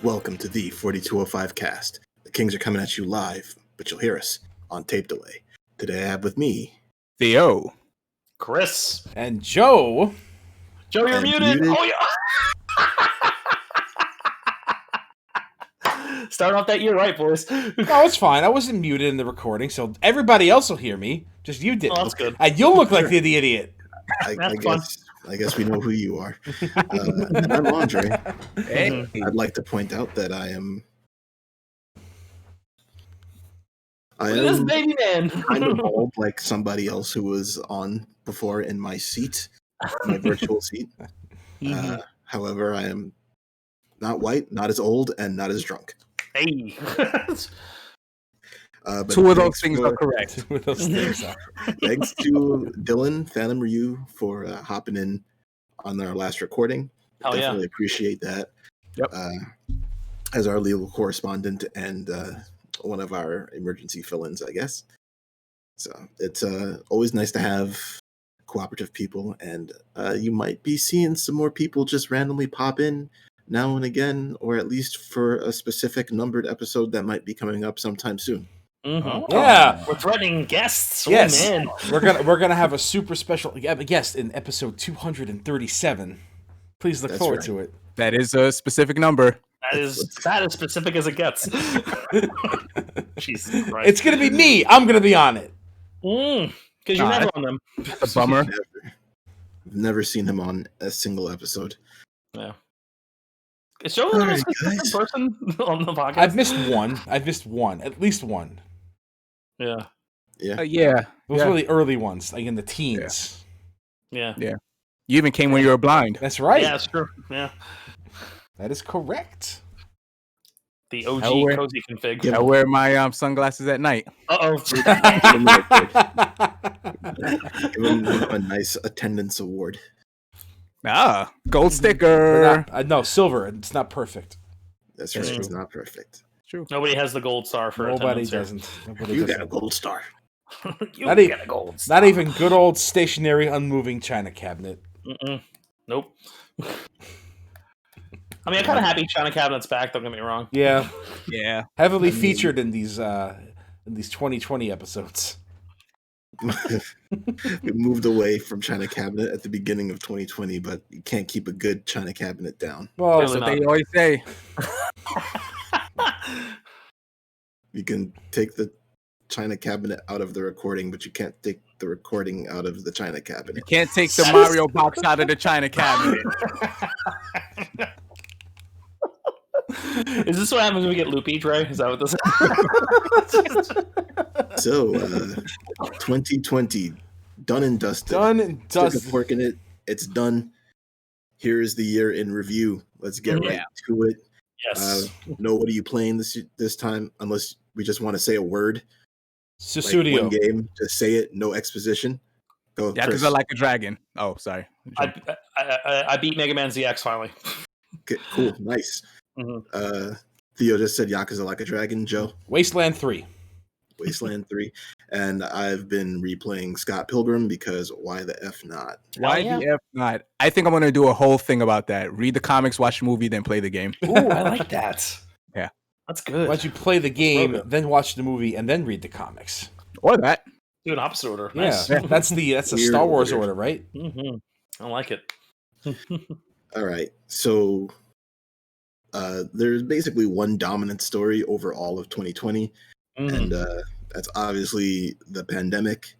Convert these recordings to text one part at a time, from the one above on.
Welcome to the 4205 cast. The Kings are coming at you live, but you'll hear us on tape delay. Today I have with me Theo, Chris, and Joe. Joe, you're And muted. muted. Oh, yeah. Starting off that year right, boys. No, it's fine. I wasn't muted in the recording, so everybody else will hear me. Just you didn't. Oh, that's good. And you'll look like the idiot. I fun. guess we know who you are. And I'm Andre. hey, I'd like to point out that I am Look at this baby man. kind of bald like somebody else who was on before in my seat, my virtual seat. However, I am not white, not as old, and not as drunk. Hey. But two of those thanks things for- are correct. With those things are. Thanks to Dylan, Phantom Ryu, for hopping in on our last recording. Hell yeah. Definitely appreciate that. Yep. As our legal correspondent and one of our emergency fill-ins, I guess. So it's always nice to have cooperative people, and you might be seeing some more people just randomly pop in now and again, or at least for a specific numbered episode that might be coming up sometime soon. Yeah. We're threatening guests. Yes. Oh, man. We're gonna have a super special guest in episode 237. Please look That's forward right. to it. That is a specific number. That is as specific as it gets. Jesus Christ. It's gonna be me. I'm gonna be on it. Because you're Nah, never on them. A bummer. I've never seen him on a single episode. Yeah. Is Joe the All most right, consistent guys. person on the podcast? I've missed one. At least one. Yeah. Yeah. Yeah. Those Yeah. were the early ones, like in the teens. Yeah. You even came when you were blind. That's right. Yeah, that's true. Yeah. That is correct. The OG I'll wear- cozy config. I wear my sunglasses at night. Uh-oh. Give him a nice attendance award. Ah, gold But sticker. no, silver. It's not perfect. That's That's right. It's true. not perfect. True. Nobody has the gold star for Nobody attendance here. doesn't. Nobody You doesn't. got a gold star. You Not e- get a gold star. Not even good old stationary, unmoving china cabinet. Mm-mm. Nope. I mean, I'm kind of happy China Cabinet's back. Don't get me wrong. Yeah, Yeah. heavily I mean- featured in these 2020 episodes. We moved away from China Cabinet at the beginning of 2020, but you can't keep a good China Cabinet down. Well, Really That's what they always say. You can take the China Cabinet out of the recording, but you can't take the recording out of the China You Cabinet. can't take the Mario box out of the China cabinet. Is this what happens when we get loopy, Trey? Is that what this is? So, 2020, done and dusted. done and Stick a dusted. fork in it. It's done. Here is the year in review. Let's get right to it. Yes. No, what are you playing this time? Unless we just want to say a word. Like Susudio. one game, just say it, no exposition. Go, Yeah, Chris. because I like a dragon. Oh, sorry. I beat Mega Man ZX finally. Okay, cool, nice. Mhm. Theo just said Yakuza Like a Dragon. Joe, Wasteland 3. Wasteland 3, and I've been replaying Scott Pilgrim because why the F not? Why yeah. the F not? I think I'm going to do a whole thing about that. Read the comics, watch the movie, then play the game. Ooh, I like that. Yeah. That's good. Why don't you play the game, good. then watch the movie, and then read the comics? Or that. Do an opposite order. Yeah, Nice. that's the Weird Star Wars order. order, right? Mm-hmm. I like it. All right, so there's basically one dominant story over all of 2020, and that's obviously the pandemic.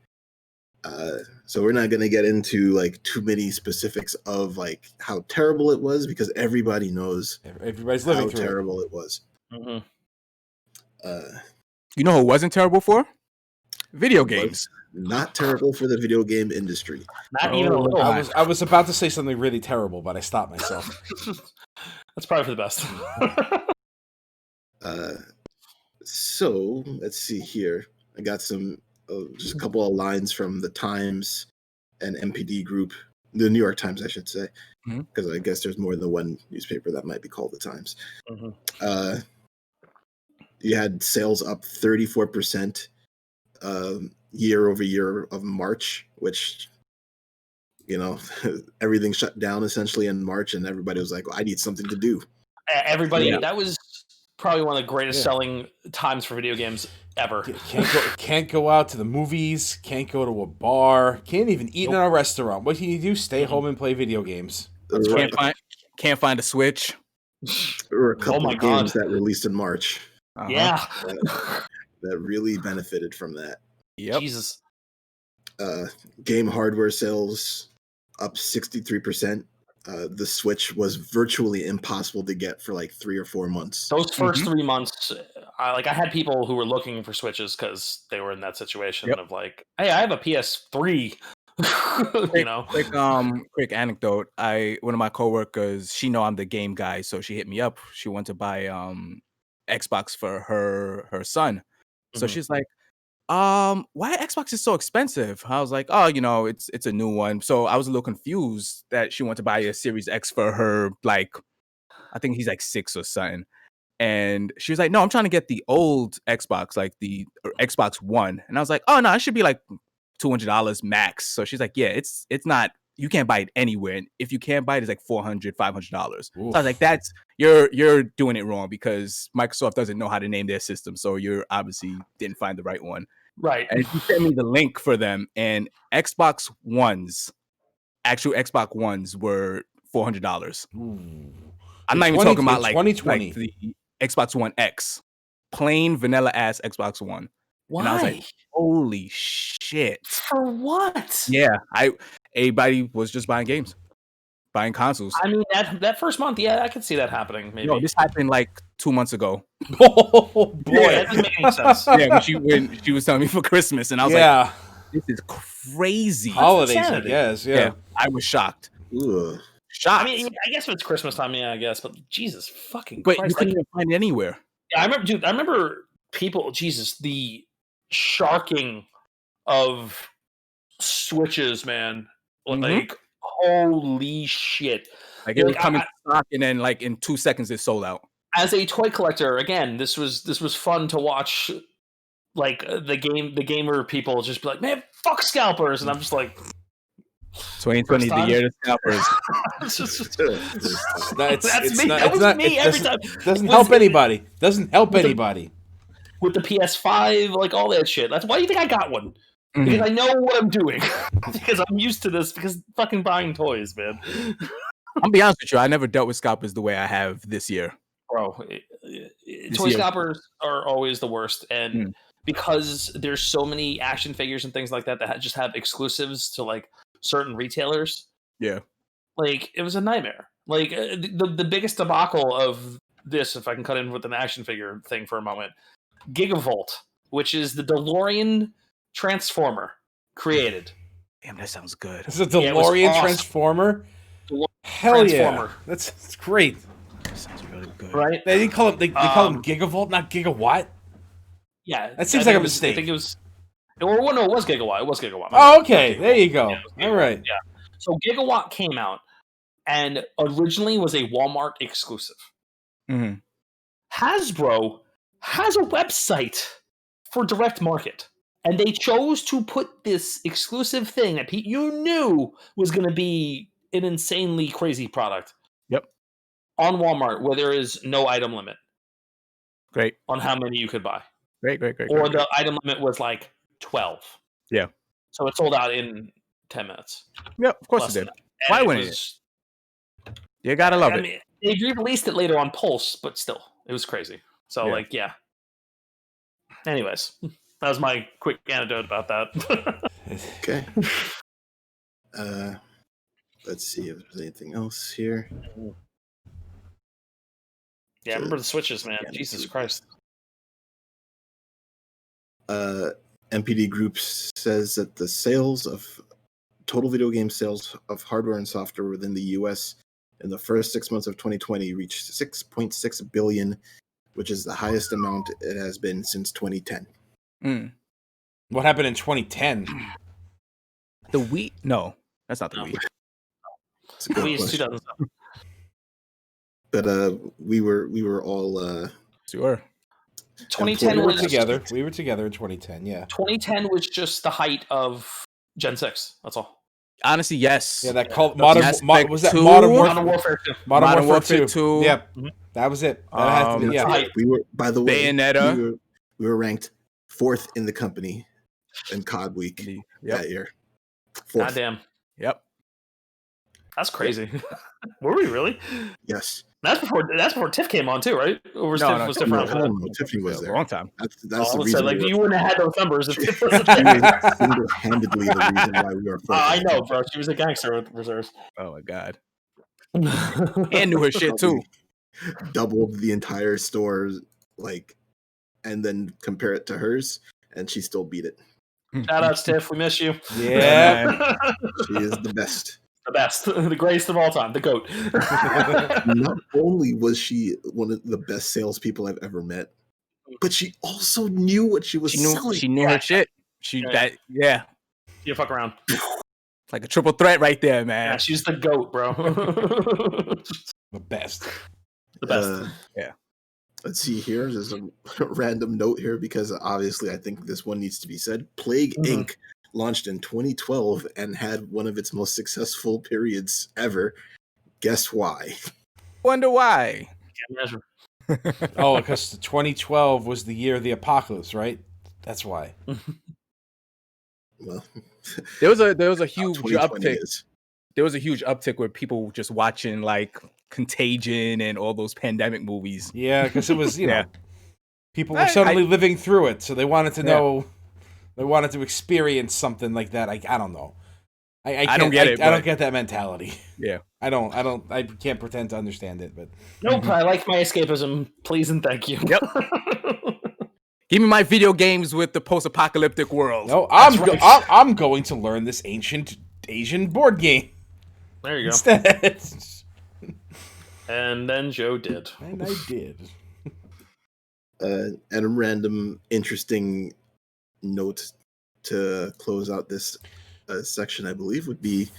So we're not going to get into like too many specifics of like how terrible it was because everybody knows Everybody's how living through it. terrible it was. Mhm. You know who wasn't terrible for? Video games. Was not terrible for the video game industry. Not even a Oh, little. I was about to say something really terrible, but I stopped myself. That's probably for the best. So let's see here. I got some just a couple of lines from the Times and MPD Group, the New York Times, I should say, because I guess there's more than one newspaper that might be called the Times. Mhm. You had sales up 34% year over year of March, which, you know, everything shut down essentially in March, and everybody was like, well, I need something to do. Everybody, Yeah. that was probably one of the greatest selling times for video games ever. Can't go out to the movies. Can't go to a bar. Can't even eat in a restaurant. What can you do? Stay home and play video games. That's right. Can't find a Switch. There were a couple my of games God. that released in March Yeah. that really benefited from that. Yep. Jesus. Game hardware sales up 63%. The Switch was virtually impossible to get for like 3 or 4 months. Those first 3 months, I had people who were looking for Switches because they were in that situation of like, hey, I have a PS3. You know, quick anecdote. One of my coworkers, she know I'm the game guy, so she hit me up. She wanted to buy Xbox for her son. So she's like, why Xbox is so expensive? I was like, oh, it's a new one. So I was a little confused that she wanted to buy a Series X for her, like, I think he's like 6 or something. And she was like, no, I'm trying to get the old Xbox, like the Xbox One. And I was like, oh no, it should be like $200 max. So she's like, yeah, it's not, you can't buy it anywhere. And if you can buy it, it's like $400, $500. So I was like, that's, you're doing it wrong because Microsoft doesn't know how to name their system. So you're obviously didn't find the right one. Right. And she sent me the link for them, and Xbox Ones, actual Xbox Ones were $400. I'm not even talking about like 2020. like the Xbox One X, plain vanilla ass Xbox One. Why? And I was like, holy shit. For what? Yeah, everybody was just buying games, buying consoles. I mean, that first month, yeah, I could see that happening. Maybe. No, this happened like 2 months ago. Oh boy, that doesn't make any sense. Yeah, when she was telling me for Christmas, and I was like, this is crazy. Holidays, I guess. Yeah, I was shocked. Ugh. Shocked. I mean, I guess if it's Christmas time, yeah, I guess. But Jesus fucking But Christ, you couldn't even find it anywhere. Yeah, I remember people. Jesus, the sharking of Switches, man. Like, holy shit! Like it would come in stock, and then like in 2 seconds, it sold out. As a toy collector, again, this was fun to watch. Like the gamer people just be like, man, fuck scalpers, and I'm just like, 2020, the year of scalpers. That's me. That was me every time. Doesn't help anybody. Doesn't help anybody. With the PS5, like all that shit. That's why you think I got one. Because I know what I'm doing. Because I'm used to this. Because fucking buying toys, man. I'll be honest with you. I never dealt with scalpers the way I have this year. Bro, toy scalpers are always the worst. And because there's so many action figures and things like that that just have exclusives to like certain retailers. Yeah. Like, it was a nightmare. Like, the biggest debacle of this, if I can cut in with an action figure thing for a moment, Gigavolt, which is the DeLorean Transformer created. Damn, that sounds good. It's a DeLorean Transformer? Hell yeah. That's great. That sounds really good. Right? They didn't call him, they call him Gigavolt, not Gigawatt? Yeah. That seems like a mistake. I think it was... no, it was Gigawatt. It was Gigawatt. Oh, okay. There you go. All right. Yeah. So Gigawatt came out and originally was a Walmart exclusive. Hasbro has a website for direct market, and they chose to put this exclusive thing that you knew was going to be an insanely crazy product. Yep. On Walmart, where there is no item limit. Great. On how many you could buy. Great. Or the item limit was like 12. Yeah. So it sold out in 10 minutes. Yep, of course it did. Why wouldn't it? You gotta love it. Mean, they released it later on Pulse, but still, it was crazy. So, yeah. Anyways, that was my quick anecdote about that. Okay. Let's see if there's anything else here. Yeah, I remember the Switches, man. Jesus Christ. MPD Group says that the sales of total video game sales of hardware and software within the U.S. in the first 6 months of 2020 reached 6.6 billion, which is the highest amount it has been since 2010. What happened in 2010? The Wii? No, that's not the Wii. It's a good Wii is question. 2007. But we were all sure. 2010 we were was together. We were together in 2010. Yeah. 2010 was just the height of Gen 6. That's all. Honestly, yes. Yeah, that Yeah. called Mass Effect was that 2? Modern Modern Warfare 2. Modern Warfare 2. 2. Yep, Mhm. that was it. That had to be. That's Yeah, right. We were, by the way, Bayonetta. we were ranked 4th in the company in COD Week Yep. that year. 4th. Goddamn. Yep. That's crazy. Were we really? Yes. That's before Tiff came on too, right? Or was No, Tiff no, was Tiff Tiff No, around for that? no, Tiffany was A there. long time. That's I the would say, reason. like, we were, you wouldn't have had those numbers if she, Tiff wasn't she there. was single-handedly the reason why we were 4th. I know, bro. She was a gangster with reserves. Oh my god. And knew her shit too. Doubled the entire store, like, and then compare it to hers, and she still beat it. Shout outs, Tiff. We miss you. yeah. man. She is the best. The best, the greatest of all time, the GOAT. Not only was she one of the best salespeople I've ever met, but she also knew what she was selling. She knew her shit. Yeah. You fuck around. Like a triple threat right there, Yeah, man. she's the GOAT, bro. The best. The best. Yeah. Let's see here. There's a random note here because obviously I think this one needs to be said. Plague Inc. launched in 2012 and had one of its most successful periods ever. Guess why? Wonder why. Can't measure. Oh, because 2012 was the year of the apocalypse, right? That's why. Well, There was a huge 2020 uptick. is. There was a huge uptick where people just watching like Contagion and all those pandemic movies. Yeah, because it was, you Yeah. know, people were suddenly living through it, so they wanted to Yeah. know, they wanted to experience something like that. I don't know. I don't get it, I don't but- get that mentality. Yeah. I can't pretend to understand it, but Nope, I like my escapism. Please and thank you. Yep. Give me my video games with the post-apocalyptic world. no, right. I'm going to learn this ancient Asian board game There you go. instead. And then Joe did. And I did. And a random interesting note to close out this section, I believe, would be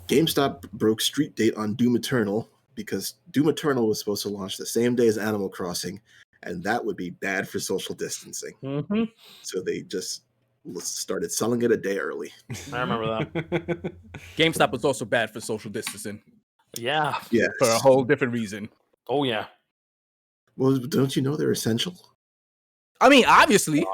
GameStop broke street date on Doom Eternal because Doom Eternal was supposed to launch the same day as Animal Crossing, and that would be bad for social distancing. Mm-hmm. So they just started selling it a day early. I remember that. GameStop was also bad for social distancing Yeah. Yeah. for a whole different reason. Oh yeah. Well, don't you know they're essential? I mean, obviously.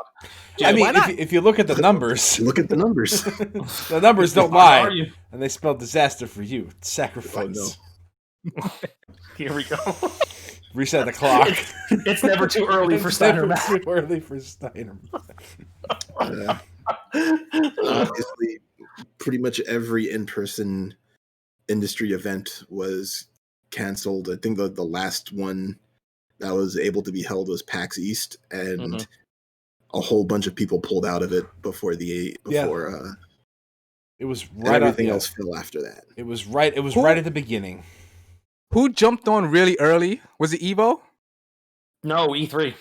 I mean, why not? if you look at the numbers, Look at the numbers. the numbers don't Why are lie, you? and they spell disaster for you. I know. Sacrifice. Here we go. Reset the clock. It's never too early for It's Steiner never Mac. too early for Steiner. Obviously, pretty much every in-person industry event was canceled. I think the last one that was able to be held was PAX East, and a whole bunch of people pulled out of it before It was and right. everything else fell after that. It was right. It was Who- right at the beginning. Who jumped on really early? Was it Evo? No, E3.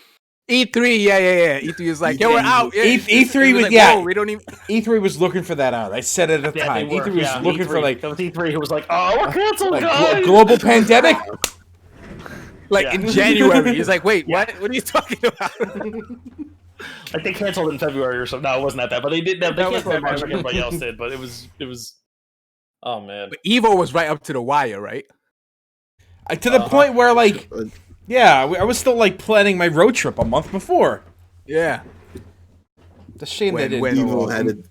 E3, yeah. E3 is like, yo, we're out. Yeah, E3 it was like, yeah. whoa, we don't even. E3 was looking for that out. I said it at the Yeah, time. they were. E3 was Yeah, looking for E3. like That was E3 who was like, oh, we're canceled, like guys. global pandemic. Like Yeah. in January. He's like, wait, Yeah. what are you talking about? Like they canceled it in February or something. No, it wasn't that bad. But they did. They That was canceled it in March like February. everybody else did. But it was. Oh man. But Evo was right up to the wire, right? To the point where like Uh, yeah, I was still like planning my road trip a month before. Yeah. It's a shame When- they didn't when- do Evo all- had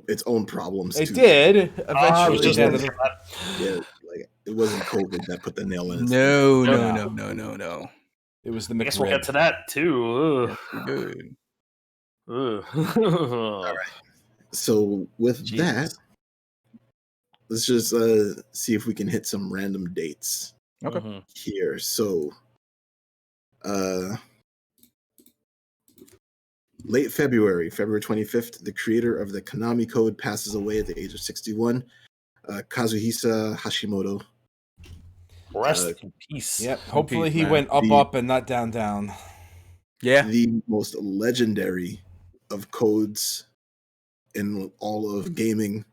its own problems. It too. did it eventually. was just yeah. Yeah, like it wasn't COVID that put the nail in. No. No. It was the I guess we'll McRib. get to that too. Ugh. Good. Ugh. So with Jesus. that, let's just see if we can hit some random dates Okay. Mhm. here. So, late February 25th, the creator of the Konami code passes away at the age of 61. Kazuhisa Hashimoto. Rest in peace. Yep. Hopefully he man. went up, The- up, and not down, down. Yeah. The most legendary of codes in all of gaming,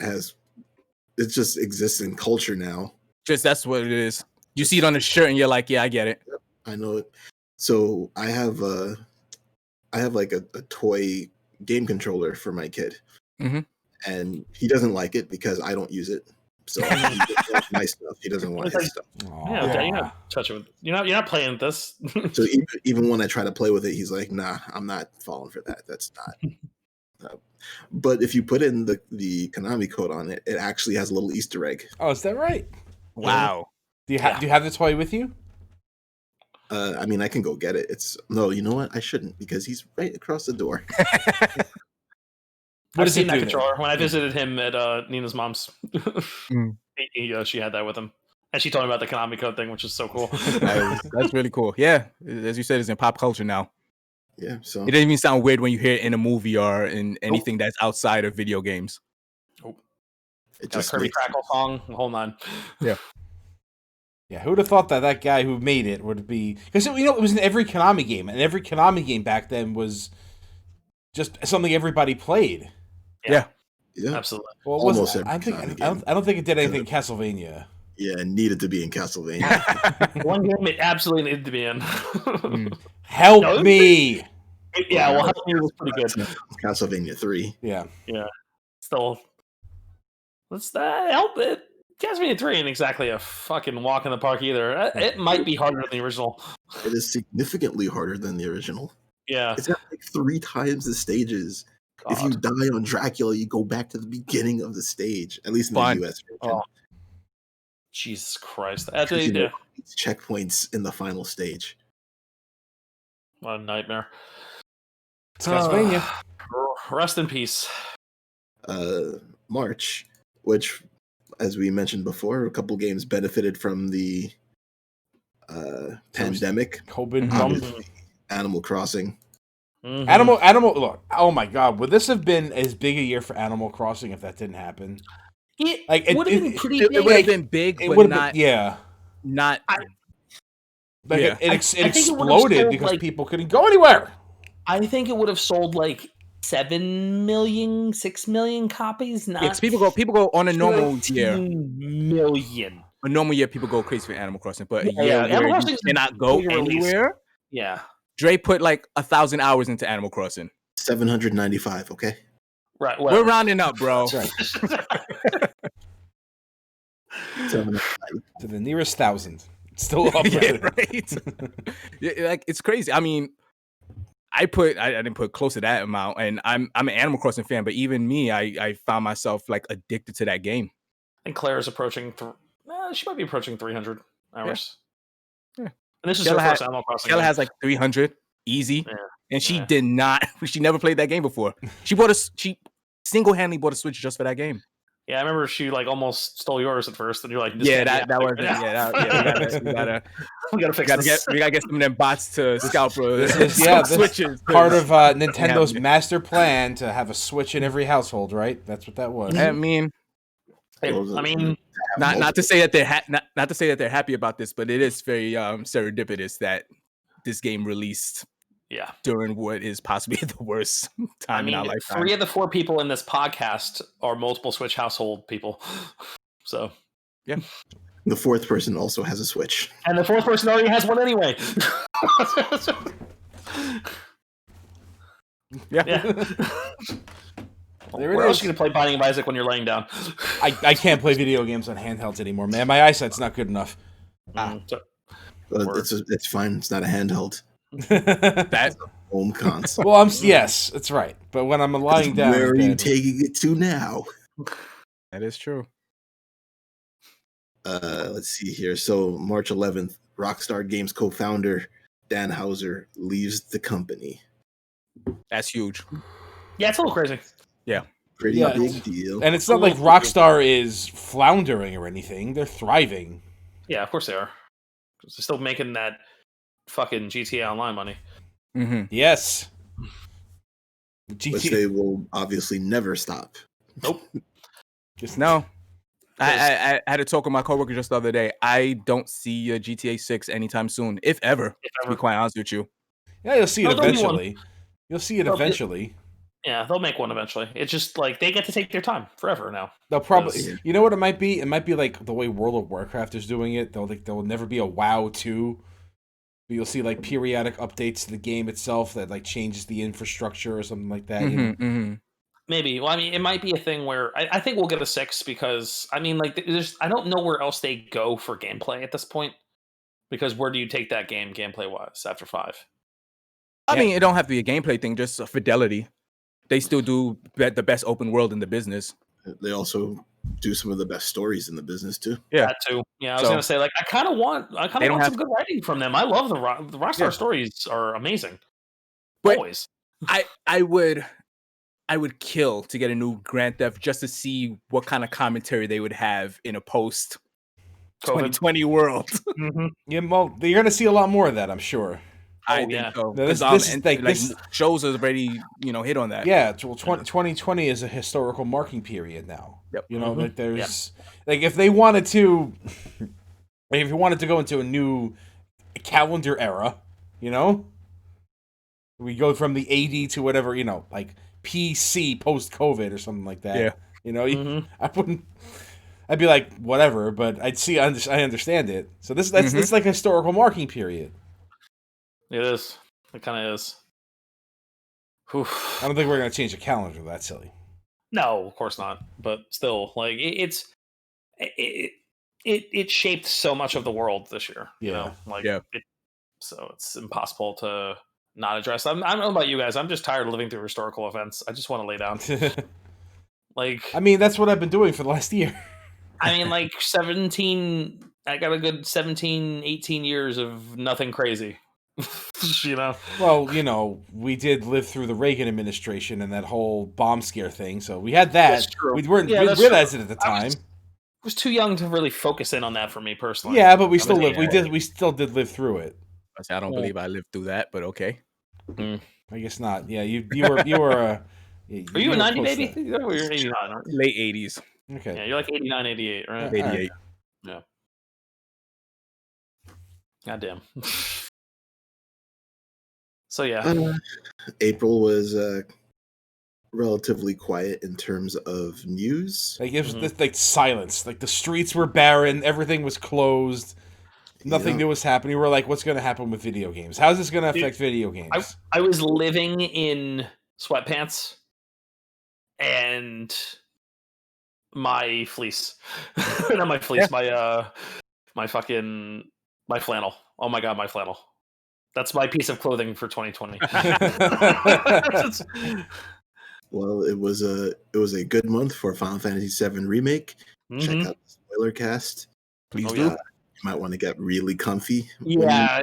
it just exists in culture now. Just that's what it is. You see it on the shirt and you're like, yeah, I get it. I know it. So I have like a toy game controller for my kid, Mhm. and he doesn't like it because I don't use it. So he just wants my stuff. He doesn't want his stuff. Yeah, okay, you're not touching with. You're not playing with this. So even when I try to play with it, he's like, "Nah, I'm not falling for that. That's not." But if you put in the Konami code on it, it actually has a little Easter egg. Oh, is that right? Wow. Do you have the toy with you? I mean, I can go get it. No, you know what? I shouldn't because he's right across the door. I've seen that controller when I visited him at Nina's mom's. She had that with him, and she told me about the Konami code thing, which is so cool. That's really cool. Yeah, as you said, it's in pop culture now. Yeah, so it doesn't even sound weird when you hear it in a movie or in anything that's outside of video games. It just Kirby Crackle song, the whole nine. Yeah. Yeah, who would have thought that guy who made it would be... Because, it was in every Konami game, and every Konami game back then was just something everybody played. Yeah. Absolutely. Well, almost I don't think it did anything in Castlevania. Yeah, it needed to be in Castlevania. One game it absolutely needed to be in. Help me! Well, Help Me was pretty good. Castlevania 3. Yeah. Still, let's help it. Castlevania 3 ain't exactly a fucking walk in the park either. It might be harder than the original. It is significantly harder than the original. Yeah. It's got like 3 times the stages. God. If you die on Dracula, you go back to the beginning of the stage, at least in the US version. Oh. Jesus Christ. Checkpoints in the final stage. What a nightmare. It's Castlevania. Rest in peace. March, which, as we mentioned before, a couple games benefited from the pandemic. COVID. Animal Crossing. Mm-hmm. Animal. Look, oh my God, would this have been as big a year for Animal Crossing if that didn't happen? It would have been pretty big. It would have been big, but not. Not. It exploded because people couldn't go anywhere. I think it would have sold like 7 million, 6 million copies. Not people go on a normal year. Million. A normal year, people go crazy for Animal Crossing, but a year where you cannot go anywhere. Yeah. Dre put like 1,000 hours into Animal Crossing. 795. Okay. Right. We're rounding up, bro. Right. To the nearest 1,000. It's still up. Right. Like it's crazy. I mean, I didn't put close to that amount, and I'm an Animal Crossing fan, but even me, I found myself like addicted to that game. And Claire's approaching. She might be approaching 300 hours. Yeah. And this is her first Animal Crossing. Kella has like 300 easy, and she did not. She never played that game before. She single-handedly bought a Switch just for that game. Yeah, I remember she like almost stole yours at first, and you're like, that was it. We gotta fix this. We gotta get some of them bots to scalp Switches. Part of Nintendo's master plan to have a Switch in every household, right? That's what that was. I mean, not to say that they're happy about this, but it is very serendipitous that this game released during what is possibly the worst time in our lifetime. 3 of the 4 people in this podcast are multiple Switch household people. So, yeah. The 4th person also has a Switch. And the 4th person already has one anyway. Yeah. Where else are you going to play Binding of Isaac when you're laying down? I can't play video games on handhelds anymore, man. My eyesight's not good enough. It's fine. It's not a handheld. That's a home console. Well, yes, that's right. But when I'm lying down, where are you taking it to now? That is true. Let's see here. So March 11th, Rockstar Games co-founder Dan Houser leaves the company. That's huge. Yeah, it's a little crazy. Yeah. Pretty big deal. And it's not like Rockstar is floundering or anything. They're thriving. Yeah, of course they are. They're still making that fucking GTA Online money. Mm-hmm. Yes. Which they will obviously never stop. Nope. No. I had a talk with my coworker just the other day. I don't see a GTA 6 anytime soon, if ever. To be quite honest with you. Yeah, you'll see it eventually. You'll see it eventually. Yeah, they'll make one eventually. It's just like they get to take their time forever now. They'll probably, you know what it might be? It might be like the way World of Warcraft is doing it. There'll never be a WoW 2. But you'll see like periodic updates to the game itself that like changes the infrastructure or something like that. Mm-hmm, mm-hmm. Maybe. Well, I mean, it might be a thing where I think we'll get a 6 because I mean, like, I don't know where else they go for gameplay at this point. Because where do you take that game gameplay wise after 5? I mean, it don't have to be a gameplay thing, just a fidelity. They still do the best open world in the business. They also do some of the best stories in the business too. Yeah, that too. Yeah, I was gonna say, like, I kind of want some good writing from them. I love the Rockstar stories are amazing. But always. I would kill to get a new Grand Theft just to see what kind of commentary they would have in a post 2020 world. Mm-hmm. Yeah, well, you're gonna see a lot more of that, I'm sure. I think so. This is like shows has already hit on that. Yeah, well, 2020 is a historical marking period now. Yep. You know, that there's like if they wanted to, if you wanted to go into a new calendar era, you know, we go from the AD to whatever, you know, like PC post COVID or something like that. Yeah. You know, I wouldn't. I'd be like whatever, but I understand it. So this is like a historical marking period. It is. It kind of is. I don't think we're gonna change the calendar. That's silly. No, of course not. But still, like it shaped so much of the world this year. You know, like so it's impossible to not address. I don't know about you guys. I'm just tired of living through historical events. I just want to lay down. Like, I mean, that's what I've been doing for the last year. I mean, like 17. I got a good 17, 18 years of nothing crazy. You know. Well, you know, we did live through the Reagan administration and that whole bomb scare thing, so we had that. We didn't realize it at the time. I was too young to really focus in on that for me personally. Yeah, but we still lived. We still did live through it. I don't believe I lived through that, but okay. I guess not. Yeah, you were. Are you a 90 baby? You're 89, late 80s. Okay. Yeah, you're like 89, 88, right? 88. Right. Yeah. Goddamn. So yeah, April was relatively quiet in terms of news. Like it was like silence. Like the streets were barren. Everything was closed. Nothing new was happening. We're like, what's going to happen with video games? How's this going to affect video games? I was living in sweatpants and my fleece. Not my fleece. My flannel. Oh my god, my flannel. That's my piece of clothing for 2020. Well, it was a good month for Final Fantasy VII Remake. Check out the spoiler cast. Please do. You might want to get really comfy. Yeah,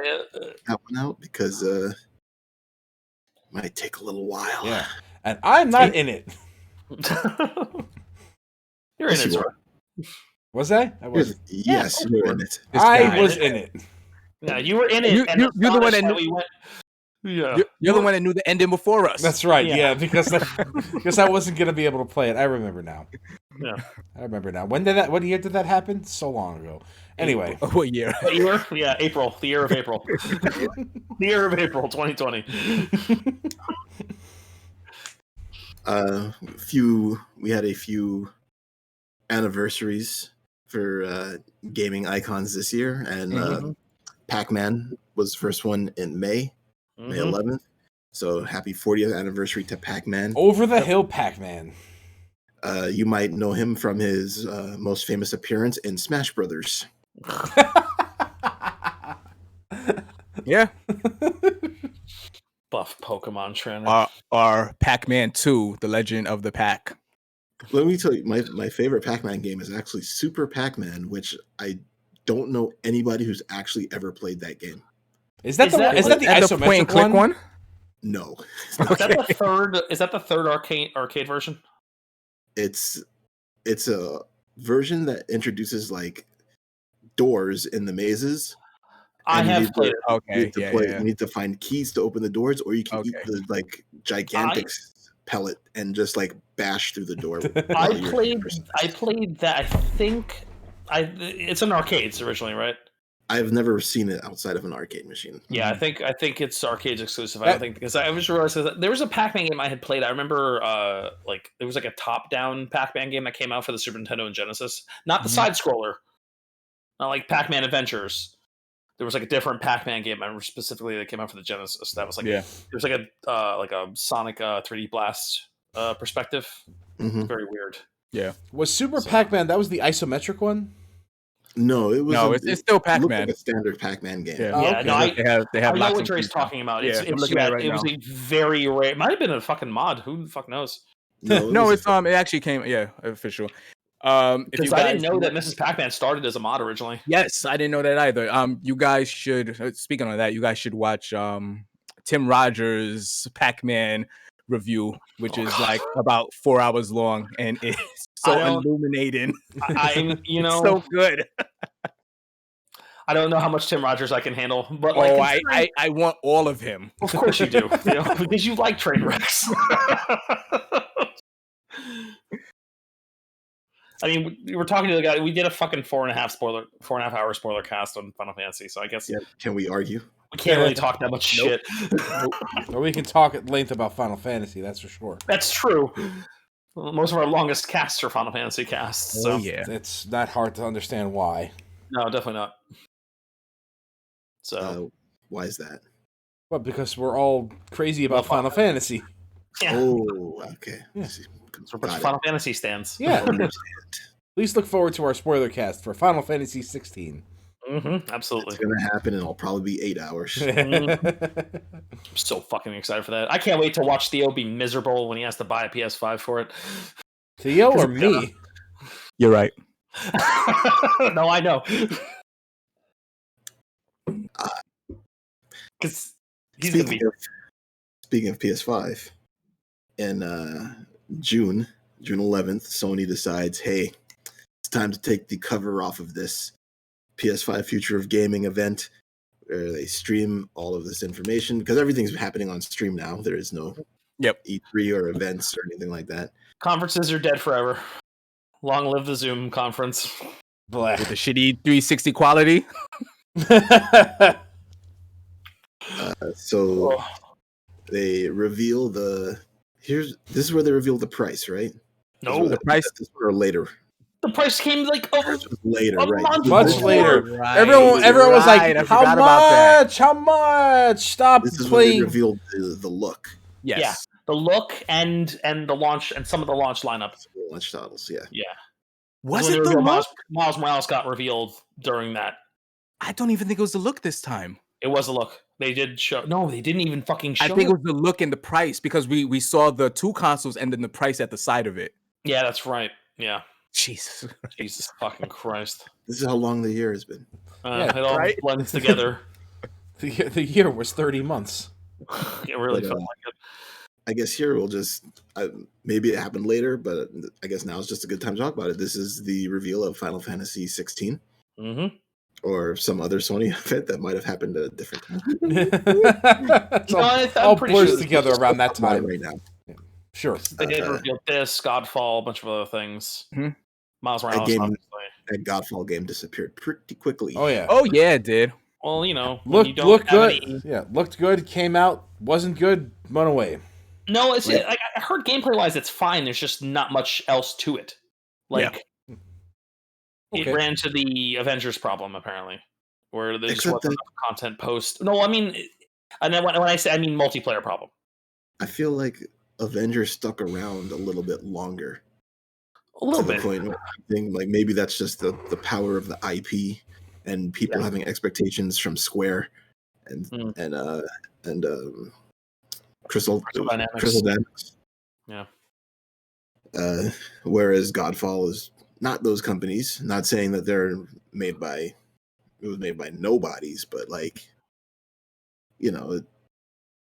that one out because it might take a little while. Yeah, and I'm not in it. You're in it, sir. Was I? I was. Yes, you were in it. I was in it. Yeah, you were in it. You're the one that knew. You're the one that knew the ending before us. That's right. Yeah, because I wasn't gonna be able to play it. I remember now. Yeah, I remember now. What year did that happen? So long ago. Anyway, what year? What year? Yeah, April. The year of April. The year of April, 2020. We had a few anniversaries for gaming icons this year, and Pac-Man was the first one in May 11th. So happy 40th anniversary to Pac-Man. Over the hill Pac-Man. You might know him from his most famous appearance in Smash Brothers. Yeah. Buff Pokemon trainer. Or Pac-Man 2, The Legend of the Pac. Let me tell you, my favorite Pac-Man game is actually Super Pac-Man, which I don't know anybody who's actually ever played that game. Is that the isometric point and click one? No. Is that the third arcade version? It's a version that introduces like doors in the mazes. I have played it. Okay, you need to find keys to open the doors, or you can eat the like gigantic pellet and just like bash through the door. I played that. I think it's an arcades originally, right? I've never seen it outside of an arcade machine. Yeah, I think it's arcades exclusive. I don't think, because I just realized that there was a Pac-Man game I had played. I remember like there was like a top-down Pac-Man game that came out for the Super Nintendo and Genesis. Not the side scroller. Not like Pac-Man Adventures. There was like a different Pac-Man game I remember specifically that came out for the Genesis. That was like there was like a Sonic 3D Blast perspective. Mhm. It's very weird. Yeah. Was Super Pac-Man, that was the isometric one? No, it was. No, it's still It looked Pac-Man. like a standard Pac-Man game. Yeah. Oh, Yeah, okay. no, I They have know locks what and Dre's keys now. talking about. Yeah, I'm looking at it right it now. was a very rare. It might have been a fucking mod. Who the fuck knows? No, No, was it's it actually came official. If you Because I didn't guys know that Mrs. Pac-Man started as a mod originally. Yes, I didn't know that either. You guys should speaking of that, you guys should watch Tim Rogers' Pac-Man review, which Oh, is God. like about 4 hours long, and it's I so don't- illuminating. I'm, you It's know, so good. I don't know how much Tim Rogers I can handle, but like, Oh, considering- I want all of him. of course you do, because you like train wrecks. I mean, we were talking to the guy. We did a fucking 4.5 hour spoiler cast on Final Fantasy. So I guess Yeah. Can we argue? we can't really talk that much shit. Or we can talk at length about Final Fantasy, that's for sure. That's true. Most of our longest casts are Final Fantasy casts. So Oh yeah. It's not hard to understand why. no, definitely not. So Why is that? Well, because we're all crazy about Final Fantasy. yeah, Oh, okay. Yeah. See, we're a bunch got of it. Final Fantasy stands. Yeah. Understand. Please look forward to our spoiler cast for Final Fantasy 16. Absolutely. It's gonna happen, and it'll probably be 8 hours. I'm so fucking excited for that. I can't wait to watch Theo be miserable when he has to buy a PS5 for it. Theo or me? You're right. No, I know. Because he's gonna be. Speaking of PS5, in June 11th, Sony decides, hey, it's time to take the cover off of this PS5 Future of Gaming event, where they stream all of this information because everything's happening on stream now. There is no E3 or events or anything like that. Conferences are dead forever. Long live the Zoom conference. With the shitty 360 quality. So Oh. they reveal this is where they reveal the price, right? No, The price This or later. the price came like over Later, a right? month Much before. later. Right. Everyone was Right, I like, "How forgot about that. much? How much? Stop This is when they playing." revealed the look. Yes. Yeah. The look and the launch and some of the launch lineup. Launch titles, yeah. Yeah. Was When it they the revealed look? Miles Morales got revealed during that. I don't even think it was the look this time. It was a look. They did show. No, they didn't even fucking show. I think it was the look and the price because we saw the two consoles and then the price at the side of it. Yeah, that's right. Yeah. Jesus. Jesus fucking Christ. This is how long the year has been. Yeah, it all right? blends together. The year was 30 months. It really But, felt like it. I guess here we'll just maybe it happened later, but I guess now is just a good time to talk about it. This is the reveal of Final Fantasy 16 Mm-hmm. or some other Sony event that might have happened at a different time. It's all, I'm all pretty blurs sure- together around that About it time. right now. Sure. They did reveal this, Godfall, a bunch of other things. Mhm. Miles That Morales, game- obviously. That Godfall game disappeared pretty quickly. Oh yeah. Oh yeah, it did. Well, you know, when you Looked don't looked have good. any- Yeah, looked good. Came out. Wasn't good. Went away. No, it's Right. like I heard gameplay wise, it's fine. There's just not much else to it. Like Okay. it ran to the Avengers problem apparently, where there's just Except wasn't enough content post. No, I mean, and then when I say I mean multiplayer problem. I feel like Avengers stuck around a little bit longer. A little to the bit. point where I think like maybe that's just the power of the IP and people having expectations from Square and Mm. Crystal Dynamics. Crystal Dynamics. Yeah. Whereas Godfall is not those companies. Not saying that it was made by nobodies, but like, you know,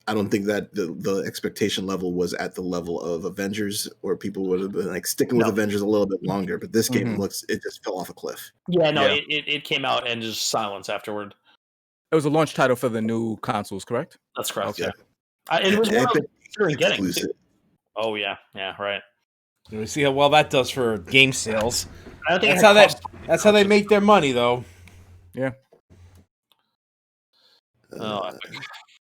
I don't think that the expectation level was at the level of Avengers, or people would have been like sticking with No. Avengers a little bit longer. But this game Mhm. it just fell off a cliff. Yeah, no, Yeah. It came out and just silence afterward. It was a launch title for the new consoles, correct? That's correct. Okay. Yeah. It was one I was Epic considering getting. too. exclusive. Oh yeah, right. We see how well that does for game sales. I don't think That's it how had they. That's how they make their money, though. Oh, Uh, Epic.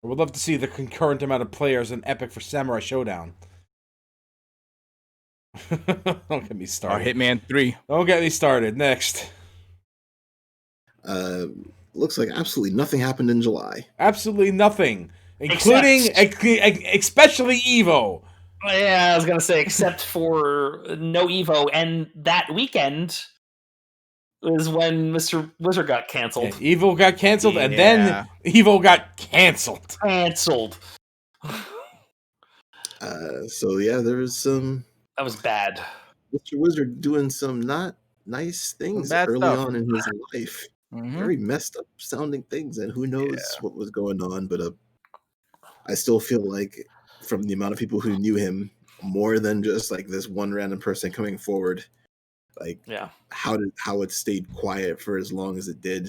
I would love to see the concurrent amount of players in Epic for Samurai Showdown. Don't get me Or started. Hitman 3. Don't get me started. Next. looks like absolutely nothing happened in July. Absolutely nothing, including especially Evo. Yeah, I was gonna say, except for no Evo, and that weekend was when Mr. Wizard got canceled. Yeah, Evo got canceled, and then Yeah. Evo got canceled. Canceled. So yeah, there was some That was bad. Mr. Wizard doing some not nice things bad early stuff. on in his life. Mhm. Very messed up sounding things, and who knows Yeah. what was going on. But I still feel like, from the amount of people who knew him, more than just like this one random person coming forward, like Yeah. how it stayed quiet for as long as it did,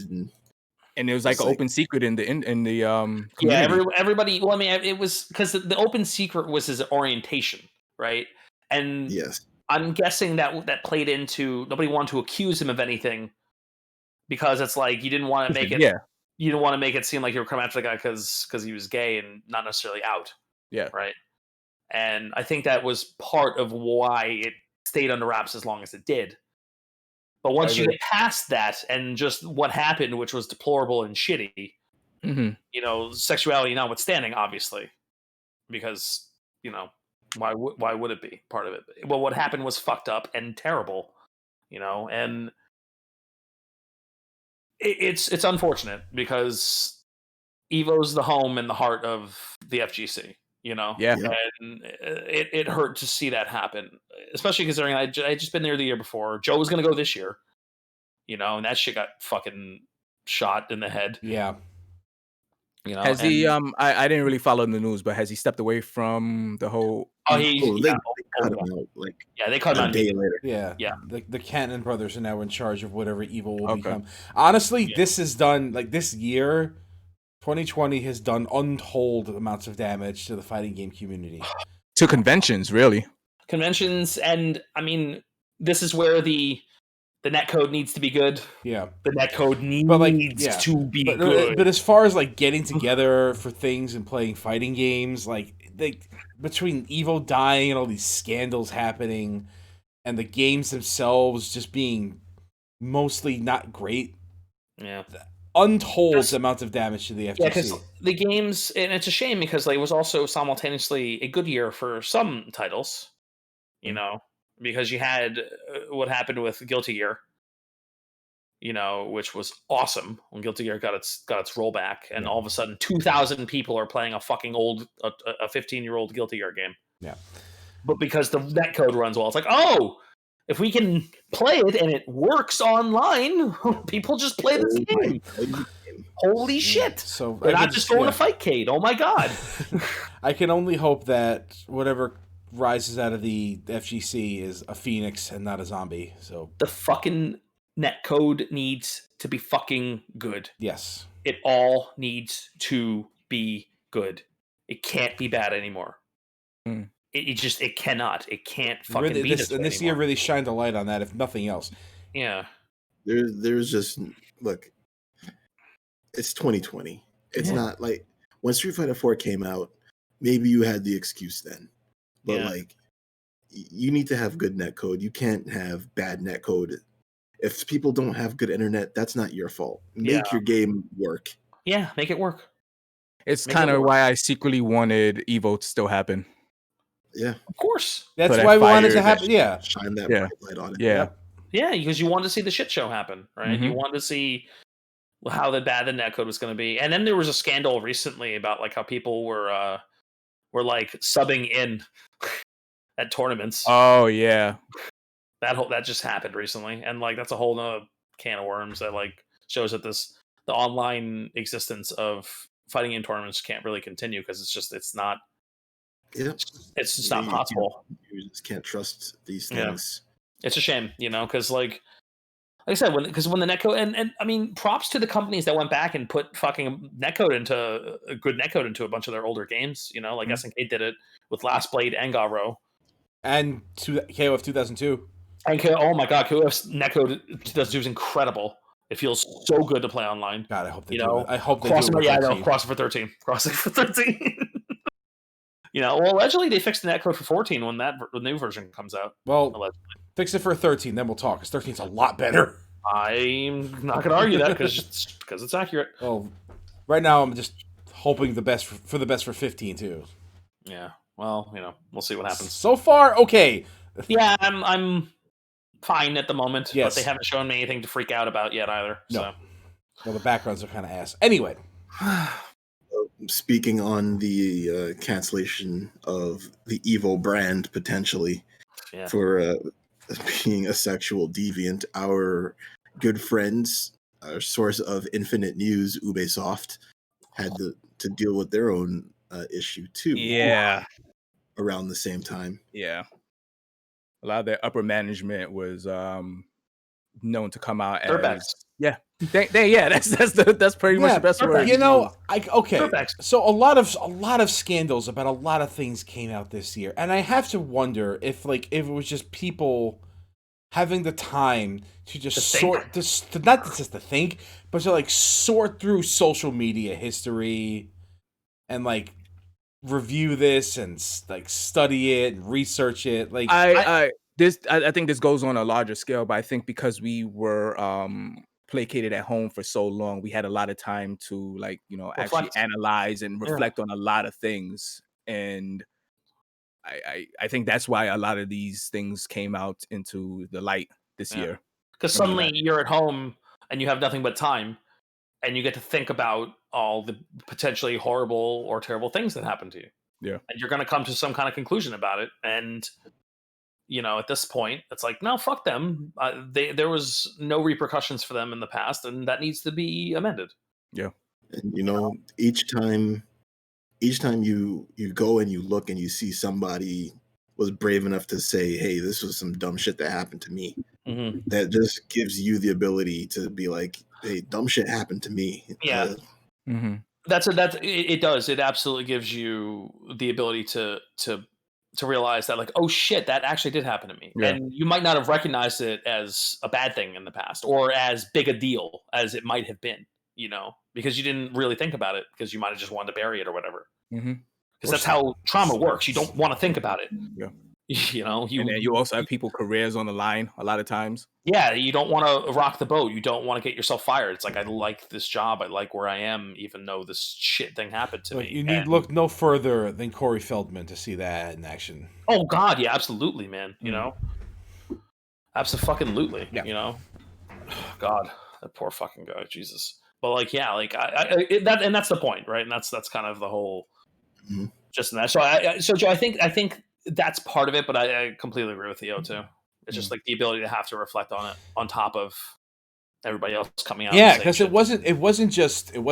And it was like It's an like- open secret in the Yeah, community. everybody. Well, I mean, it was because the open secret was his orientation, right? And yes, I'm guessing that played into nobody wanted to accuse him of anything because it's like you didn't want to make it. Yeah. You didn't want to make it seem like you were coming after the guy because he was gay and not necessarily out, Yeah. right? And I think that was part of why it stayed under wraps as long as it did. But once you agree. get past that and just what happened, which was deplorable and shitty, Mhm. Sexuality notwithstanding, obviously, because why would it be part of it? Well, what happened was fucked up and terrible, and it's unfortunate because Evo's the home and the heart of the FGC, Yeah. Yeah. and it hurt to see that happen, especially considering I just been there the year before. Joe was going to go this year, and that shit got fucking shot in the head. Yeah. Has he I didn't really follow the news, but has he stepped away from the whole they cut him out like they cut him a out day later. Yeah. Yeah. The Canton brothers are now in charge of whatever Evo will Okay. become. Honestly, Yeah. this has done, like, this year, 2020 has done untold amounts of damage to the fighting game community. to conventions, really? conventions, and I mean, this is where the netcode needs to be good. Yeah. The netcode needs But, like, yeah. to be But, good. but as far as, like, getting together for things and playing fighting games, like between Evo dying and all these scandals happening and the games themselves just being mostly not great, yeah. untold amounts of damage to the FGC. Yeah, because the games, and it's a shame because it was also simultaneously a good year for some titles, because you had what happened with Guilty Gear, which was awesome when Guilty Gear got its rollback, and all of a sudden 2,000 people are playing a fucking old, a 15-year-old Guilty Gear game. Yeah. But because the netcode runs well, it's like, oh, if we can play it and it works online, people just play this game. Holy shit! So They're not just going to Fightcade. Oh my god! I can only hope that whatever rises out of the FGC is a phoenix and not a zombie. So the fucking netcode needs to be fucking good. yes, It all needs to be good. It can't be bad anymore. Mm. It cannot. It can't fucking really, be this year really shined a light on that, if nothing else. Yeah. There's just, look, it's 2020. It's not like when Street Fighter 4 came out, maybe you had the excuse then. But like, you need to have good netcode. You can't have bad netcode. If people don't have good internet, that's not your fault. Make your game work. Yeah, make it work. It's kind of why I secretly wanted Evo to still happen. Yeah. Of course. That's Put why that we wanted to fire happen. that- Yeah. Shine that Yeah. bright light on it. Yeah. Yeah, because you wanted to see the shit show happen, right? You Mhm. wanted to see how bad the netcode was going to be. And then there was a scandal recently about like how people were like subbing in at tournaments. Oh yeah. That just happened recently, and like that's a whole nother can of worms that like shows that the online existence of fighting game tournaments can't really continue because it's not possible. You just can't trust these Yeah. things. It's a shame, because like I said, when the netcode, and I mean, props to the companies that went back and put fucking netcode into a good netcode into a bunch of their older games. Like SNK did it with Last Blade and Garo. And KOF 2002. And oh my god, KOF's netcode 2002 is incredible. It feels so good to play online. God, I hope they do it. I hope they do cross it. it. Yeah, I know. Cross it for 13. Cross it for 13. Well, allegedly they fixed the netcode for 14 when the new version comes out. Well, Allegedly. fix it for 13, then we'll talk. Because 13's a lot better. I'm not going to argue that because it's accurate. Well, right now I'm just hoping the best for 15 too. Yeah. well, we'll see what happens. So far, okay. Yeah, I'm fine at the moment, but Yes. they haven't shown me anything to freak out about yet either. No. So. Well, the backgrounds are kind of ass. Anyway. Speaking on the cancellation of the evil brand potentially for being a sexual deviant, our good friends, our source of infinite news, Ubisoft, had to deal with their own issue too. Yeah. Around the same time. Yeah. A lot of their upper management was known to come out as that's pretty much the best word. Okay. So a lot of scandals about a lot of things came out this year, and I have to wonder if it was just people having the time to just not just to think, but to sort through social media history and review this and study it and research it. I think this goes on a larger scale, but I think because we were placated at home for so long, we had a lot of time to actually analyze and reflect on a lot of things. And I think that's why a lot of these things came out into the light this year. Because suddenly you're at home and you have nothing but time, and you get to think about all the potentially horrible or terrible things that happen to you. Yeah. And you're going to come to some kind of conclusion about it. And, at this point, it's like, no, fuck them. There was no repercussions for them in the past, and that needs to be amended. Yeah. And, each time you go and you look and you see somebody was brave enough to say, hey, this was some dumb shit that happened to me. Mm-hmm. That just gives you the ability to be like, hey, dumb shit happened to me. Yeah. Mm-hmm. It does. It absolutely gives you the ability to realize that, oh shit, that actually did happen to me. Yeah. And you might not have recognized it as a bad thing in the past or as big a deal as it might have been, because you didn't really think about it because you might have just wanted to bury it or whatever. Mm-hmm. Because that's how trauma works. You don't want to think about it. Yeah. And then you also have people careers on the line a lot of times. Yeah, you don't want to rock the boat. You don't want to get yourself fired. It's like, I like this job. I like where I am, even though this shit thing happened to me. You need look no further than Corey Feldman to see that in action. Oh God, yeah, absolutely, man. Absolutely. Yeah. God, that poor fucking guy, Jesus. But that's the point, right? And that's kind of the whole just in that. So Joe, I think that's part of it, but I completely agree with Theo too. It's just the ability to have to reflect on it on top of everybody else coming out. Yeah, because it wasn't just Evo. It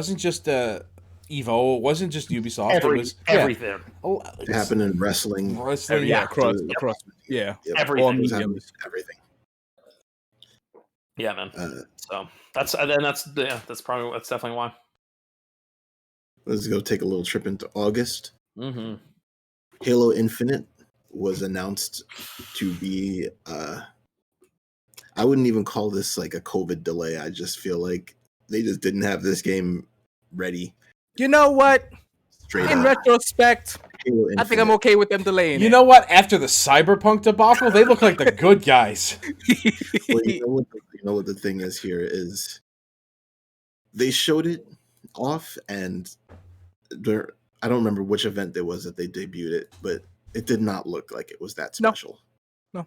wasn't just Ubisoft. It was everything. It happened in wrestling. Across. Yeah, everything. Everything. Yeah, man. So that's definitely why. Let's go take a little trip into August. Mm-hmm. Halo Infinite was announced to be I wouldn't even call this a COVID delay. I just feel like they just didn't have this game ready. You know what? In retrospect, I think I'm okay with them delaying it. You know what? After the Cyberpunk debacle, they look like the good guys. Well, you know what the thing is here is they showed it off, and I don't remember which event it was that they debuted it, but it did not look like it was that special. No,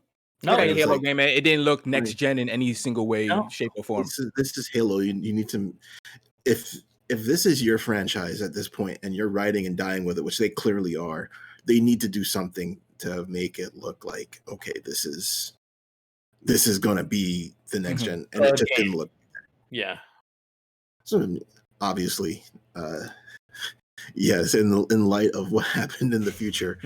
Halo game. It didn't look next gen in any single way, shape, or form. This is Halo. You need to, if this is your franchise at this point and you're riding and dying with it, which they clearly are, they need to do something to make it look like, okay, this is gonna be the next gen, and it just didn't look. Yeah. So obviously, yes, in light of what happened in the future.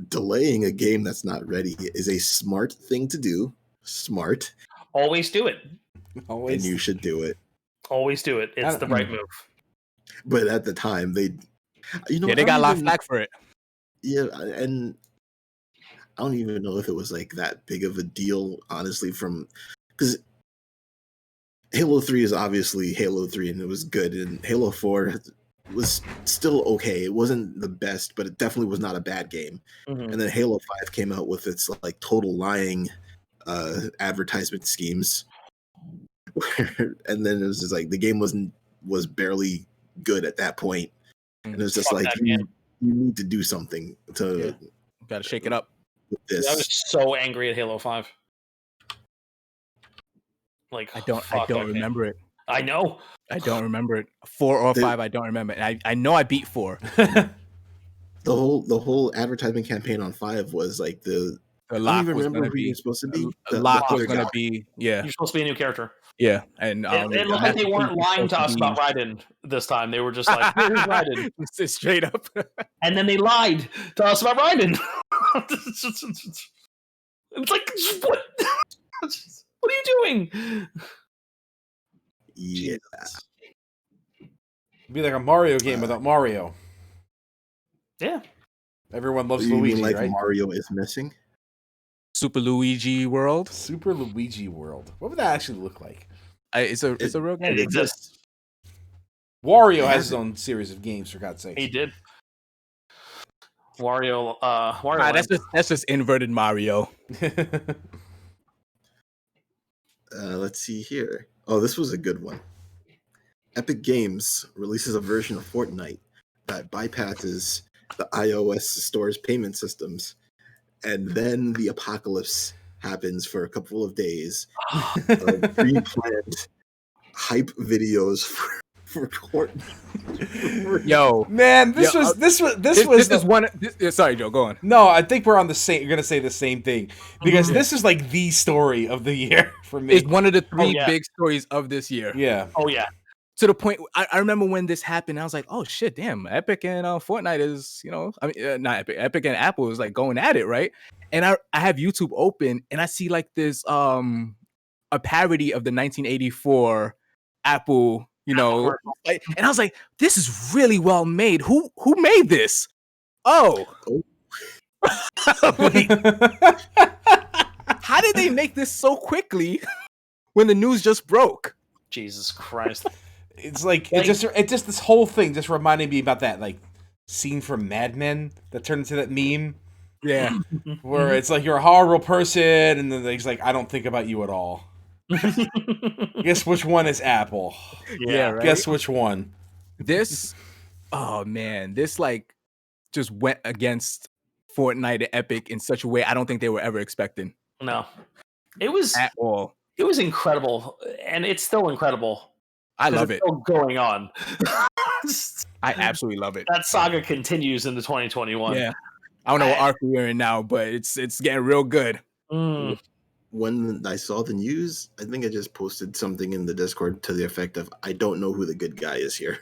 Delaying a game that's not ready is a smart thing to do. Smart. Always do it. And you should do it. Always do it. It's the right move. But at the time, they got a lot of flack for it. Yeah, and I don't even know if it was that big of a deal, honestly, because Halo 3 is obviously Halo 3, and it was good, and Halo 4 was still okay. It wasn't the best, but it definitely was not a bad game. Mm-hmm. And then Halo 5 came out with its total lying advertisement schemes. And then it was just the game was barely good at that point. And it was just need to do something to Got to shake it up. with this. I was so angry at Halo 5. Like I don't remember it. I know. I don't remember it. 4 or 5, I don't remember. And I know I beat 4. The whole advertisement campaign on 5 was like The I don't lock even was remember gonna who be you're supposed to be. the The lock was other gonna guy. be yeah. You're supposed to be a new character. Yeah. And It looked like they weren't lying to us about Raiden this time. They were just like, here's Raiden. It's straight up. And then they lied to us about Raiden. It's like, what? What are you doing? Yeah. It'd be like a Mario game without Mario. Yeah. Everyone loves You Luigi, mean like right? Mario is missing? Super Luigi World. Super Luigi World. What would that actually look like? It's a real game. It exists. Wario has his own series of games, for God's sake. He did. Wario. That's just inverted Mario. Let's see here. Oh, this was a good one. Epic Games releases a version of Fortnite that bypasses the iOS store's payment systems, and then the apocalypse happens for a couple of days of pre-planned hype videos for Fortnite. Yo, Man, this was one. Sorry, Joe. Go on. No, I think we're on the same. You're gonna say the same thing because this is like the story of the year for me. It's one of the 3 big stories of this year. Yeah. Oh yeah. To the point, I remember when this happened. I was like, "Oh shit, damn! Epic and Fortnite is, not Epic. Epic and Apple is like going at it, right?" And I have YouTube open, and I see like this a parody of the 1984 Apple, and I was like, "This is really well made. Who made this?" Oh, wait, how did they make this so quickly when the news just broke? Jesus Christ. It's like it just this whole thing just reminded me about that like scene from Mad Men that turned into that meme. Yeah. Where it's like you're a horrible person and then he's like, I don't think about you at all. Guess which one is Apple? Yeah, right? Guess which one? This like just went against Fortnite and Epic in such a way I don't think they were ever expecting. No. It was At all. It was incredible, and it's still incredible. I love it. Still going on. I absolutely love it. That saga continues into 2021. Yeah. I don't know what arc we're in now, but it's getting real good. Mm. When I saw the news, I think I just posted something in the Discord to the effect of, I don't know who the good guy is here.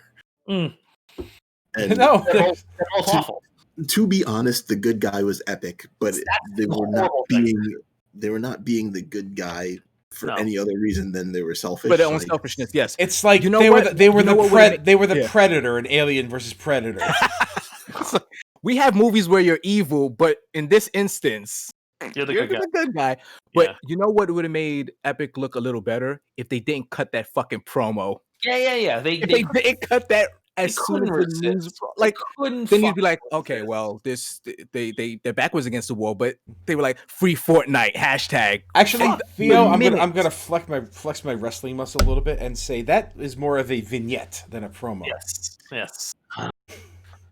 Mm. And No. They're both awful. To be honest, the good guy was Epic, but they were not being the good guy for any other reason than they were selfish. But their own selfishness, yes. It's like they were the Predator in Alien versus Predator. We have movies where you're evil, but in this instance, you're the good guy. But you know what would have made Epic look a little better? If they didn't cut that fucking promo. Yeah. They didn't cut that as soon as the news, like, then you'd be like, okay, well, their back was against the wall, but they were like, free Fortnite hashtag. Actually, Theo, I'm gonna flex my wrestling muscle a little bit and say that is more of a vignette than a promo. Yes.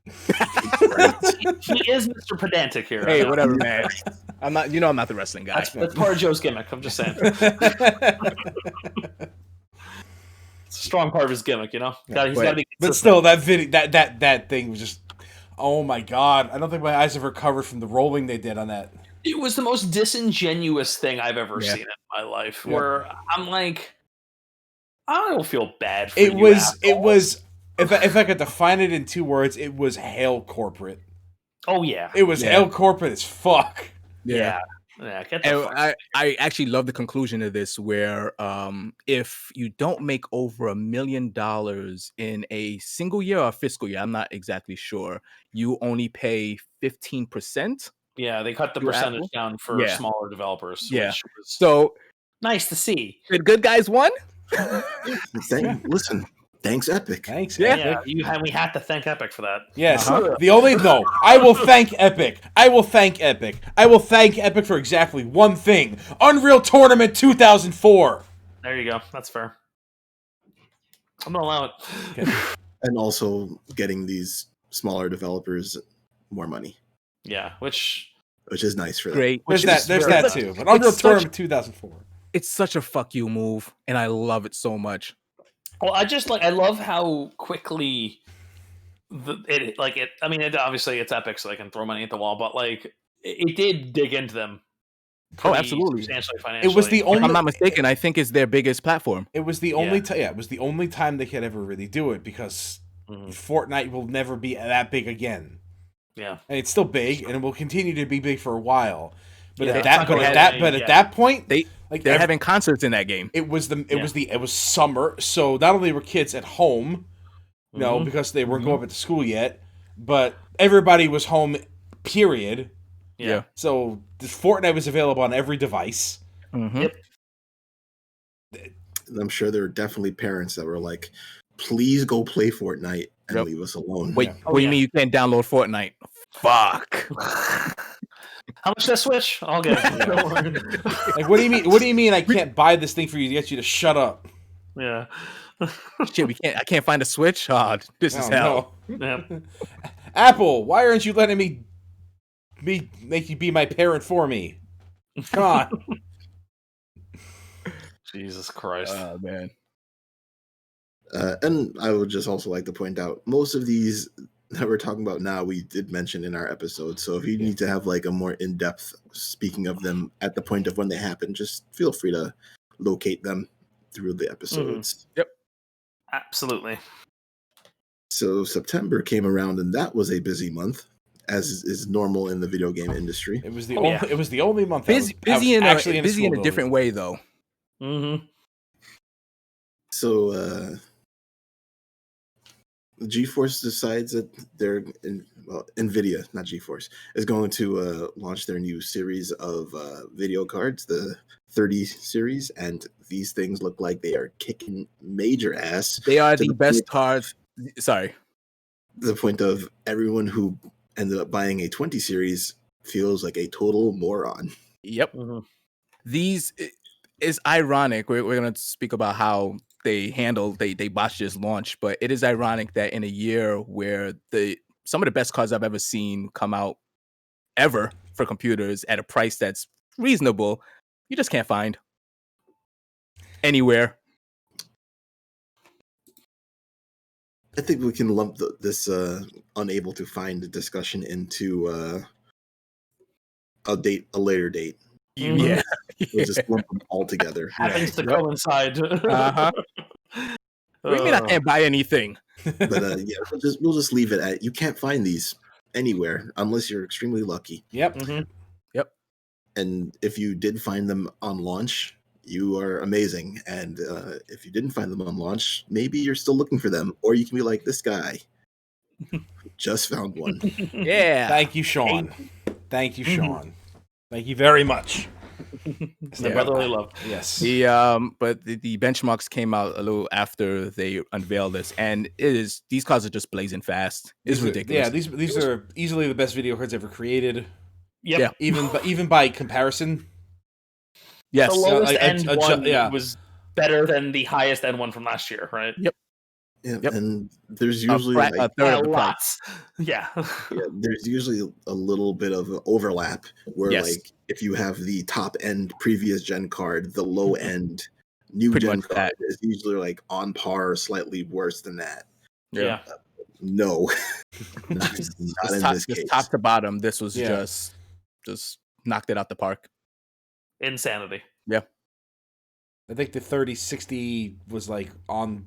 He is Mr. Pedantic here. Hey, whatever, man. I'm not the wrestling guy. That's part of Joe's gimmick. I'm just saying. It's a strong part of his gimmick, you know. But still, that thing was just, oh my god! I don't think my eyes have recovered from the rolling they did on that. It was the most disingenuous thing I've ever seen in my life. Where I'm like, I don't feel bad for you. It was. If I could define it in 2 words, it was hail corporate. Oh yeah, it was hail corporate as fuck. Yeah. I actually love the conclusion of this, where if you don't make over $1 million in a single year or fiscal year, I'm not exactly sure, you only pay 15%. Yeah, they cut the percentage down for smaller developers. Yeah, which was so nice to see. The good guys won. Listen. Thanks, Epic. Thanks, Epic. We had to thank Epic for that. Yes. I will thank Epic. I will thank Epic. I will thank Epic for exactly one thing. Unreal Tournament 2004. There you go. That's fair. I'm gonna allow it. Okay. And also getting these smaller developers more money, Yeah, which is nice for them. Great. There's Which is that very nice. too. But Unreal Tournament 2004. It's such a fuck you move, and I love it so much. well, I love how quickly I mean, obviously it's Epic, so they can throw money at the wall, but like it did dig into them. Oh, absolutely. Substantially financially. It was the If only. I'm not mistaken, I think it's their biggest platform. It was the only time. Yeah, it was the only time they could ever really do it because Fortnite will never be that big again. Yeah, and it's still big, and it will continue to be big for a while. But Yeah, at it's that, not but gonna at go that, away but yet. at that point, They're having concerts in that game. it was Yeah. it was summer, so not only were kids at home, Mhm. because they weren't going up to school yet, but everybody was home. Period. Yeah. So the Fortnite was available on every device. Mm-hmm. Yep. And I'm sure there were definitely parents that were like, "Please go play Fortnite and Yep. leave us alone." Wait, Yeah. what do you mean you can't download Fortnite? Fuck. How much that Switch? I'll get it. Don't worry. Like, what do you mean? What do you mean? I can't buy this thing for you to get you to shut up? Yeah. Shit, I can't find a Switch. Oh, this is Oh, hell. Yeah. Apple, why aren't you letting me make you be my parent for me? Come on. Jesus Christ. Oh man. And I would just also like to point out most of these that we're talking about now, we did mention in our episode. So if you need to have like a more in-depth speaking of them at the point of when they happen, just feel free to locate them through the episodes. Absolutely. So September came around, and that was a busy month, as is normal in the video game industry. It was the Oh, only. yeah. It was the only month. I was Busy in actually a busy in a school different building. way though. Mm-hmm. So GeForce decides that NVIDIA, not GeForce, is going to launch their new series of video cards, the 30 series, and these things look like they are kicking major ass. They are to the best cards. Sorry. The point of everyone who ended up buying a 20 series feels like a total moron. Yep. Mm-hmm. These is ironic. We're going to speak about how they botched this launch, but it is ironic that in a year where some of the best cards I've ever seen come out ever for computers at a price that's reasonable, you just can't find anywhere. I think we can lump this unable to find the discussion into a later date. Yeah. We'll just lump them all together. Happens to coincide. Uh-huh. What do you mean I can't buy anything? But yeah, we'll just leave it at you can't find these anywhere unless you're extremely lucky. Yep. Mm-hmm. And if you did find them on launch, you are amazing. And if you didn't find them on launch, maybe you're still looking for them, or you can be like this guy who just found one. Yeah. Thank you, Sean. Thank you, Sean. Thank you very much. The brotherly love. Yes. But the benchmarks came out a little after they unveiled this, and these cards are just blazing fast. It's ridiculous. Yeah, these are easily the best video cards ever created. Yep. Yeah. Even by comparison. Yes. The lowest a- end a- one was better than the highest end one from last year, right? Yep. Yeah, Yep. and there's usually a third of the price. Lots. Yeah. There's usually a little bit of an overlap where Yes. like if you have the top end previous gen card, the low end new Pretty gen much card that. is usually like on par or slightly worse than that. Yeah. No, not Just in top, this case. top to bottom, this was Yeah. just knocked it out the park. Insanity. I think the 3060 was like on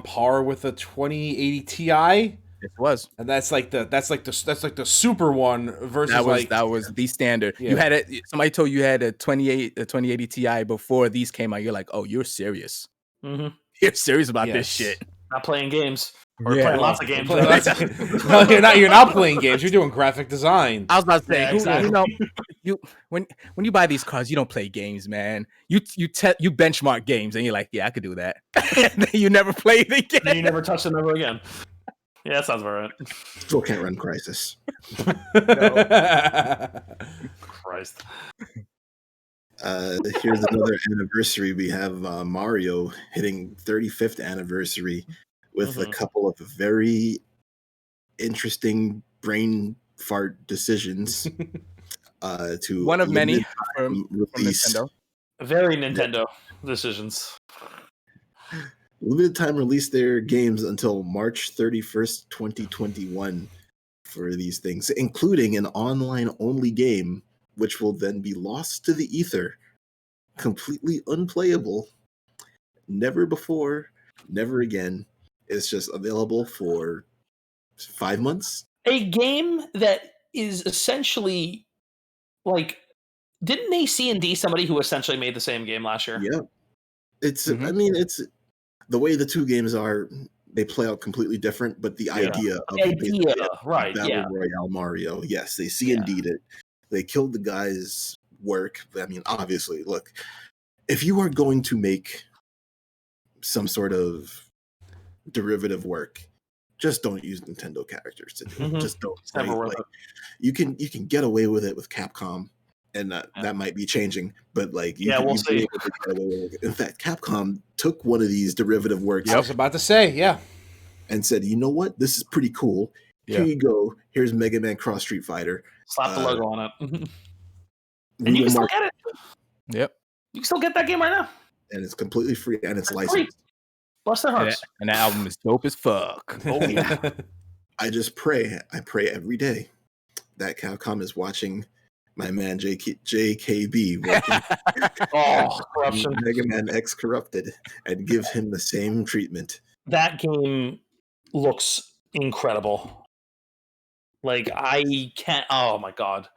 par with the 2080 Ti, It was. and that's like the super one versus That was the standard. Yeah. You had it. Somebody told you had a 2080 Ti before these came out. You're like, oh, you're serious. Mm-hmm. You're serious about this Yes. shit. Not playing games. Or Yeah. playing lots of games. No, you're not playing games. You're doing graphic design. I was about to say, Yeah, exactly. you know, when you buy these cards, you don't play games, man. You benchmark games, and you're like, yeah, I could do that. And then you never play it again. Then you never touch them ever again. Yeah, that sounds about right. Still can't run Crisis. Christ. Here's another anniversary. We have Mario hitting 35th anniversary with a couple of very interesting brain fart decisions to One of many from release. Nintendo. Very Nintendo decisions. Limited time release their games until March 31st, 2021 for these things, including an online-only game, which will then be lost to the ether, completely unplayable, never before, never again. It's just available for 5 months. A game that is essentially like, didn't they C&D somebody who essentially made the same game last year? Yeah. It's, Mhm. I mean, it's the way the two games are, they play out completely different, but the idea of basically a right? Battle Yeah. Royale Mario, yes, they C&D'd it. They killed the guy's work. I mean, obviously, look, if you are going to make some sort of derivative work, just don't use Nintendo characters to do it. Mhm. Just don't. It's never worth Like, it. you can get away with it with Capcom, and that might be changing. But like, we'll see. be able to get away with it. In fact, Capcom took one of these derivative works I was about to say, yeah. and said, "You know what? This is pretty cool. Here Yeah. you go. Here's Mega Man Cross Street Fighter. Slap the logo on it. We And you will can still mark- get it. Yep. You can still get that game right now. and it's completely free and it's It's licensed." free. Bless their And hearts. that album is dope as fuck. Oh, yeah. I pray every day that Capcom is watching my man JKB working Oh, corruption. Mega Man X Corrupted and give him the same treatment. That game looks incredible. Like, I can't. Oh my god.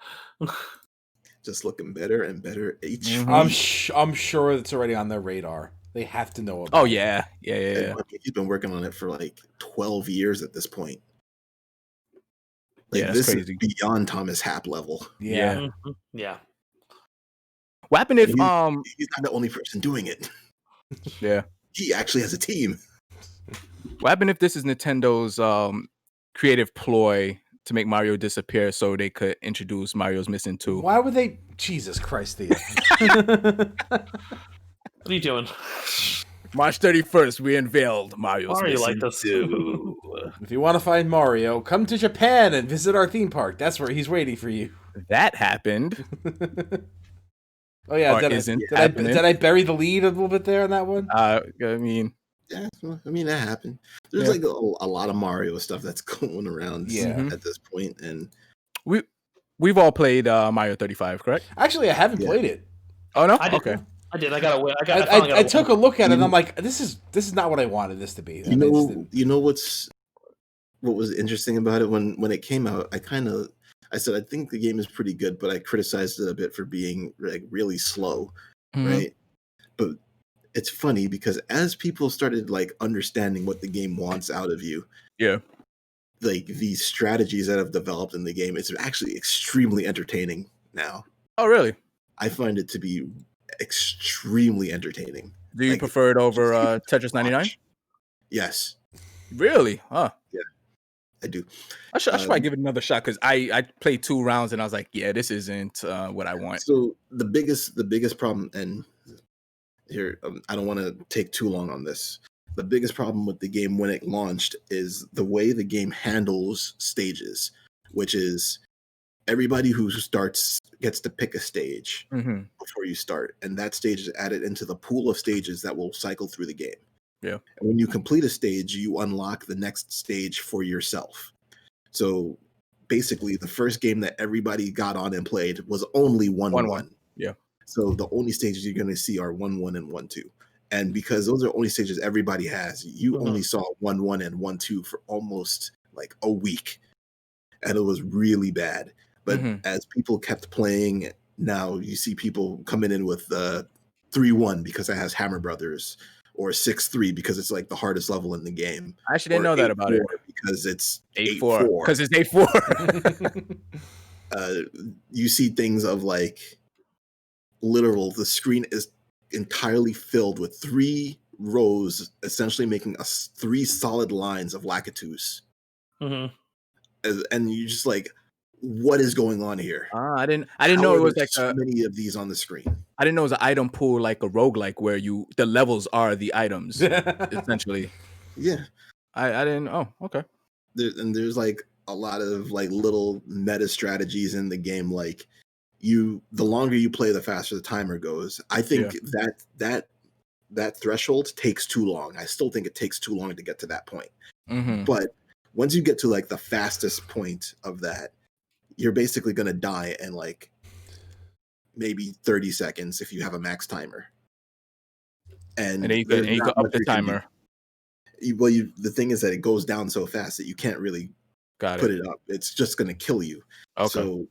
Just looking better and better each Mhm. week. I'm sure it's already on their radar. They have to know about Oh it. yeah. And, I mean, he's been working on it for like 12 years at this point. Like, Yeah, that's this crazy. is beyond Thomas Happ level. Yeah. Mhm. Yeah. What happened if He's not the only person doing it. yeah. He actually has a team. What happened if this is Nintendo's creative ploy to make Mario disappear so they could introduce Mario's Missing 2? Why would they? Jesus Christ, Theo. What are you doing? March 31st, we unveiled Mario's Why are you Missing like this? 2. If you want to find Mario, come to Japan and visit our theme park. That's where he's waiting for you. That happened. Oh yeah, Or did isn't I happening. did I bury the lead a little bit there on that one? I mean, Yeah, I mean, that happened. There's like a lot of Mario stuff that's going around Yeah. at this point, and we've all played Mario 35, correct? Actually, I haven't Yeah. played it. Oh no? I did. Okay. I did. I got a win. I took a look at it and I'm like, this is not what I wanted this to be. you know what was interesting about it when it came out. I said I think the game is pretty good, but I criticized it a bit for being like really slow, Mhm. right? But it's funny because as people started like understanding what the game wants out of you, Yeah. like these strategies that have developed in the game, it's actually extremely entertaining now. Oh really? I find it to be extremely entertaining. Do you Like, prefer it over just Tetris 99? watch. Yes, Really? Huh. I do. I should probably give it another shot because I played 2 rounds and I was like, yeah, this isn't what I want. So the biggest problem, and here I don't want to take too long on this. The biggest problem with the game when it launched is the way the game handles stages, which is everybody who starts gets to pick a stage Mm-hmm. before you start, and that stage is added into the pool of stages that will cycle through the game. Yeah. And when you complete a stage, you unlock the next stage for yourself. So basically, the first game that everybody got on and played was only 1-1. Yeah. So the only stages you're going to see are 1-1 and 1-2. And because those are only stages everybody has, you only saw 1-1 and 1-2 for almost like a week. And it was really bad. But as people kept playing, now you see people coming in with 3-1 because it has Hammer Brothers, or 6-3 because it's like the hardest level in the game. I actually didn't know that about 8-4 it. because it's 8-4. Because it's 8-4. You see things of like the screen is entirely filled with 3 rows, essentially making us 3 solid lines of Lakitus. Mm-hmm. And you just like, what is going on here? I didn't know it was like so many of these on the screen. I didn't know it was an item pool like a roguelike where the levels are the items essentially. Yeah. I didn't. Oh, okay. There's like a lot of like little meta strategies in the game. Like the longer you play, the faster the timer goes. I think that threshold takes too long. I still think it takes too long to get to that point. Mm-hmm. But once you get to like the fastest point of that, you're basically going to die in like maybe 30 seconds if you have a max timer. And then you there's could not up much the you can do. timer. Well, the thing is that it goes down so fast that you can't really Got put it. it up. It's just going to kill you. Okay. So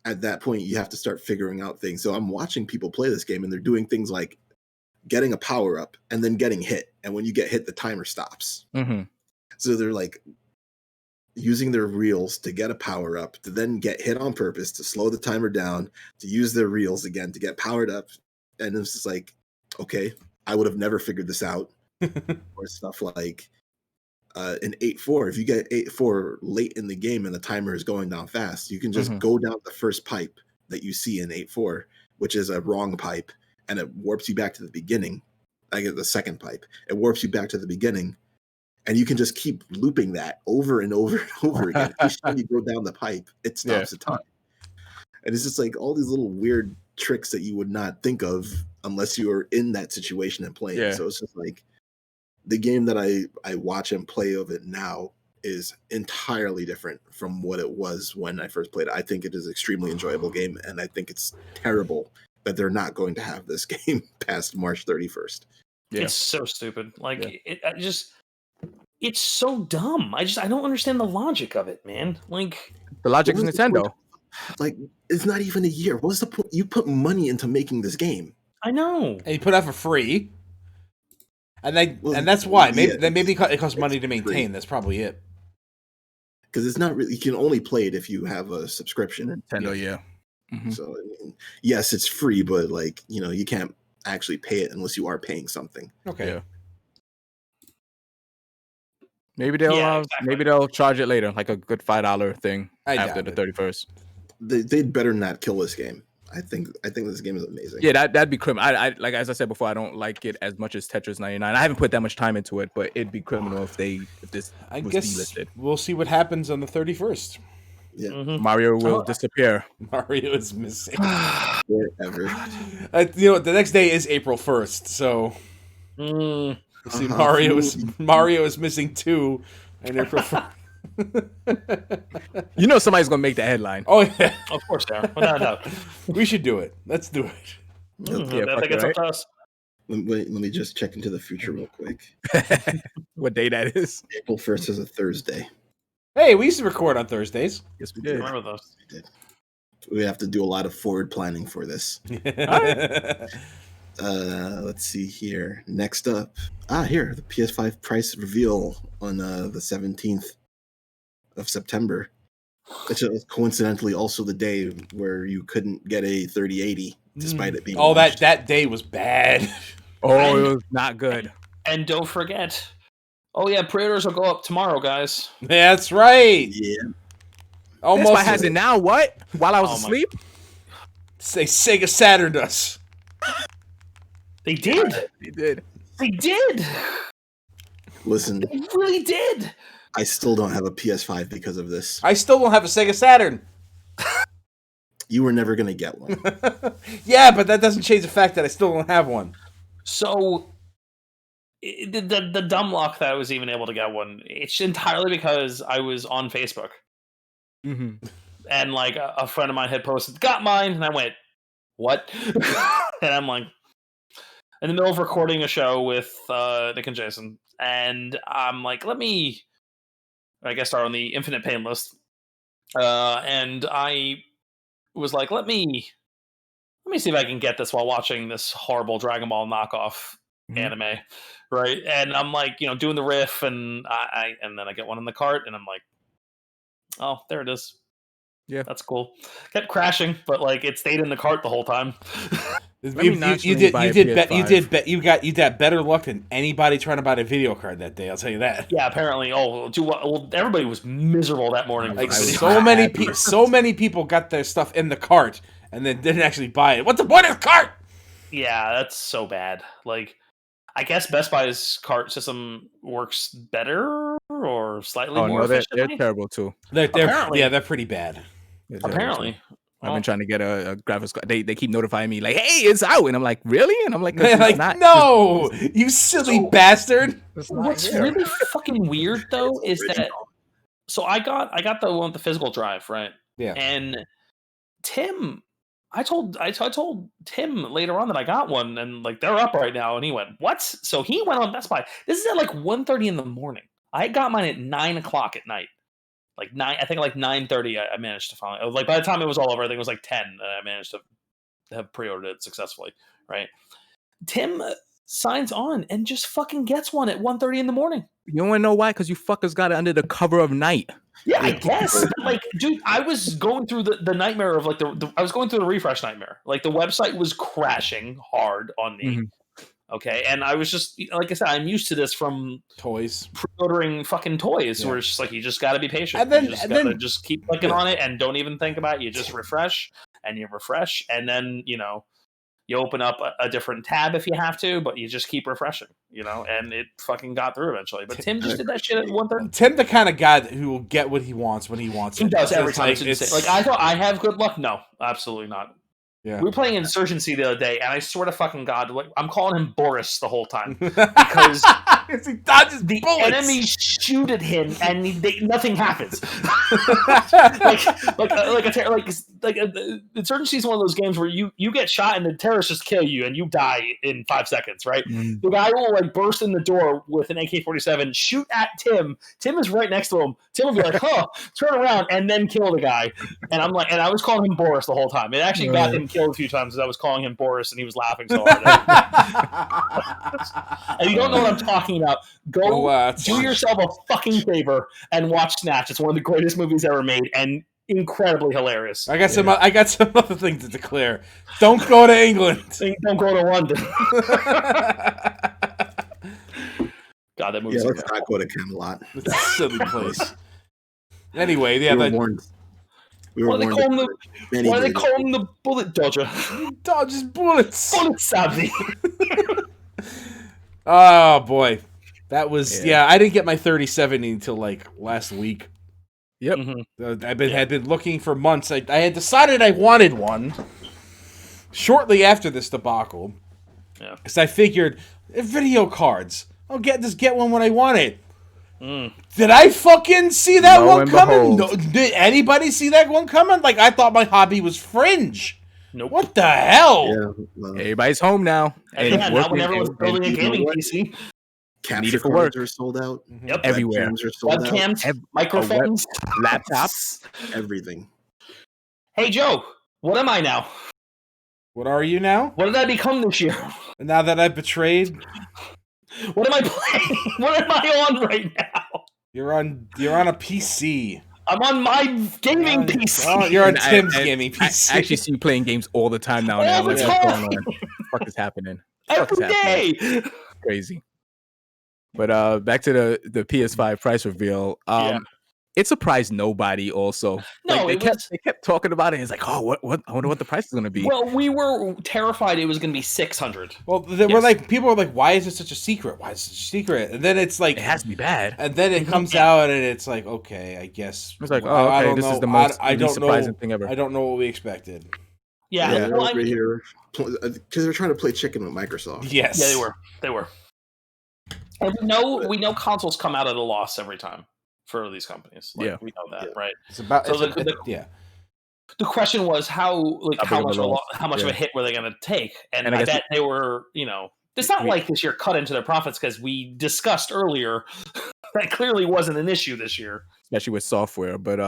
at that point, you have to start figuring out things. So I'm watching people play this game, and they're doing things like getting a power up and then getting hit. And when you get hit, the timer stops. Mm-hmm. So they're like using their reels to get a power up, to then get hit on purpose, to slow the timer down, to use their reels again to get powered up. And it's just like, okay, I would have never figured this out. Or stuff like in 8-4, if you get 8-4 late in the game and the timer is going down fast, you can just go down the first pipe that you see in 8-4, which is a wrong pipe, and it warps you back to the beginning. I get the second pipe. It warps you back to the beginning, and you can just keep looping that over and over and over again. Each time you go down the pipe, it stops the time. And it's just like all these little weird tricks that you would not think of unless you were in that situation and playing. Yeah. So it's just like the game that I watch and play of it now is entirely different from what it was when I first played it. I think it is an extremely enjoyable game, and I think it's terrible that they're not going to have this game past March 31st. Yeah. It's so stupid. Like it's so dumb. I don't understand the logic of it, man. Like the logic is what was the Nintendo. point? Like it's not even a year. What's the point? You put money into making this game. I know. And you put out for free. And Well, that's why. yeah, Maybe it costs money to maintain. free. That's probably it. Because it's not really. You can only play it if you have a subscription. Nintendo, yeah. Mm-hmm. So I mean, yes, it's free, but like you can't actually pay it unless you are paying something. Okay. Yeah. Maybe they'll exactly. maybe they'll charge it later, like a good $5 thing after the doubt it. 31st. They'd better not kill this game. I think this game is amazing. Yeah, that'd be criminal. I like, as I said before, I don't like it as much as Tetris 99. I haven't put that much time into it, but it'd be criminal if this I was guess delisted. we'll see what happens on the 31st. Yeah, Mario will disappear. Mario is missing. forever. The next day is April 1st, so we'll see. Mario is missing 2, and April 1st. Somebody's gonna make the headline. Oh yeah, Of course they are. Without a doubt. we should do it. Let's do it. I think it's up to us. Let me just check into the future real quick. What day that is? April 1st is a Thursday. Hey, we used to record on Thursdays. Yes, we I did. remember those. We did. We have to do a lot of forward planning for this. Let's see here. Next up, here the PS5 price reveal on the 17th of September. Which is coincidentally also the day where you couldn't get a 3080 despite it being. Oh, launched. that day was bad. Oh, it was not good. And don't forget. Oh yeah, pre-orders will go up tomorrow, guys. That's right. Yeah. Almost Best Buy has it now. What? While I was Oh my- asleep? say Sega Saturn us. They did. They did. They did. Listen, They really did. I still don't have a PS5 because of this. I still don't have a Sega Saturn. You were never gonna get one. Yeah, but that doesn't change the fact that I still don't have one. So the dumb luck that I was even able to get one, it's entirely because I was on Facebook. Mm-hmm. And like a friend of mine had posted, got mine, and I went, what? And I'm like, in the middle of recording a show with Nick and Jason, and I'm like, I guess start on the Infinite Pain list. And I was like, let me see if I can get this while watching this horrible Dragon Ball knockoff anime, right? And I'm like, doing the riff, and and then I get one in the cart, and I'm like, oh, there it is. Yeah, that's cool. Kept crashing, but like it stayed in the cart the whole time. You got better luck than anybody trying to buy a video card that day. I'll tell you that. Yeah, apparently. Well, everybody was miserable that morning. Like so many people got their stuff in the cart and then didn't actually buy it. What's the point of the cart? Yeah, that's so bad. Like, I guess Best Buy's cart system works better or slightly Oh more no, they're efficiently. terrible too. Apparently. they're pretty bad. They're terrible, too. Apparently. I've been trying to get a graphics card. They keep notifying me like, "Hey, it's out," and I'm like, "Really?" And I'm like, They're it's like, not, no, you silly So- bastard. it's not What's here." really fucking weird though is that Original. so I got the one with the physical drive, right? Yeah. And Tim, I told Tim later on that I got one, and like they're up right now, and he went, "What?" So he went on Best Buy. This is at like 1:30 in the morning. I got mine at 9:00 at night. Like 9, I think like 9:30. I managed to finally. Like by the time it was all over, I think it was like 10, and I managed to have pre-ordered it successfully. Right? Tim signs on and just fucking gets one at 1:30 in the morning. You want to know why? Because you fuckers got it under the cover of night. Yeah, I guess. But, like, dude, I was going through the nightmare of like I was going through the refresh nightmare. Like the website was crashing hard on me. Mhm. Okay, and I was just like I said, I'm used to this from Toys. pre-ordering fucking toys, Yeah. where it's just like you just got to be patient. And then- you just and gotta then- just keep clicking on it and don't even think about it. You just refresh and you refresh, and then you open up a different tab if you have to, but you just keep refreshing, and it fucking got through eventually. But Tim just did that shit at 1:30. Tim, the kind of guy who will get what he wants when he wants He it. does It's every time. like, It's insane. Like I thought I have good luck. No, absolutely not. Yeah. We were playing Insurgency the other day, and I swear to fucking God, like, I'm calling him Boris the whole time because he dodges the bullets. enemies shoot at him, and nothing happens. Insurgency is one of those games where you get shot and the terrorists just kill you, and you die in 5 seconds. Right? The guy will like burst in the door with an AK-47, shoot at Tim. Tim is right next to him. Tim will be like, "Huh," turn around, and then kill the guy. And I'm like, and I was calling him Boris the whole time. It actually got him killed a few times because I was calling him Boris, and he was laughing so hard. And you don't know what I'm talking about, go do yourself a fucking favor and watch Snatch. It's one of the greatest movies ever made and incredibly hilarious. I got some other things to declare. Don't go to England. Don't go to London. God, that movie's let's not go to Camelot. It's a silly place. Anyway, We yeah, were warned. We were Why do they warned. call him the bullet dodger? dodges bullets. Bullet savvy. Oh boy, that was I didn't get my 3070 until like last week. Yep. Had been looking for months. I had decided I wanted one shortly after this debacle. Yeah. Because I figured video cards. I'll get one when I want it. Did I fucking see that Lo one and coming? behold. No, did anybody see that one coming? Like I thought my hobby was Fringe. Nope. What the hell? Yeah, well, Everybody's home now. And yeah, now when everyone's and building a you know gaming what? PC, Need capture it for cards work. are sold out. Yep. Everywhere. Webcams are sold out. webcams, microphones, laptops. Everything. Hey Joe, what am I now? What are you now? What did I become this year? Now that I've betrayed, What am I playing? What am I on right now? you're on a PC. I'm on my gaming PC. Oh, you're on And Tim's I- gaming PC. I actually see you playing games all the time now. All I'm the like, what's time. going on? What the fuck is happening? Fuck is Every happening? day. Crazy. But back to the PS5 price reveal. It surprised nobody. Also, No, they it kept talking about it. It's like, oh, what? I wonder what the price is going to be. Well, we were terrified it was going to be 600. Well, they were Yes. like, people were like, "Why is it such a secret? Why is it such a secret?" And then it's like, It has to be bad. and then it comes out, and it's like, okay, I guess. It's like, I oh, okay, don't this know. is the most I least don't surprising know. thing ever. I don't know what we expected. Yeah, Yeah, they're well, I over mean, here because they're trying to play chicken with Microsoft. Yes. yeah, they were. And we know consoles come out at a loss every time for these companies. Like, Yeah. we know that, Yeah. right? It's about. So yeah. The question was how How big of much a loss? how much of a hit were they going to take? And And I I guess bet they were, it's not we- like this year cut into their profits because we discussed earlier that clearly wasn't an issue this year. Especially with software. But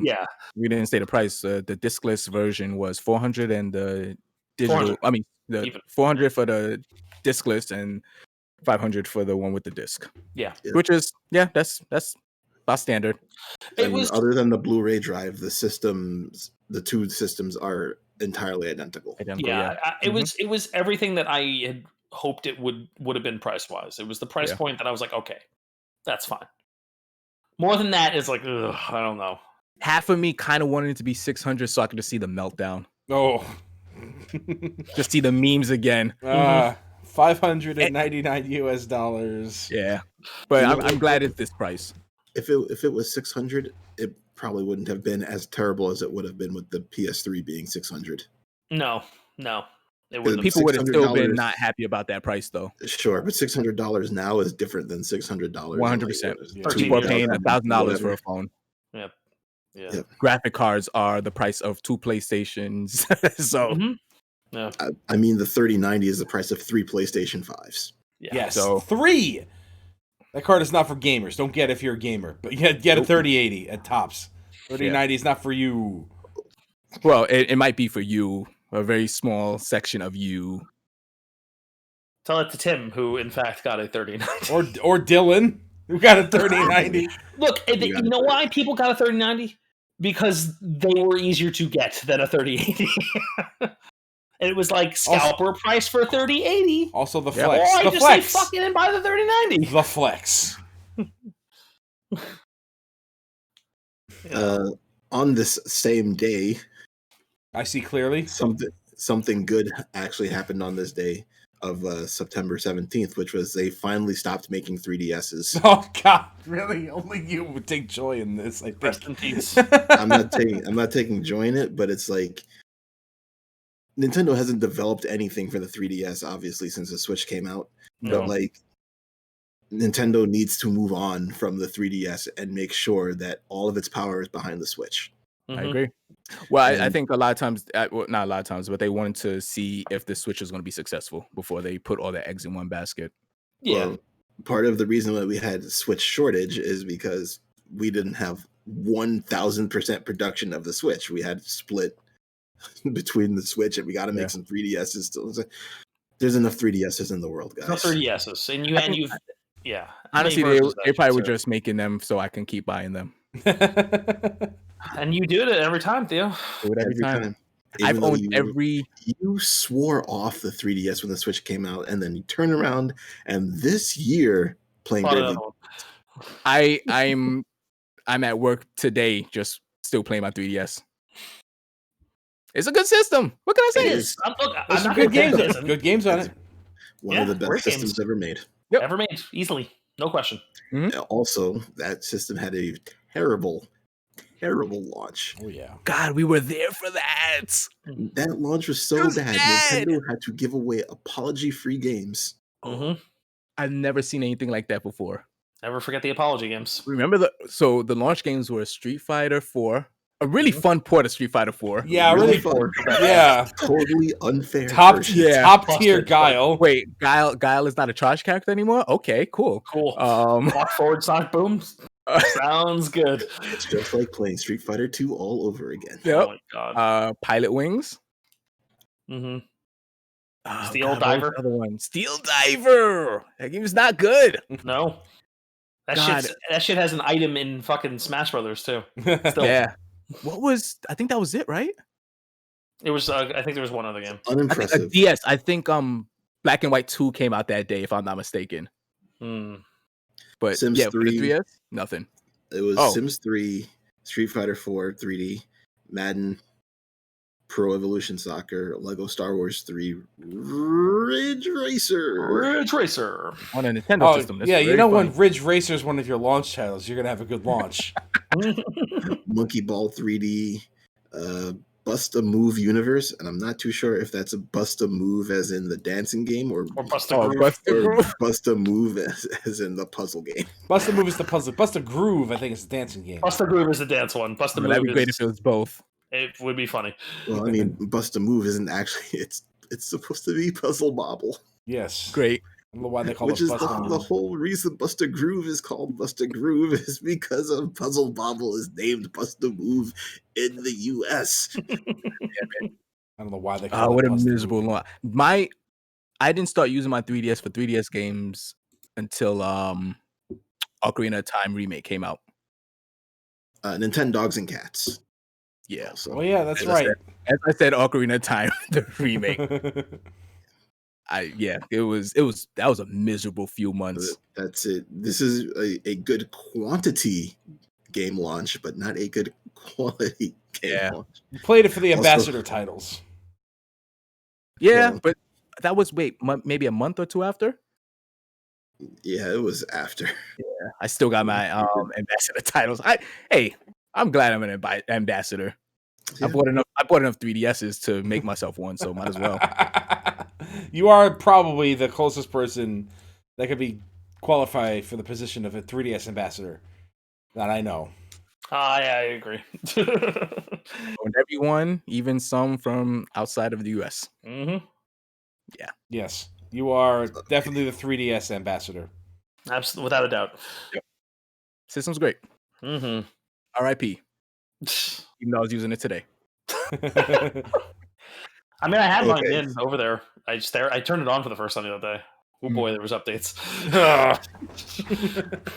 Yeah, we didn't say the price. The discless version was 400, and the digital. 400. I mean, the Even. 400 for the discless and 500 for the one with the disc. Yeah. Which is that's about standard. it And was. other than the Blu-ray drive, the two systems are entirely identical. Identical, Yeah, Mm-hmm. it was everything that I had hoped it would have been price wise. It was the price Yeah. point that I was like, okay, that's fine. More than that is like, ugh, I don't know. Half of me kind of wanted it to be 600 so I could just see the meltdown. Oh. Just see the memes again. $599 US. Yeah. But I'm glad it's this price. if it was 600, it probably wouldn't have been as terrible as it would have been with the PS3 being 600. No, it wouldn't. People would have still been $600 not happy about that price though. Sure, but $600 now is different than $600. 100%. People are paying $1,000 for a phone. Yep. Yeah. Yep. Graphic cards are the price of 2 PlayStations. So Yeah. I mean, the 3090 is the price of 3 PlayStation 5s. Yeah. Yes, So- 3. That card is not for gamers. Don't get it if you're a gamer, but get a 3080 at tops. 3090 is not for you. well, it might be for you, a very small section of you. Tell it to Tim, who in fact got a 3090. Or Dylan, who got a 3090. Look, you know why people got a 3090? Because they were easier to get than a 3080. And it was like scalper price for a 3080. Also the Yeah. flex. Or I The just flex. say fucking and buy the 3090. The flex. On this same day, I see clearly. something good actually happened on this day of September 17th, which was they finally stopped making 3DSs. Oh God, really? Only you would take joy in this. I think. Rest in peace. I'm not taking joy in it, but it's like Nintendo hasn't developed anything for the 3DS, obviously, since the Switch came out. No. But like, Nintendo needs to move on from the 3DS and make sure that all of its power is behind the Switch. I agree. Well, I And- think a lot of times, well, not a lot of times, but they wanted to see if the Switch was going to be successful before they put all their eggs in one basket. Yeah. Well, part of the reason why we had Switch shortage is because we didn't have 1,000% production of the Switch. We had split between the Switch, and we got to make some 3DSs still. There's enough 3DSs in the world, guys. No 30Ss. And you've yeah. Honestly, many versions, they I probably should were say. just making them so I can keep buying them. And you do it every time, Theo. Do it every time. Even I've though owned every. You swore off the 3DS when the Switch came out, and then you turn around and this year playing Bought Bravely. another one. I'm at work today, just still playing my 3DS. It's a good system. What can I say? It is. There's I'm some not good gonna say games. it isn't. Good games on it. One of the great best systems games. ever made. Yep. Ever made easily, no question. Also, that system had a terrible launch. Oh yeah. God, we were there for that. That launch was so It was bad. bad. Nintendo had to give away apology-free games. Mm-hmm. I've never seen anything like that before. Never forget the apology games. Remember the launch games were Street Fighter 4, a really fun port of Street Fighter 4. Yeah, Really really. fun. Yeah. Totally unfair. Top version. Yeah. top Busted. tier Guile. Wait, Guile is not a trash character anymore? Okay, cool. Cool. Um, Walk forward, Sonic Boom. Sounds good. It's just like playing Street Fighter 2 all over again. Yep. Oh my god. Pilot Wings. Mm-hmm. Oh, Steel what was Diver? the other one. Steel Diver. That game is not good. No. God. That shit has an item in fucking Smash Brothers too. Still. Yeah. I think that was it, right? It was. I think there was one other game. I think Unimpressive. DS. I think Black and White 2 came out that day, if I'm not mistaken. Hmm. But Sims yeah, for the 3. 3DS, nothing. It was Oh. Sims 3, Street Fighter 4 3D, Madden, Pro Evolution Soccer, Lego Star Wars 3, Ridge Racer. Ridge Racer. On a Nintendo Oh system. That's yeah, you very know funny. when Ridge Racer is one of your launch titles, you're gonna have a good launch. Monkey Ball 3D, Bust a Move Universe, and I'm not too sure if that's a Bust a Move as in the dancing game or Or Buster Oh, Groove. Buster or Groove. Bust a Move as in the puzzle game. Buster Move is the puzzle. Buster Groove, I think, is the dancing game. Buster Groove is the dance one. Buster That'd Move be great is. if it was both. It would be funny. Well, I mean, Bust a Move isn't actually it's supposed to be Puzzle Bobble, Yes. Great. I don't know why they call which it is Buster the Groove. whole reason Buster Groove is called Buster Groove is because of Puzzle Bobble is named Bust a Move in the U.S. I don't know why they call Oh, it what a Buster miserable Move. launch. I didn't start using my 3DS for 3DS games until Ocarina of Time remake came out. Nintendo Dogs and Cats. Yeah. Also. Oh yeah, that's As I right. As I said, Ocarina of Time, the remake. That was a miserable few months. That's it. This is a good quantity game launch, but not a good quality game Yeah. launch. You played it for the Also- ambassador titles. Yeah, Well- but that was maybe a month or two after. Yeah, it was after. I still got my ambassador titles. I'm glad I'm an ambassador. Yeah. I bought enough 3DSs to make myself one, so might as well. You are probably the closest person that could be qualified for the position of a 3DS ambassador that I know. Yeah, I agree. And everyone, even some from outside of the US. Mm-hmm. Yes, you are definitely the 3DS ambassador. Absolutely, without a doubt. System's great. Mm-hmm. R.I.P. Even though I was using it today. I mean, I had mine Okay. in over there. I turned it on for the first time the other day. Oh boy, there was updates.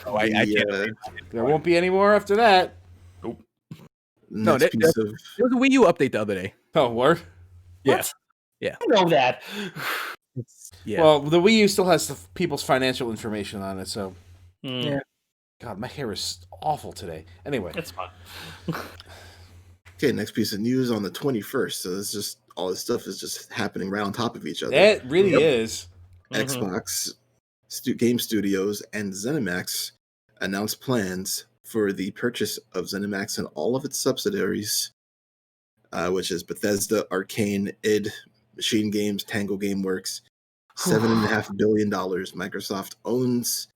Oh, I can't. There won't be any more after that. No, Next piece of there was a Wii U update the other day. Oh, word? Yeah. What? Yeah. I know that. Yeah. Well, the Wii U still has people's financial information on it, so... Yeah, God, my hair is awful today. Anyway. it's fine. okay, next piece of news on the 21st. So it's just all this stuff is just happening right on top of each other. It really is. Xbox Game Studios and ZeniMax announced plans for the purchase of ZeniMax and all of its subsidiaries, which is Bethesda, Arcane, id, Machine Games, Tango Gameworks. $7.5 billion. Microsoft owns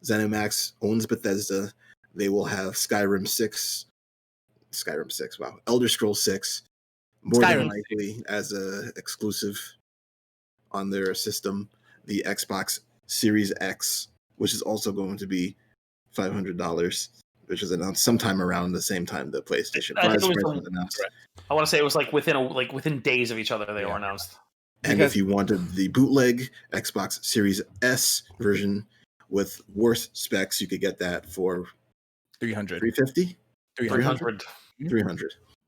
ZeniMax, owns Bethesda. They will have Skyrim 6. Wow. Elder Scrolls 6. More than likely as a exclusive on their system. The Xbox Series X, which is also going to be $500, which was announced sometime around the same time the PlayStation 5 was announced. I want to say it was like within days of each other they were announced. And if you wanted the bootleg Xbox Series S version with worse specs, you could get that for $300. $350? $300. $300.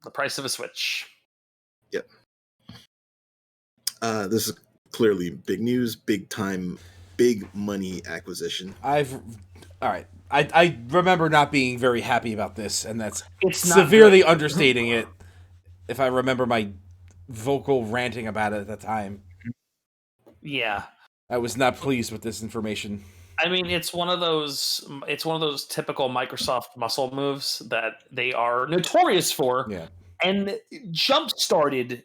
The price of a Switch. Yep. This is clearly big news, big time, big money acquisition. All right. I remember not being very happy about this, and that's It's severely understating it. If I remember my vocal ranting about it at the time. Yeah. I was not pleased with this information. I mean, it's one of those typical Microsoft muscle moves that they are notorious for, and jump-started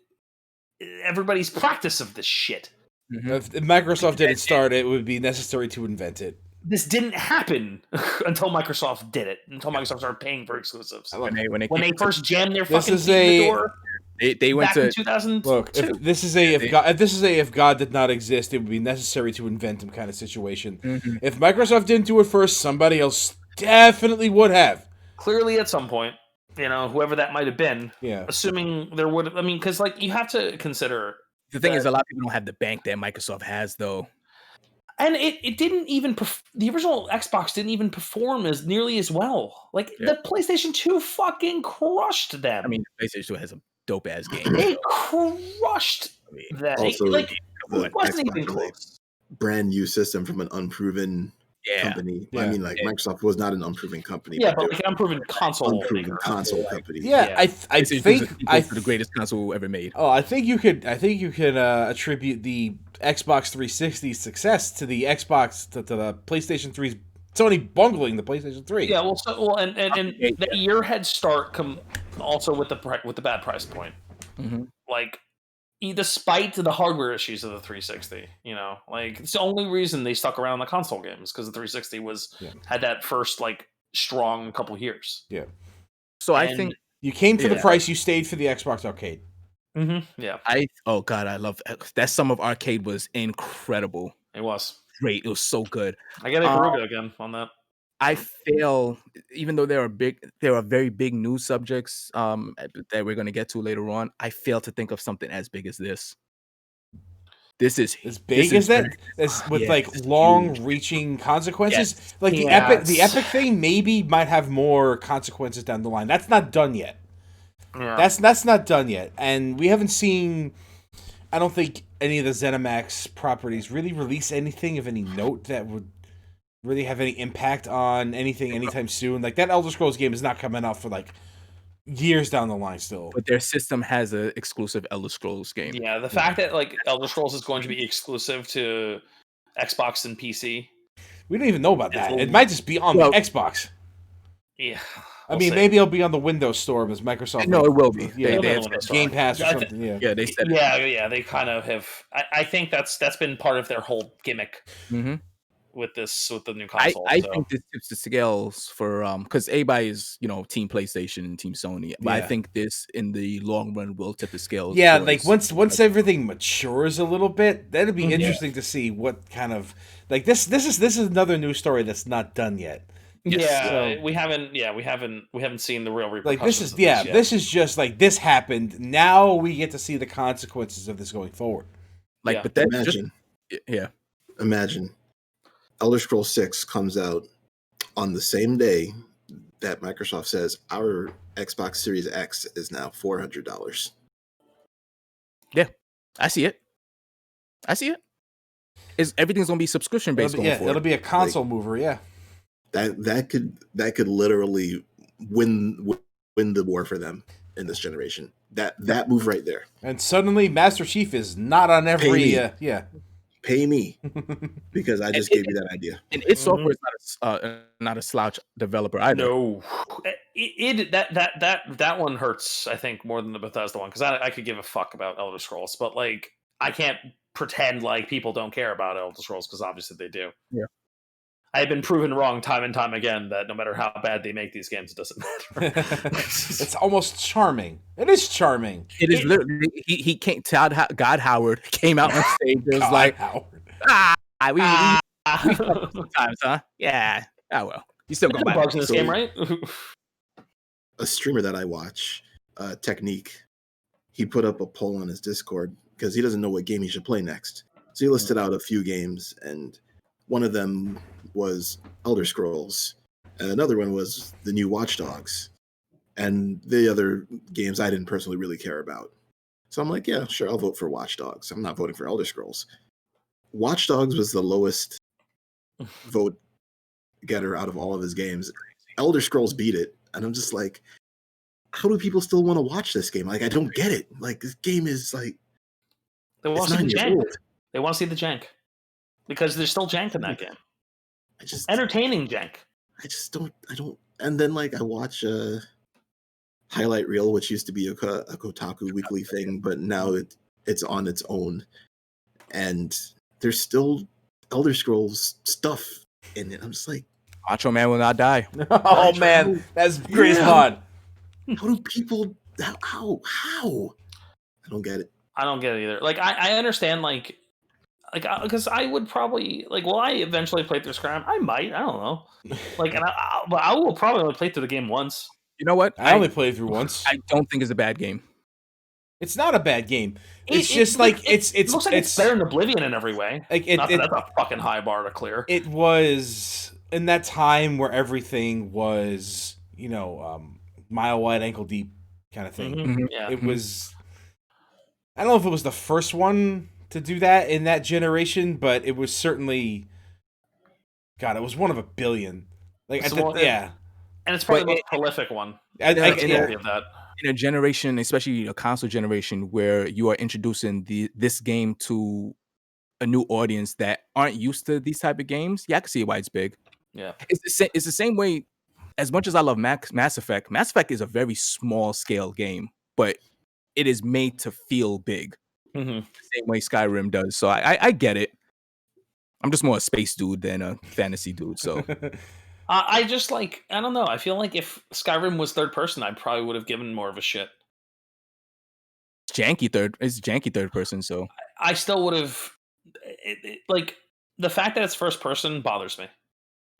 everybody's practice of this shit. If Microsoft didn't start it, it would be necessary to invent it. This didn't happen until Microsoft did it. Until Microsoft started paying for exclusives. When they first jammed their fucking feet in the door. They went to 2002. Look. If this is a if God did not exist, it would be necessary to invent him kind of situation. Mm-hmm. If Microsoft didn't do it first, somebody else definitely would have. Clearly, at some point, whoever that might have been. Yeah. Assuming there would. I mean, because you have to consider. The thing is, a lot of people don't have the bank that Microsoft has, though. And it didn't even the original Xbox didn't even perform as nearly as well. The PlayStation 2 fucking crushed them. I mean, PlayStation 2 has a dope ass game. It crushed that. Also, it wasn't Xbox even close. Brand new system from an unproven company. Yeah. I mean, Microsoft was not an unproven company. Yeah, but an unproven console. Console company. Yeah, I think the greatest console ever made. Oh, I think you could attribute the Xbox 360's success to the Xbox to the PlayStation 3's Sony bungling the PlayStation 3. Yeah, and that year head start also with the bad price point. Mm-hmm. Despite the hardware issues of the 360, it's the only reason they stuck around the console games because the 360 had that first strong couple years. Yeah. So I think you came for the price, you stayed for the Xbox Arcade. Mm-hmm. Yeah. I love that. Sum of Arcade was incredible. It was great. It was so good. I get Garuga again on that. I feel, even though there are very big news subjects that we're going to get to later on, I fail to think of something as big as this. This is as big as that. With long-reaching consequences. Yes. The Epic thing maybe might have more consequences down the line. That's not done yet. Yeah. That's not done yet, and we haven't seen. I don't think any of the ZeniMax properties really release anything of any note that would really have any impact on anything anytime soon. That Elder Scrolls game is not coming out for years down the line still. But their system has an exclusive Elder Scrolls game. Yeah, the fact that Elder Scrolls is going to be exclusive to Xbox and PC. We don't even know about that. It's- It might just be on the Xbox. Yeah. I mean, maybe it'll be on the Windows Store as Microsoft. No, it will be. Yeah, They have have Game Pass or I something. Yeah, yeah, they said it. Yeah, they kind of have. I think that's been part of their whole gimmick Mm-hmm. with the new console. I so. think this tips the scales for because everybody is Team PlayStation and Team Sony, but I Yeah. think this in the long run will tip the scales. yeah. towards- Like once everything matures a little bit, that'd be Mhm. interesting to see what kind of like this. This is another news story that's not done yet. Yes. Yeah, So- we haven't seen the real repercussions. Like this is of this yet. this is just like this happened. Now we get to see the consequences of this going forward. like, yeah. but that just Imagine, imagine, Elder Scrolls 6 comes out on the same day that Microsoft says our Xbox Series X is now $400. I see it. Is everything's gonna be subscription based going forward? It'll be a console mover. Yeah. That could literally win the war for them in this generation. That move right there. And suddenly, Master Chief is not on every. me. Yeah. Pay me because I just gave you that idea. And its software is not a slouch developer either. No, that one hurts. I think more than the Bethesda one because I could give a fuck about Elder Scrolls, but like I can't pretend like people don't care about Elder Scrolls because obviously they do. Yeah. I've been proven wrong time and time again that no matter how bad they make these games, it doesn't matter. It's almost charming. It is charming. It is literally he came. God Howard came out on stage. It was God, like, Howard. we fucked sometimes, huh? Yeah. Oh well. You still There's gonna no buy bugs in this So- game, right? A streamer that I watch, Technique, he put up a poll on his Discord because he doesn't know what game he should play next. So he listed out a few games, and one of them was Elder Scrolls, and another one was the new Watch Dogs, and the other games I didn't personally really care about. So I'm like, yeah, sure, I'll vote for Watch Dogs. I'm not voting for Elder Scrolls. Watch Dogs was the lowest vote getter out of all of his games. Elder Scrolls beat it, and I'm just like, how do people still want to watch this game? Like, I don't get it. Like, this game is like, They want it's to see 9 the years jank. old. They want to see the jank because there's still jank in that game. I just, Entertaining jank. I don't. And then like I watch highlight reel, which used to be a Kotaku weekly thing, but now it's on its own, and there's still Elder Scrolls stuff in it. I'm just like, Macho Man will not die. Oh man, that's Grace Yeah. Pod. how do people? How? I don't get it. I don't get it either. Like I understand like because I would probably like will I eventually play through Skyrim? I might. I don't know. Like and but I will probably only play through the game once. You know what? I only played through once. I don't think it's a bad game. It's not a bad game. It's It just like it looks like it's better than Oblivion in every way. like Not that that's a fucking high bar to clear. it was in that time where everything was, mile wide, ankle deep kind of thing. Mhm. Yeah. It was. I don't know if it was the first one to do that in that generation, but it was certainly. God, it was one of a billion. Like, It's one- yeah. And it's probably But the most prolific one. in yeah. Of that. In a generation, especially a console generation, where you are introducing this game to a new audience that aren't used to these type of games, yeah, I can see why it's big. Yeah. It's the same way. As much as I love Mass Effect, Mass Effect is a very small scale game, but it is made to feel big, Mm-hmm. the same way Skyrim does. So I get it. I'm just more a space dude than a fantasy dude. So I just like I don't know. I feel like if Skyrim was third person, I probably would have given more of a shit. it's janky third person. So I still would have like the fact that it's first person bothers me.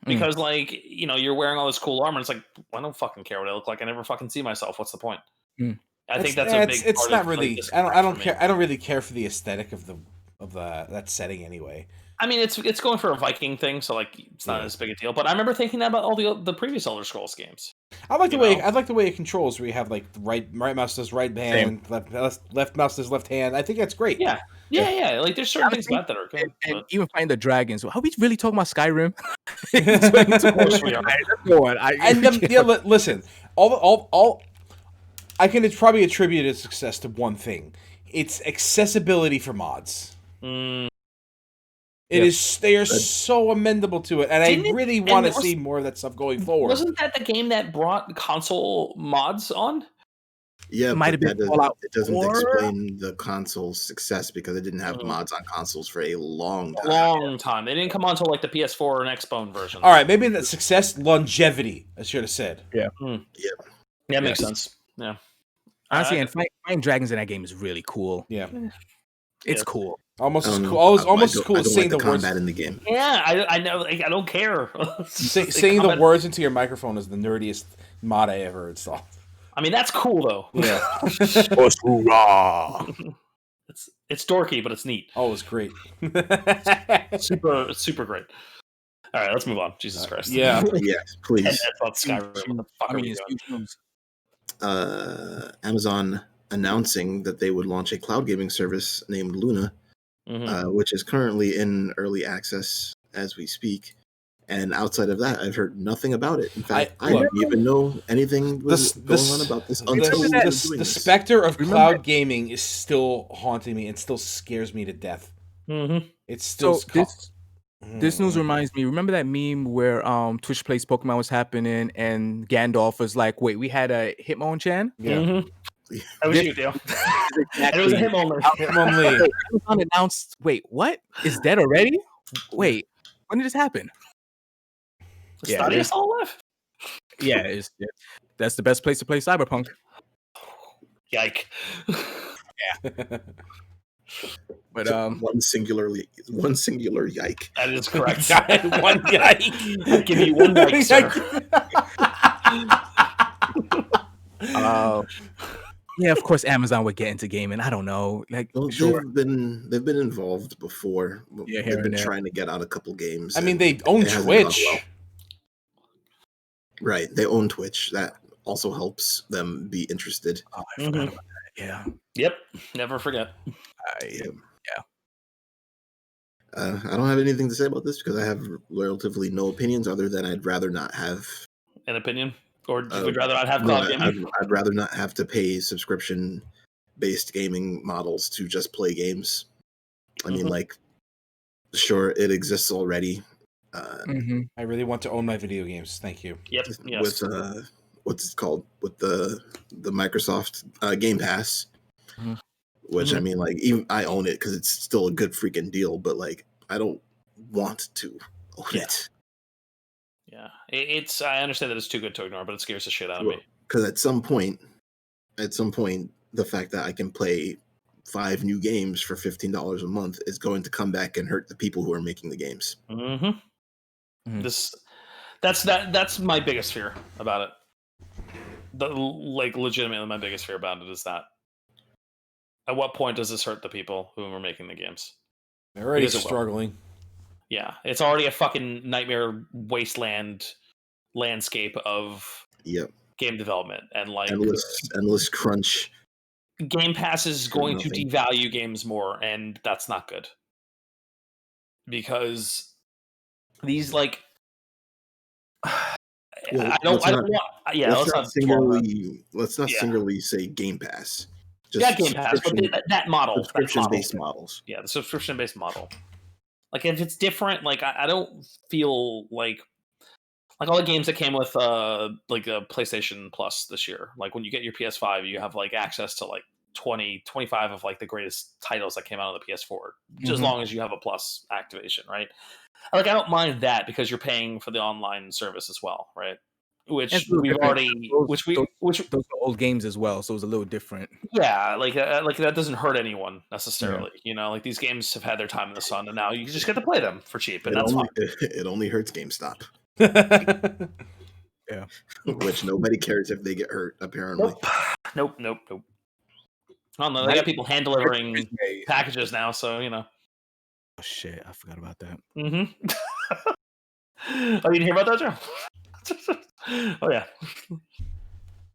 Because like, you're wearing all this cool armor, and it's like, I don't fucking care what I look like. I never fucking see myself. What's the point? Mm. I think that's a big It's part not of, like, really. this I don't for me. care. I don't really care for the aesthetic of that setting anyway. I mean, it's going for a Viking thing, so like it's not Yeah. as big a deal. But I remember thinking that about all the previous Elder Scrolls games. I like the You way know? I like the way it controls, where you have like the right mouse does right hand, left mouse does left hand. I think that's great. Yeah. Yeah. Like there's certain things about that are good. and even fighting the dragons. Are we really talking about Skyrim? Of course we are. Go on. Listen, all I can probably attribute its success to one thing: it's accessibility for mods. Mm, It is. They are so amendable to it, and I really want to see more of that stuff going forward. Wasn't that the game that brought console mods on? Yeah, It might have been Fallout it doesn't 4? explain the console's success because it didn't have mods on consoles for a long time. Long time. They didn't come on until like the PS4 and Xbone version. All right, maybe that success, longevity. I should have said. Yeah. Yeah, that makes sense. Yeah. Honestly, and fighting dragons in that game is really cool. Yeah. It's cool. Almost as cool. Almost as cool as saying the words combat in the game. Yeah, I know. Like, I don't care. Saying the words into your microphone is the nerdiest mod I ever installed. I mean, that's cool though. Yeah. It's dorky, but it's neat. Oh, it's great. Super great. All right, let's move on. Jesus Christ. Yeah. Yes, please. And that's about Skyrim. What the fuck are we doing? Amazon announcing that they would launch a cloud gaming service named Luna, which is currently in early access as we speak. And outside of that, I've heard nothing about it. In fact, I didn't even know anything was going on about this until the specter of cloud gaming is still haunting me and still scares me to death. It's still this news reminds me. Remember that meme where Twitch Plays Pokemon was happening and Gandalf was like, "Wait, we had a Hitmonchan." Yeah. That was you, Dale. Exactly. It was a Hitmonlee. Amazon announced, "Wait, what? Is dead already? Wait, when did this happen?" Stadia's all alive? Yeah, that's the best place to play Cyberpunk. Yike. Yeah. But one singular yike. That is correct. One yike. I'll give you one yike, sir. Yeah, of course Amazon would get into gaming. I don't know. Like they've been involved before. Yeah, they've been trying to get out a couple games. I mean, they own Twitch. Well. Right, they own Twitch. That also helps them be interested. Oh, I forgot about that. Yeah. Yep. Never forget. I don't have anything to say about this because I have relatively no opinions other than I'd rather not have an opinion, or would rather not have cloud gaming. I'd rather not have to pay subscription-based gaming models to just play games. I mean, like, sure, it exists already. I really want to own my video games. Thank you. Yep. Yes. With what's it called? With the Microsoft Game Pass. Which I mean, like, even I own it because it's still a good freaking deal, but like, I don't want to own it. Yeah, it's. I understand that it's too good to ignore, but it scares the shit out of me. Because at some point, the fact that I can play 5 new games for $15 a month is going to come back and hurt the people who are making the games. That's my biggest fear about it. Legitimately, my biggest fear about it is that. At what point does this hurt the people who are making the games? They're already struggling. Yeah, it's already a fucking nightmare wasteland landscape of game development and like endless crunch. Game Pass is going to devalue games more, and that's not good because these like. Let's not singularly say Game Pass. Game Pass, but that model. Subscription-based models. Yeah, the subscription-based model. Like, if it's different, like, I don't feel like all the games that came with, like, a PlayStation Plus this year. Like, when you get your PS5, you have, like, access to, like, 25 of, like, the greatest titles that came out on the PS4. Just as long as you have a Plus activation, right? Like, I don't mind that because you're paying for the online service as well, right? Which we've already, those are old games as well, so it's a little different. Yeah, like that doesn't hurt anyone necessarily. Yeah. You know, like these games have had their time in the sun, and now you just get to play them for cheap, and that's fine. It only hurts GameStop. Yeah, which nobody cares if they get hurt. Apparently, nope. I don't know. They got people hand delivering packages now, so you know. Oh shit! I forgot about that. Oh, you didn't hear about that, Joe? Oh yeah,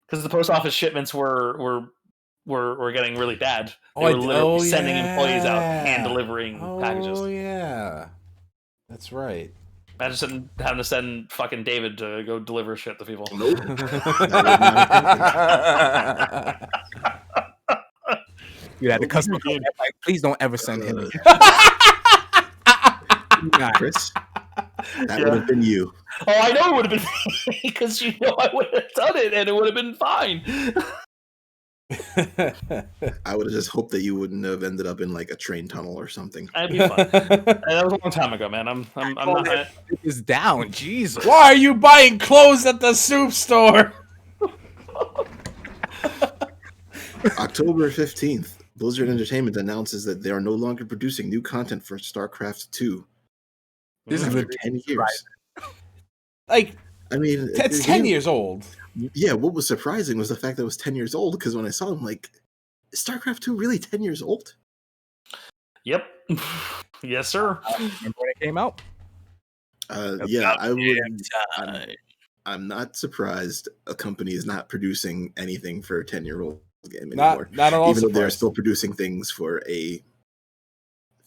because the post office shipments were getting really bad. They were literally sending employees out hand delivering packages. Oh yeah, that's right. Imagine having to send fucking David to go deliver shit to people. Nope. You had the customer like, please don't ever send him. Chris, that would have been you. Oh, I know it would have been me because I would have done it and it would have been fine. I would have just hoped that you wouldn't have ended up in like a train tunnel or something. That'd be fun. That was a long time ago, man. I'm not. It is down. Jesus. Why are you buying clothes at the soup store? October 15th, Blizzard Entertainment announces that they are no longer producing new content for StarCraft 2. This is after really 10 years. Like, I mean, that's 10 years old. Yeah, what was surprising was the fact that it was 10 years old, because when I saw him, like, is StarCraft 2 really 10 years old? Yep. Yes, sir. Remember when it came out? Yeah, I would. I'm not surprised a company is not producing anything for a 10-year-old game anymore. Not at all. Even though they're still producing things for a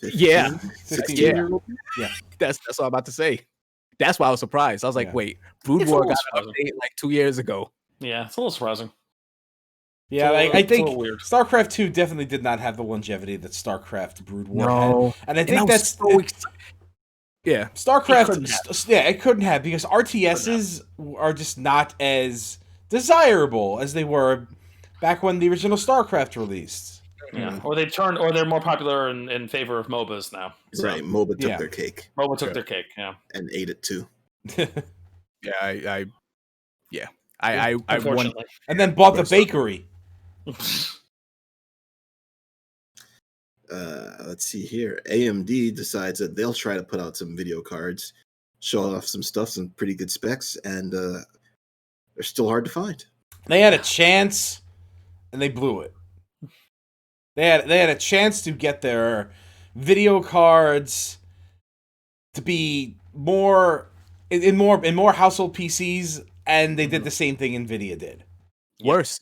16-year-old. Yeah. That's what I'm about to say. That's why I was surprised. I was like, wait, Brood War got an update like 2 years ago. Yeah, it's a little surprising. Yeah, I think StarCraft 2 definitely did not have the longevity that StarCraft Brood War had. And I think that's so yeah. StarCraft, it couldn't have, because RTSs are just not as desirable as they were back when the original StarCraft released. Yeah, or they're more popular in favor of MOBAs now. So. Right, MOBA took their cake. MOBA took their cake, yeah, and ate it too. I won, and then bought the bakery. Let's see here. AMD decides that they'll try to put out some video cards, show off some stuff, some pretty good specs, and they're still hard to find. They had a chance, and they blew it. They had a chance to get their video cards to be more in more household PCs, and they did the same thing Nvidia did. Worse.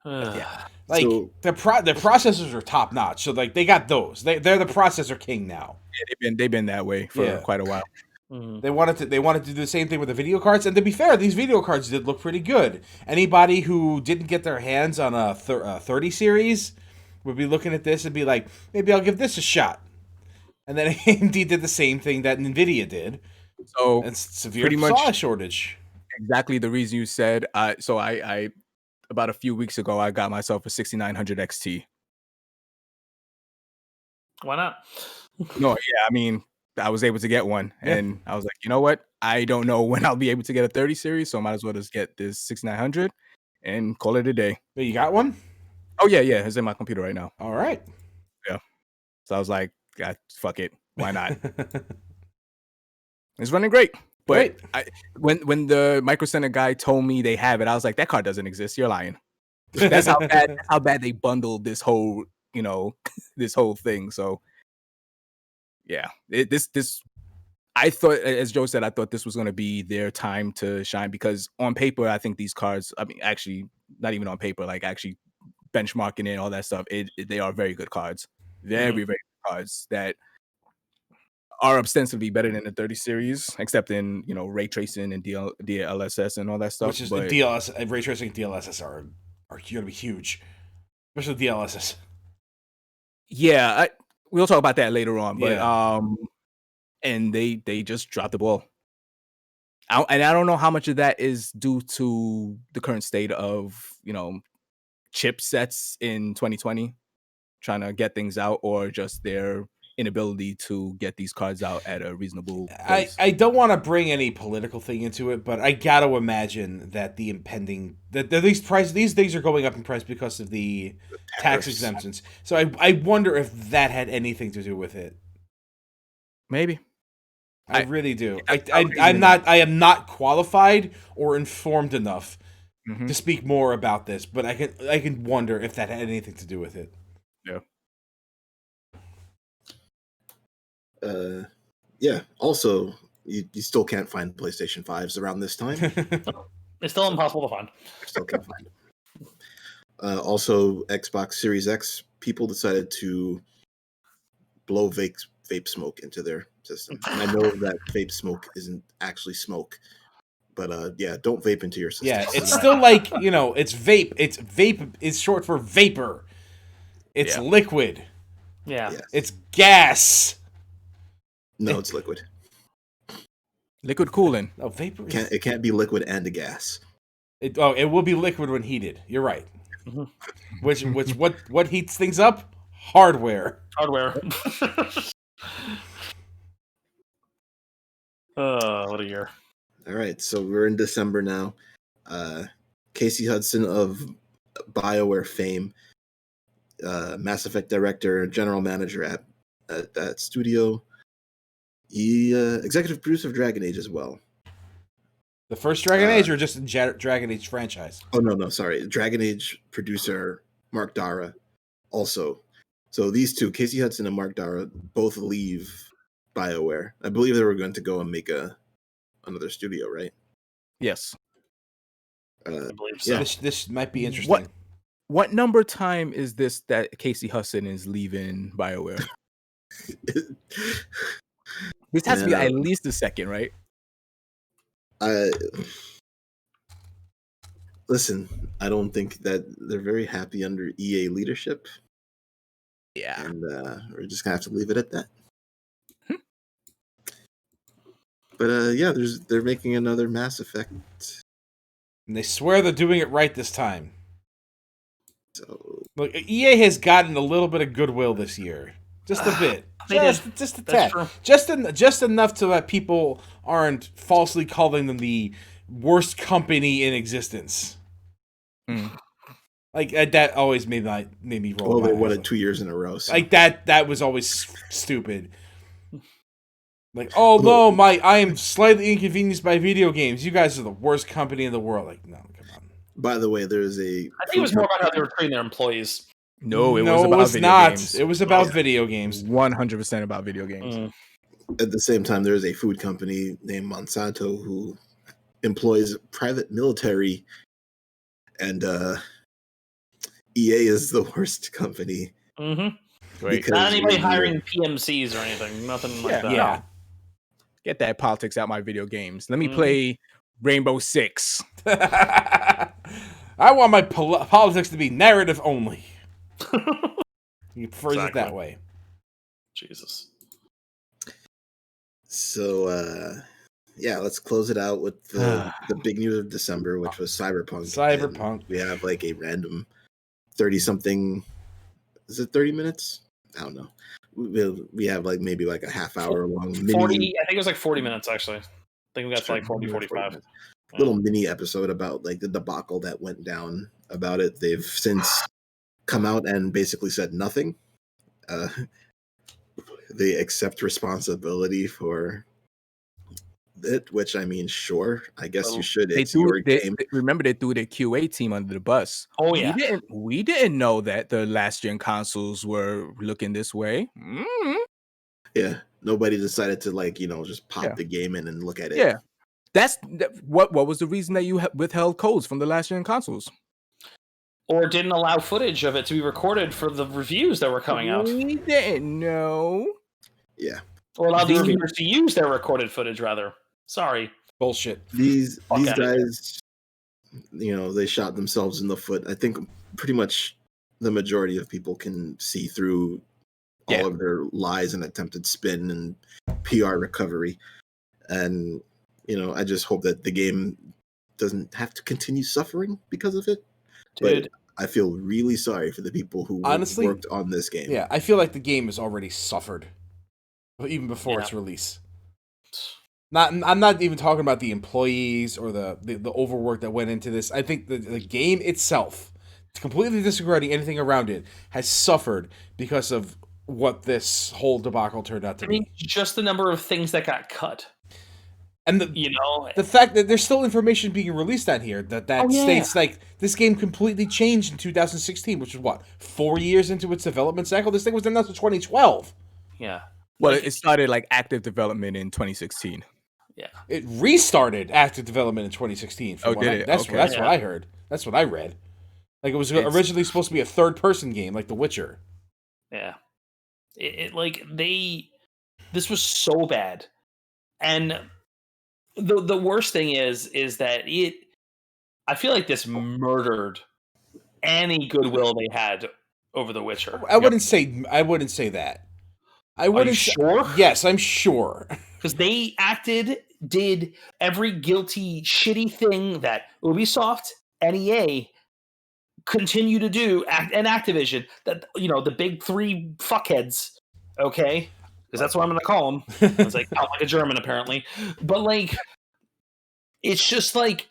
Yeah. Like, the processors are top notch, so like they got those. They're the processor king now. Yeah, they've been that way for quite a while. Mm-hmm. They wanted to do the same thing with the video cards, and to be fair, these video cards did look pretty good. Anybody who didn't get their hands on a 30 series would be looking at this and be like, maybe I'll give this a shot. And then AMD did the same thing that Nvidia did. So it's severe supply shortage. Exactly the reason you said. So I about a few weeks ago, I got myself a 6900 XT. Why not? No, yeah, I mean, I was able to get one, and I was like, you know what? I don't know when I'll be able to get a 30 series, so I might as well just get this 6900 and call it a day. But you got one? Oh yeah, it's in my computer right now. All right. Yeah. So I was like, fuck it, why not? It's running great. But when the Micro Center guy told me they have it, I was like, that card doesn't exist. You're lying. That's how bad they bundled this whole, this whole thing. So yeah, I thought, as Joe said, I thought this was going to be their time to shine, because on paper, I think these cards, I mean, actually, not even on paper, like actually benchmarking it, all that stuff, they are very good cards. Very, very good cards that are ostensibly better than the 30 series, except in, ray tracing and DLSS and all that stuff. Which is the DLSS, ray tracing and DLSS are going to be huge, especially DLSS. Yeah, we'll talk about that later on, but and they just dropped the ball. And I don't know how much of that is due to the current state of, chipsets in 2020 trying to get things out, or just their inability to get these cards out at a reasonable price. I don't want to bring any political thing into it, but I got to imagine that the impending these things are going up in price because of the tax exemptions. So I wonder if that had anything to do with it. Maybe. I really do. I am not qualified or informed enough to speak more about this, but I can wonder if that had anything to do with it. Yeah. Yeah. Also, you still can't find PlayStation 5s around this time. It's still impossible to find. Still can't find them. Also, Xbox Series X people decided to blow vape smoke into their system. And I know that vape smoke isn't actually smoke, but don't vape into your system. Yeah, it's still like, it's vape. It's vape is short for vapor. It's liquid. Yeah. Yes. It's gas. No, it's liquid. Liquid cooling. No, vapor. It can't be liquid and a gas. It will be liquid when heated. You're right. Mhm. What heats things up? Hardware. Hardware. What a year. All right, so we're in December now. Casey Hudson of BioWare fame, Mass Effect director, general manager at that studio. He executive producer of Dragon Age as well. The first Dragon Age or just Dragon Age franchise? Oh no, sorry, Dragon Age producer Mark Dara also. So these two, Casey Hudson and Mark Dara, both leave BioWare. I believe they were going to go and make another studio, right? Yes. I believe so. Yeah. This might be interesting. What number time is this that Casey Hudson is leaving BioWare? This has to be at least the second, right? Listen, I don't think that they're very happy under EA leadership. Yeah. And we're just gonna have to leave it at that. But yeah, they're making another Mass Effect. And they swear they're doing it right this time. So Look, EA has gotten a little bit of goodwill this year, just a bit, just a tad, just enough to that people aren't falsely calling them the worst company in existence. Like that always made me roll. well, they won it 2 years in a row. So. Like that was always stupid. Like, oh no, I am slightly inconvenienced by video games. You guys are the worst company in the world. Like, no, come on. By the way, there's I think it was more about how they were treating their employees. No, it was about video games. It was about video games. 100% about video games. At the same time, there's a food company named Monsanto who employs private military, and EA is the worst company. Great. Not anybody hiring PMCs or anything. Nothing like that. Yeah. Get that politics out my video games. Let me play Rainbow Six. I want my politics to be narrative only. You phrase it that way. Jesus. So yeah, let's close it out with the big news of December, which was Cyberpunk. And we have like a random 30-something. Is it 30 minutes? I don't know. We have like maybe like a half hour long mini. 40. I think it was like 40 minutes actually. I think we got to like 40, 45. Little mini episode about like the debacle that went down about it. They've since come out and basically said nothing. They accept responsibility for it, which I mean, sure, I guess you should. It's your game. Remember, they threw their QA team under the bus. Oh yeah, we didn't know that the last gen consoles were looking this way. Yeah, nobody decided to just pop the game in and look at it. Yeah, what was the reason that you withheld codes from the last gen consoles? Or didn't allow footage of it to be recorded for the reviews that were coming out. We didn't know. Yeah. Or allowed the reviewers to use their recorded footage, rather. Sorry. Bullshit. These guys, they shot themselves in the foot. I think pretty much the majority of people can see through all of their lies and attempted spin and PR recovery. And, I just hope that the game doesn't have to continue suffering because of it. Dude. But I feel really sorry for the people who honestly worked on this game. Yeah, I feel like the game has already suffered even before its release. I'm not even talking about the employees or the overwork that went into this. I think the game itself, completely disregarding anything around it, has suffered because of what this whole debacle turned out to be. Just the number of things that got cut. And the fact that there's still information being released on here that states like this game completely changed in 2016, which is what, 4 years into its development cycle. This thing was announced in 2012. Yeah. Well, it started like active development in 2016. Yeah. It restarted active development in 2016. That's what I heard. That's what I read. Like it was originally supposed to be a third-person game, like The Witcher. Yeah. This was so bad, and the worst thing is that I feel like this murdered any goodwill they had over The Witcher. I wouldn't say that. I wouldn't. Are you sure? Yes, I'm sure. Because they did every guilty, shitty thing that Ubisoft and EA continue to do, and Activision, that, you know, the big three fuckheads, okay? Because that's what I'm going to call them. It's like, out like a German, apparently. But, like, it's just like,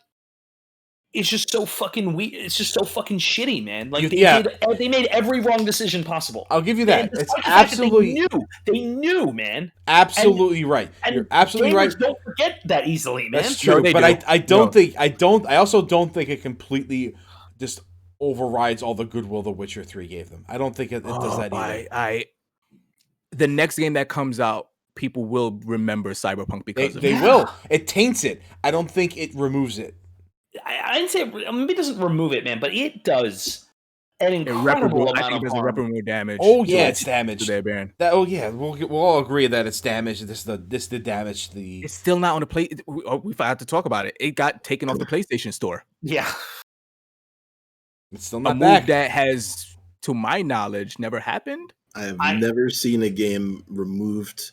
it's just so fucking weird. It's just so fucking shitty, man. Like, they made every wrong decision possible. I'll give you that. And It's despite the fact that absolutely they knew, man. absolutely right. And You're absolutely right. Don't forget that easily, man. That's true. No, But do. I also don't think it completely just overrides all the goodwill The Witcher 3 gave them. I don't think it does that either. The next game that comes out, people will remember Cyberpunk because of it. They will. It taints it. I don't think it removes it. I didn't say maybe it doesn't remove it, man, but it does an incredible I amount think of there's harm. irreparable damage. Oh yeah, it's damaged. There, Baron. We'll all agree that it's damaged. This did damage the. It's still not on the play. We forgot to talk about it. It got taken off the PlayStation Store. Yeah, It's still A not move back. that has, to my knowledge, never happened. I've never seen a game removed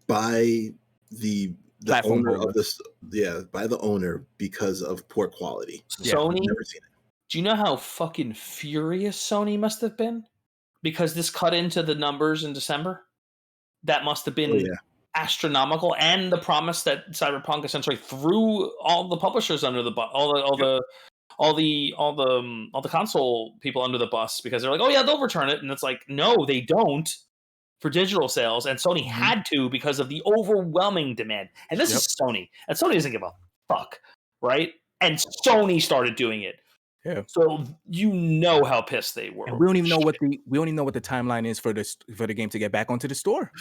by the Platform owner holder. of this. Yeah, by the owner because of poor quality. Yeah, Sony. Never seen it. Do you know how fucking furious Sony must have been because this cut into the numbers in December? That must have been astronomical, and the promise that Cyberpunk essentially threw all the publishers under the bus, all the console people under the bus, because they're like, oh yeah, they'll return it, and it's like, no, they don't, for digital sales, and Sony had to because of the overwhelming demand. And this is Sony, and Sony doesn't give a fuck, right? And Sony started doing it. Yeah. So you know how pissed they were. And we don't even know what the timeline is for the game to get back onto the store.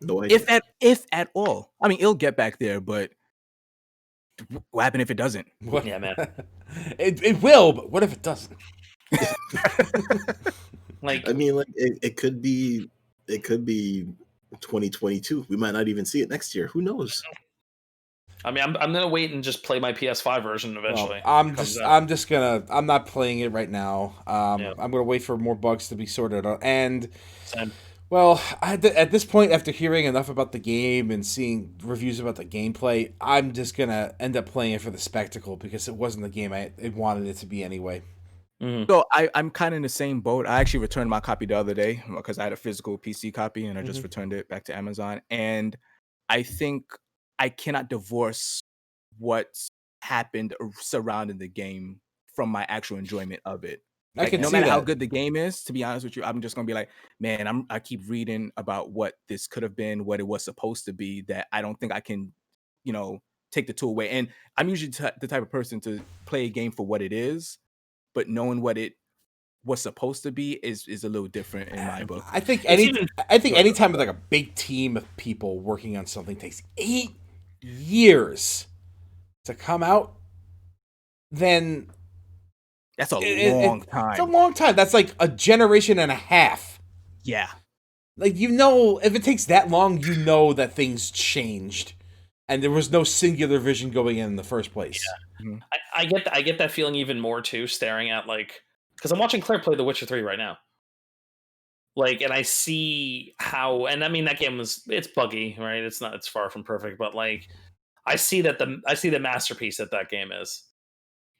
No idea. If at all. I mean, it'll get back there, but what happens if it doesn't? Yeah, man. It will, but what if it doesn't? Like, I mean, like it could be 2022. We might not even see it next year. Who knows? I mean, I'm gonna wait and just play my PS5 version eventually. Well, I'm not playing it right now. I'm gonna wait for more bugs to be sorted out. And Same. well, at this point, after hearing enough about the game and seeing reviews about the gameplay, I'm just gonna end up playing it for the spectacle, because it wasn't the game I wanted it to be anyway. Mm-hmm. So I'm kind of in the same boat. I actually returned my copy the other day because I had a physical PC copy, and I just returned it back to Amazon. And I think I cannot divorce what's happened surrounding the game from my actual enjoyment of it. Like, no matter how good the game is, to be honest with you, I'm just gonna be like, man, I keep reading about what this could have been, what it was supposed to be, that I don't think I can, take the tool away. And I'm usually the type of person to play a game for what it is, but knowing what it was supposed to be is a little different in my book. I think anytime with like a big team of people working on something takes 8 years to come out, then that's a long time. It's a long time. That's like a generation and a half. Yeah. Like, if it takes that long, that things changed, and there was no singular vision going in the first place. Yeah. Mm-hmm. I get that feeling even more too, staring at, like, because I'm watching Claire play The Witcher 3 right now. Like, and I see how, and I mean, that game it's buggy, right? It's far from perfect, but like, I see the masterpiece that game is.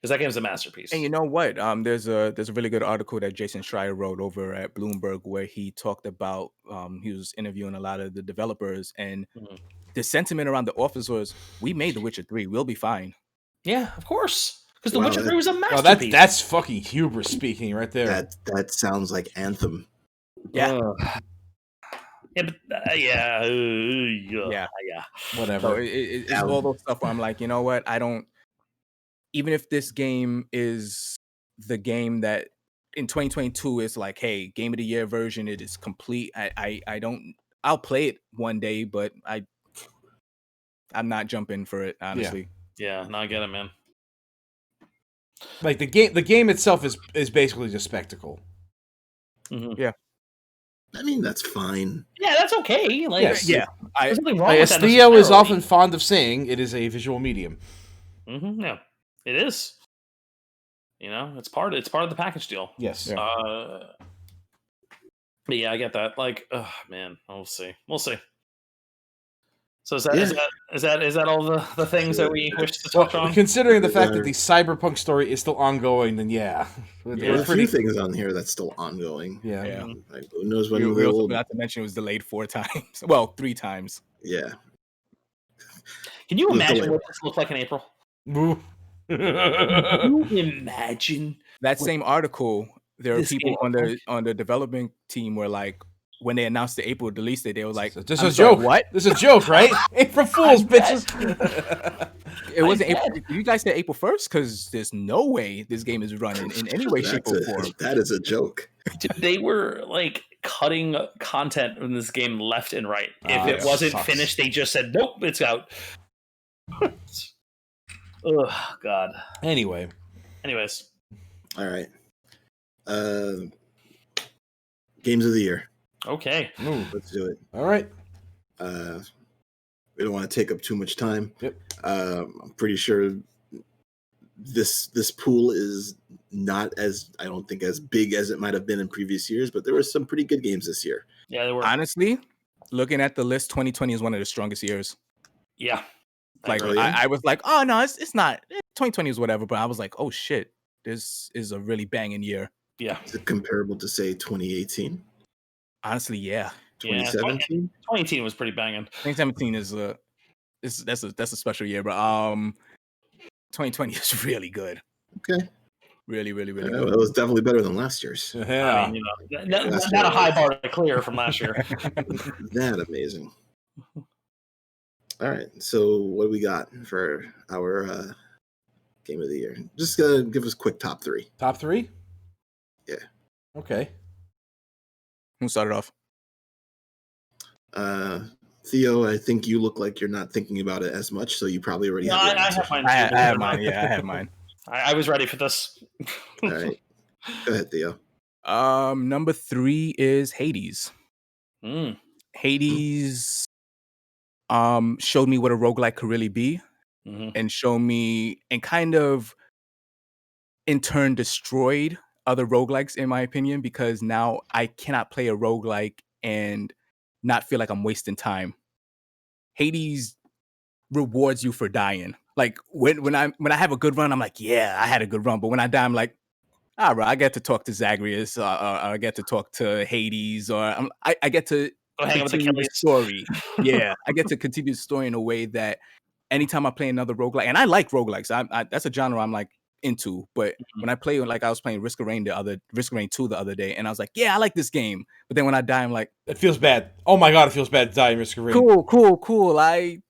Because that game's a masterpiece. And you know what? There's a really good article that Jason Schreier wrote over at Bloomberg, where he talked about he was interviewing a lot of the developers, and the sentiment around the office was, "We made The Witcher 3. We'll be fine." Yeah, of course, because The Witcher 3 was a masterpiece. Well, that's fucking hubris speaking right there. That sounds like Anthem. Yeah. Yeah, but yeah. Whatever. So it's all those stuff where I'm like, you know what? I don't. Even if this game is the game that in 2022 is like, hey, game of the year version, it is complete. I'll play it one day, but I'm not jumping for it, honestly. Yeah, no, I get it, man. Like, the game itself is basically just spectacle. Mm-hmm. Yeah. I mean, that's fine. Yeah, that's okay. Like, yes. Yeah. There's nothing wrong with as that. Theo is often fond of saying, it is a visual medium. Mm-hmm, yeah, it is. It's part of the package deal. Yes. But yeah, I get that. Like, oh man, we'll see. We'll see. So is Yeah. that all the things that we wish to touch Well, on? considering the Those fact that are- the Cyberpunk story is still ongoing, then yeah, Yeah. There's it's a few pretty. things on here that's still ongoing. Yeah. Yeah. Like, who knows We when also they'll? forgot to mention it was delayed 4 times. Well, 3 times. Yeah. Can you It was imagine delayed. what this looked like in April? Boo. Can you imagine That what same article, there are this game people on looked like? the development team were like, when they announced the April release date, they were like, This is I'm a sorry, joke. what? This is a joke, right? April Fools, bitches. It wasn't I April. bet. Did you guys say April 1st? Because there's no way this game is running in any way, shape, or form. That is a joke. Dude, they were like cutting content in this game left and right. If it yeah. wasn't Sucks. finished, they just said, "Nope, it's out." Oh God. Anyway, Anyways, All right. Games of the year. okay. ooh, Let's do it. all right. We don't want to take up too much time. Yep. I'm pretty sure this pool is not as, I don't think, as big as it might have been in previous years, but there were some pretty good games this year. Yeah, they were. Honestly, looking at the list, 2020 is one of the strongest years. Yeah. Like, agree. I was like, oh no, it's not. 2020 is whatever. But I was like, oh shit, this is a really banging year. Yeah. Is it comparable to, say, 2018, Honestly, yeah. 2017? 2018 was pretty banging. 2017 that's a special year, but 2020 is really good. Okay. Really, really, really It good. was definitely better than last year's. Yeah. I mean, you know, not a high bar to clear from last year. That amazing. All right. So what do we got for our game of the year? Just give us a quick top 3. Top 3? Yeah. Okay. Who started off? Theo, I think you look like you're not thinking about it as much, so you probably already No, have your I answer. have mine. I too. have mine. Yeah, I have mine. I was ready for this. All right. Go ahead, Theo. Number 3 is Hades. Mm. Hades showed me what a roguelike could really be, Mhm. and showed me, and kind of in turn destroyed other roguelikes, in my opinion, because now I cannot play a roguelike and not feel like I'm wasting time. Hades rewards you for dying. Like when I have a good run, I'm like, yeah, I had a good run. But when I die, I'm like, all right, I get to talk to Zagreus, or I get to talk to Hades, or I get to Go hang out with continue the Achilles. story. Yeah, I get to continue the story in a way that anytime I play another roguelike, and I like roguelikes, that's a genre I'm like into. But when I play, like I was playing Risk of Rain 2 the other day, and I was like, yeah, I like this game. But then when I die, I'm like, It feels bad. Oh my god, it feels bad to die in Risk of Rain. cool. I'm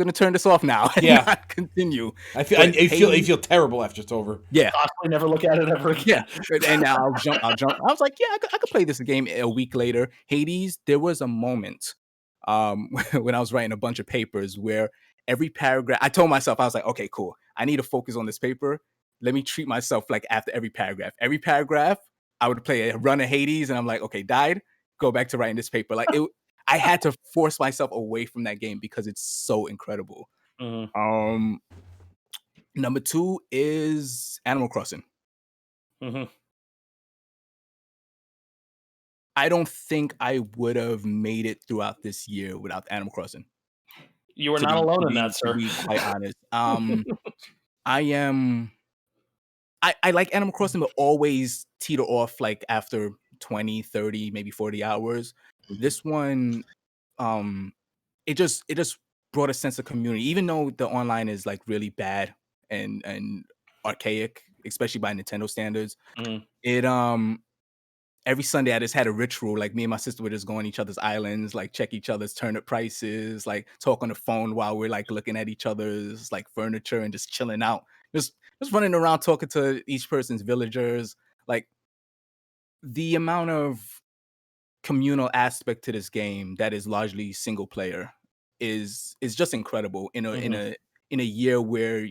gonna turn this off now and Yeah. not continue. I feel But I feel Hades- terrible after it's over. Yeah. Possibly never look at it ever again. Yeah, and now I'll jump. I was like, yeah, I could play this game a week later. Hades, there was a moment when I was writing a bunch of papers where every paragraph, I told myself, I was like, okay, cool. I need to focus on this paper. Let me treat myself like after every paragraph. Every paragraph, I would play a run of Hades, and I'm like, okay, died, go back to writing this paper. Like I had to force myself away from that game because it's so incredible. Mhm. Number 2 is Animal Crossing. Mhm. I don't think I would have made it throughout this year without Animal Crossing. You were To not be- alone to in be- that, sir. To be quite honest, I like Animal Crossing, but always teeter off like after 20, 30, maybe 40 hours. This one, it just brought a sense of community, even though the online is like really bad and archaic, especially by Nintendo standards. Mhm. It every Sunday I just had a ritual. Like me and my sister would just go on each other's islands, like check each other's turnip prices, like talk on the phone while we're like looking at each other's like furniture and just chilling out. Just running around talking to each person's villagers. Like the amount of communal aspect to this game that is largely single player is just incredible in a year where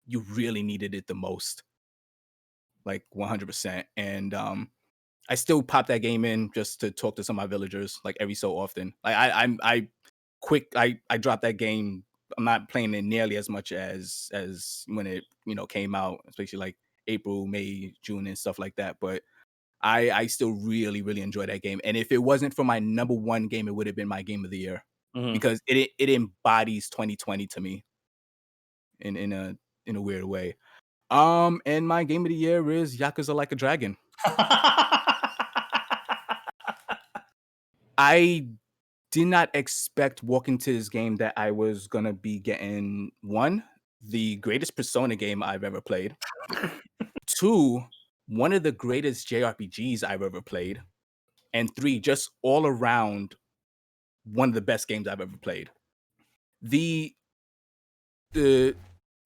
you really needed it the most. Like 100%. And I still pop that game in just to talk to some of my villagers, like every so often. Like I dropped that game. I'm not playing it nearly as much as when it came out, especially like April, May, June, and stuff like that. But I still really, really enjoy that game. And if it wasn't for my number one game, it would have been my game of the year because it embodies 2020 to me in a weird way. And my game of the year is Yakuza Like a Dragon. I did not expect walking to this game that I was gonna be getting one, the greatest Persona game I've ever played. Two, one of the greatest JRPGs I've ever played. And three, just all around one of the best games I've ever played. The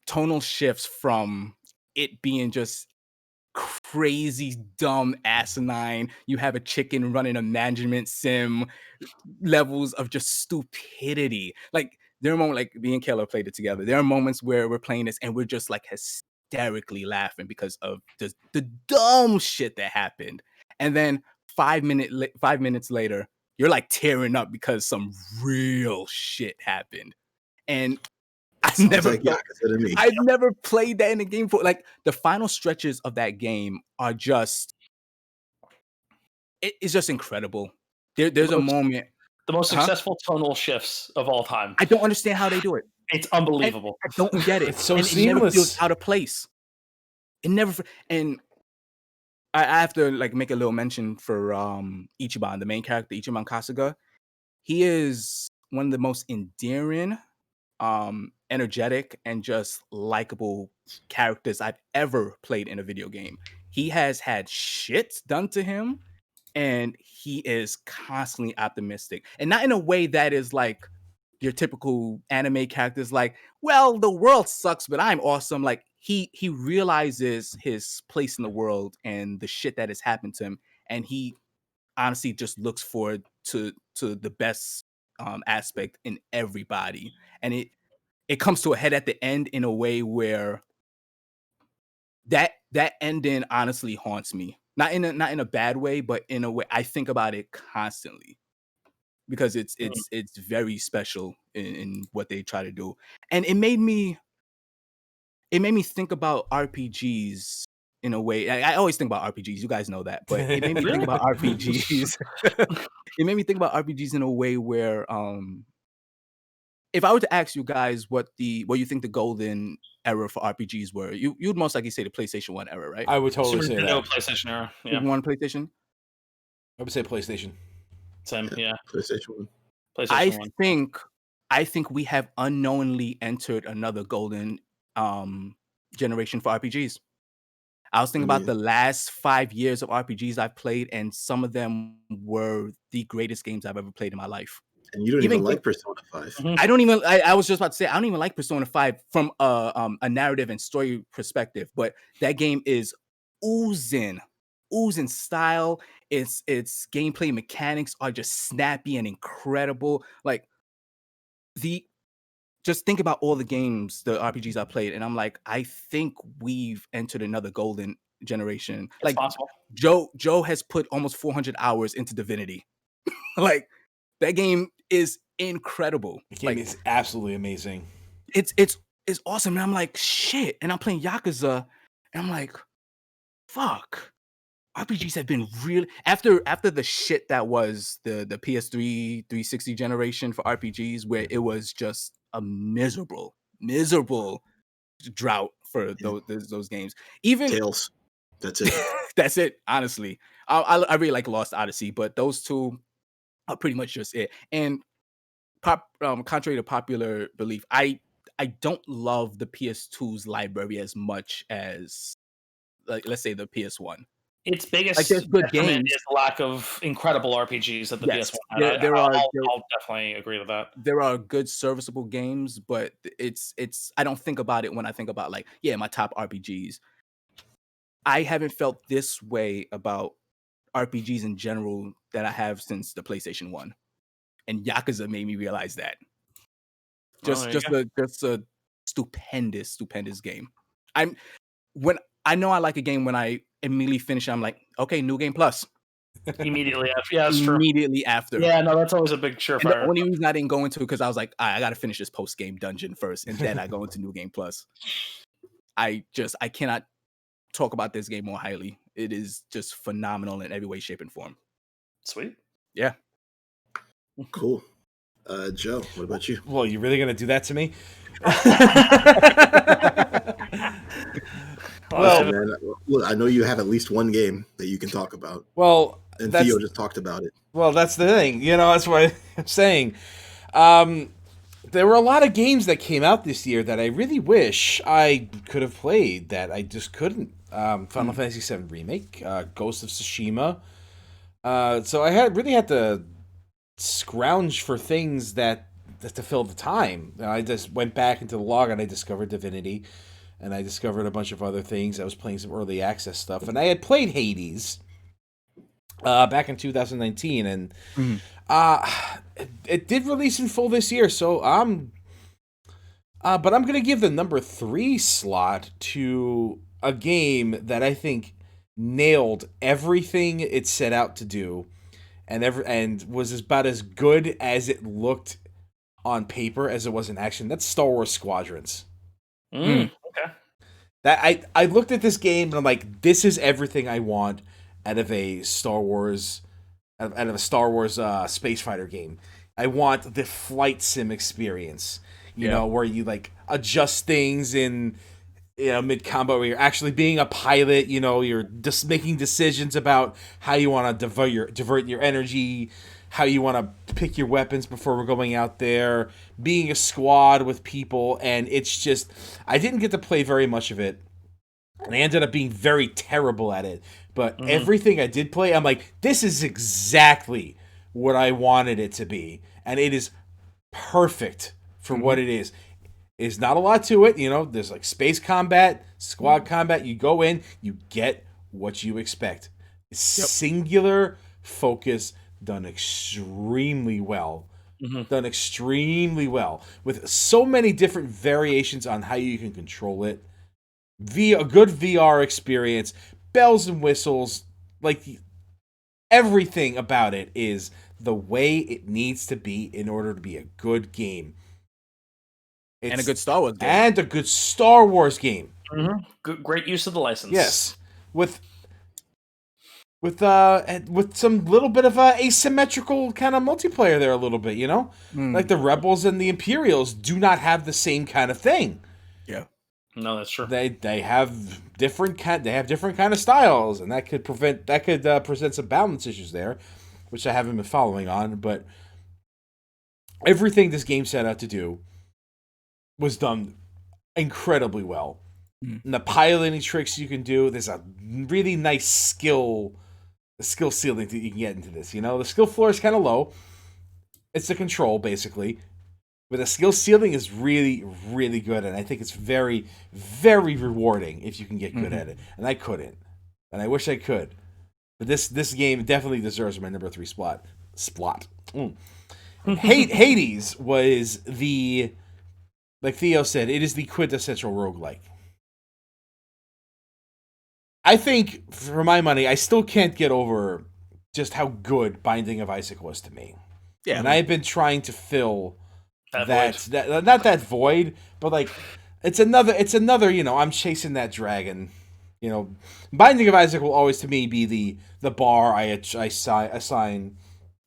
tonal shifts from it being just crazy, dumb, asinine. You have a chicken running a management sim, levels of just stupidity. Like there are moments like me and Kayla played it together. There are moments where we're playing this and we're just like hysterically laughing because of the dumb shit that happened. And then 5 minutes later, you're like tearing up because some real shit happened. And I've Sounds like Yakuza to me. I've never played that in a game for like the final stretches of that game are just it's just incredible. There's a moment. The most Huh? successful tonal shifts of all time. I don't understand how they do it. It's unbelievable. I don't get it. It's so and it never feels seamless. out of place. It never and I have to like make a little mention for Ichiban, the main character, Ichiban Kasuga. He is one of the most endearing, energetic, and just likable characters I've ever played in a video game. He has had shit done to him, and he is constantly optimistic. And not in a way that is like your typical anime characters like, well, the world sucks, but I'm awesome. Like he realizes his place in the world and the shit that has happened to him, and he honestly just looks forward to the best aspect in everybody. And it comes to a head at the end in a way where that ending honestly haunts me. Not in a bad way, but in a way I think about it constantly because it's very special in what they try to do. And it made me think about RPGs in a way. I always think about RPGs, you guys know that, but it made me think about RPGs. It made me think about RPGs in a way where if I were to ask you guys what you think the golden era for RPGs were, you'd most likely say the PlayStation 1 era, right? I would totally Super say Nintendo, that. PlayStation era. Yeah. Super 1 PlayStation? I would say PlayStation. Same. Yeah. PlayStation 1. PlayStation 1. I think we have unknowingly entered another golden generation for RPGs. I was thinking about the last 5 years of RPGs I've played, and some of them were the greatest games I've ever played in my life. And you don't even like Persona 5. I don't even. I was just about to say I don't even like Persona 5 from a narrative and story perspective, but that game is oozing style. Its gameplay mechanics are just snappy and incredible. Like just think about all the games, the RPGs I played, and I'm like, I think we've entered another golden generation. It's Like possible. Joe has put almost 400 hours into Divinity. Like that game is incredible. The game is absolutely amazing. It's awesome. And I'm like, shit. And I'm playing Yakuza, and I'm like, fuck. RPGs have been really after the shit that was the PS3 360 generation for RPGs, where it was just a miserable drought for those games. Even Tales. That's it. that's it. Honestly, I really like Lost Odyssey, but those two are pretty much just it. And contrary to popular belief, I don't love the PS2's library as much as, like, let's say the PS1. Its biggest Like, there's good detriment games. is the lack of incredible RPGs that the Yes, PS1 had. I'll definitely agree with that. There are good serviceable games, but it's I don't think about it when I think about like, yeah, my top RPGs. I haven't felt this way about RPGs in general that I have since the PlayStation 1. And Yakuza made me realize that. Just a stupendous game. I know I like a game when I immediately finish, I'm like, okay, new game plus. Immediately after. Yeah, that's true. Immediately after. Yeah, no, that's always a big surefire. And the only reason I didn't go into it because I was like, I got to finish this post game dungeon first, and then I go into new game plus. I cannot talk about this game more highly. it is just phenomenal in every way, shape, and form. Sweet. Yeah. Cool. Joe, what about you? Well, you really gonna do that to me? Listen, Well, man, look, I know you have at least one game that you can talk about, Well, and that's Theo just talked about it. that's the thing. That's what I'm saying. There were a lot of games that came out this year that I really wish I could have played that I just couldn't. Final Fantasy VII Remake, Ghost of Tsushima. So I really had to scrounge for things that to fill the time. I just went back into the log and I discovered Divinity, and I discovered a bunch of other things. I was playing some early access stuff, and I had played Hades back in 2019, and it did release in full this year. So but I'm gonna give the number 3 slot to a game that I think nailed everything it set out to do, and was about as good as it looked on paper as it was in action. That's Star Wars Squadrons. okay. That I looked at this game and I'm like, this is everything I want out of a Star Wars space fighter game. I want the flight sim experience, where you like adjust things in mid combat, where you're actually being a pilot. You're just making decisions about how you want to divert your energy, how you want to pick your weapons before we're going out there, being a squad with people. And it's just, I didn't get to play very much of it, and I ended up being very terrible at it. But everything I did play, I'm like, this is exactly what I wanted it to be, and it is perfect for what it is. There's not a lot to it, there's like space combat, squad combat. You go in, you get what you expect. Singular focus, done extremely well. Done extremely well, with so many different variations on how you can control it. A good VR experience, bells and whistles, like everything about it is the way it needs to be in order to be a good game. And a good Star Wars game. And a good Star Wars game. Good, great use of the license. Yes. With some little bit of asymmetrical kind of multiplayer there a little bit, Like the Rebels and the Imperials do not have the same kind of thing. Yeah. No, that's true. They have different kind of styles, and that could present some balance issues there, which I haven't been following on, but everything this game set out to do was done incredibly well. And the piloting tricks you can do, there's a really nice skill ceiling that you can get into this. The skill floor is kind of low. It's the control, basically. But the skill ceiling is really, really good, and I think it's very, very rewarding if you can get good at it. And I couldn't. And I wish I could. But this game definitely deserves my number 3 spot. Hades was like Theo said, it is the quintessential roguelike. I think, for my money, I still can't get over just how good Binding of Isaac was to me. Yeah. And I've been trying to fill that not that void, but like it's another I'm chasing that dragon. Binding of Isaac will always to me be the bar I assign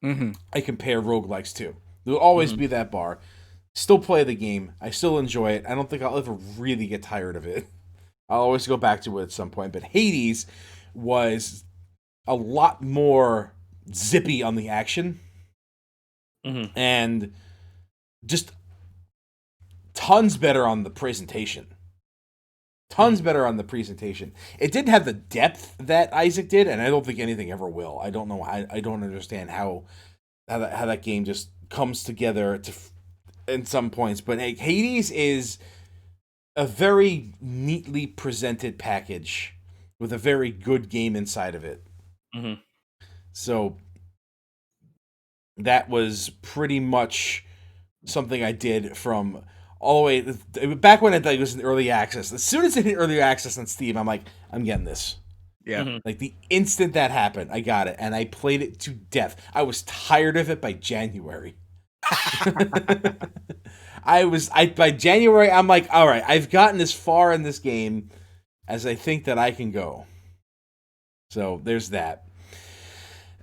I compare roguelikes to. There will always be that bar. Still play the game. I still enjoy it. I don't think I'll ever really get tired of it. I'll always go back to it at some point. But Hades was a lot more zippy on the action. And just tons better on the presentation. It didn't have the depth that Isaac did, and I don't think anything ever will. I don't know. I don't understand how that game just comes together in some points. But Hades is a very neatly presented package with a very good game inside of it. So that was pretty much something I did from all the way back when it was in early access. As soon as it hit early access on Steam, I'm like, I'm getting this. Yeah. Like the instant that happened, I got it, and I played it to death. I was tired of it by January. By January, I'm like, all right, I've gotten as far in this game as I think that I can go. So there's that.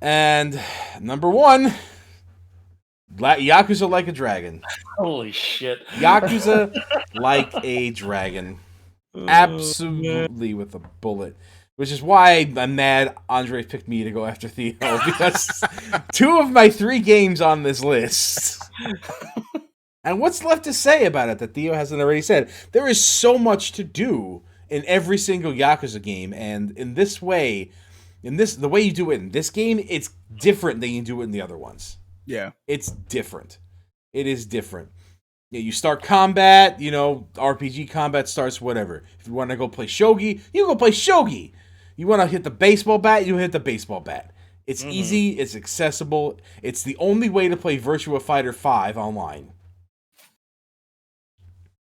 And number 1, Yakuza Like a Dragon. Holy shit. Yakuza Like a Dragon. Absolutely with a bullet. Which is why I'm mad Andre picked me to go after Theo, because 2 of my 3 games on this list. And what's left to say about it that Theo hasn't already said? There is so much to do in every single Yakuza game, and in this way, the way you do it in this game, it's different than you do it in the other ones. Yeah. It's different. It is different. Yeah, you start combat, RPG combat starts, whatever. If you want to go play shogi, you go play shogi. You want to hit the baseball bat, you hit the baseball bat. It's easy, it's accessible. It's the only way to play Virtua Fighter 5 online.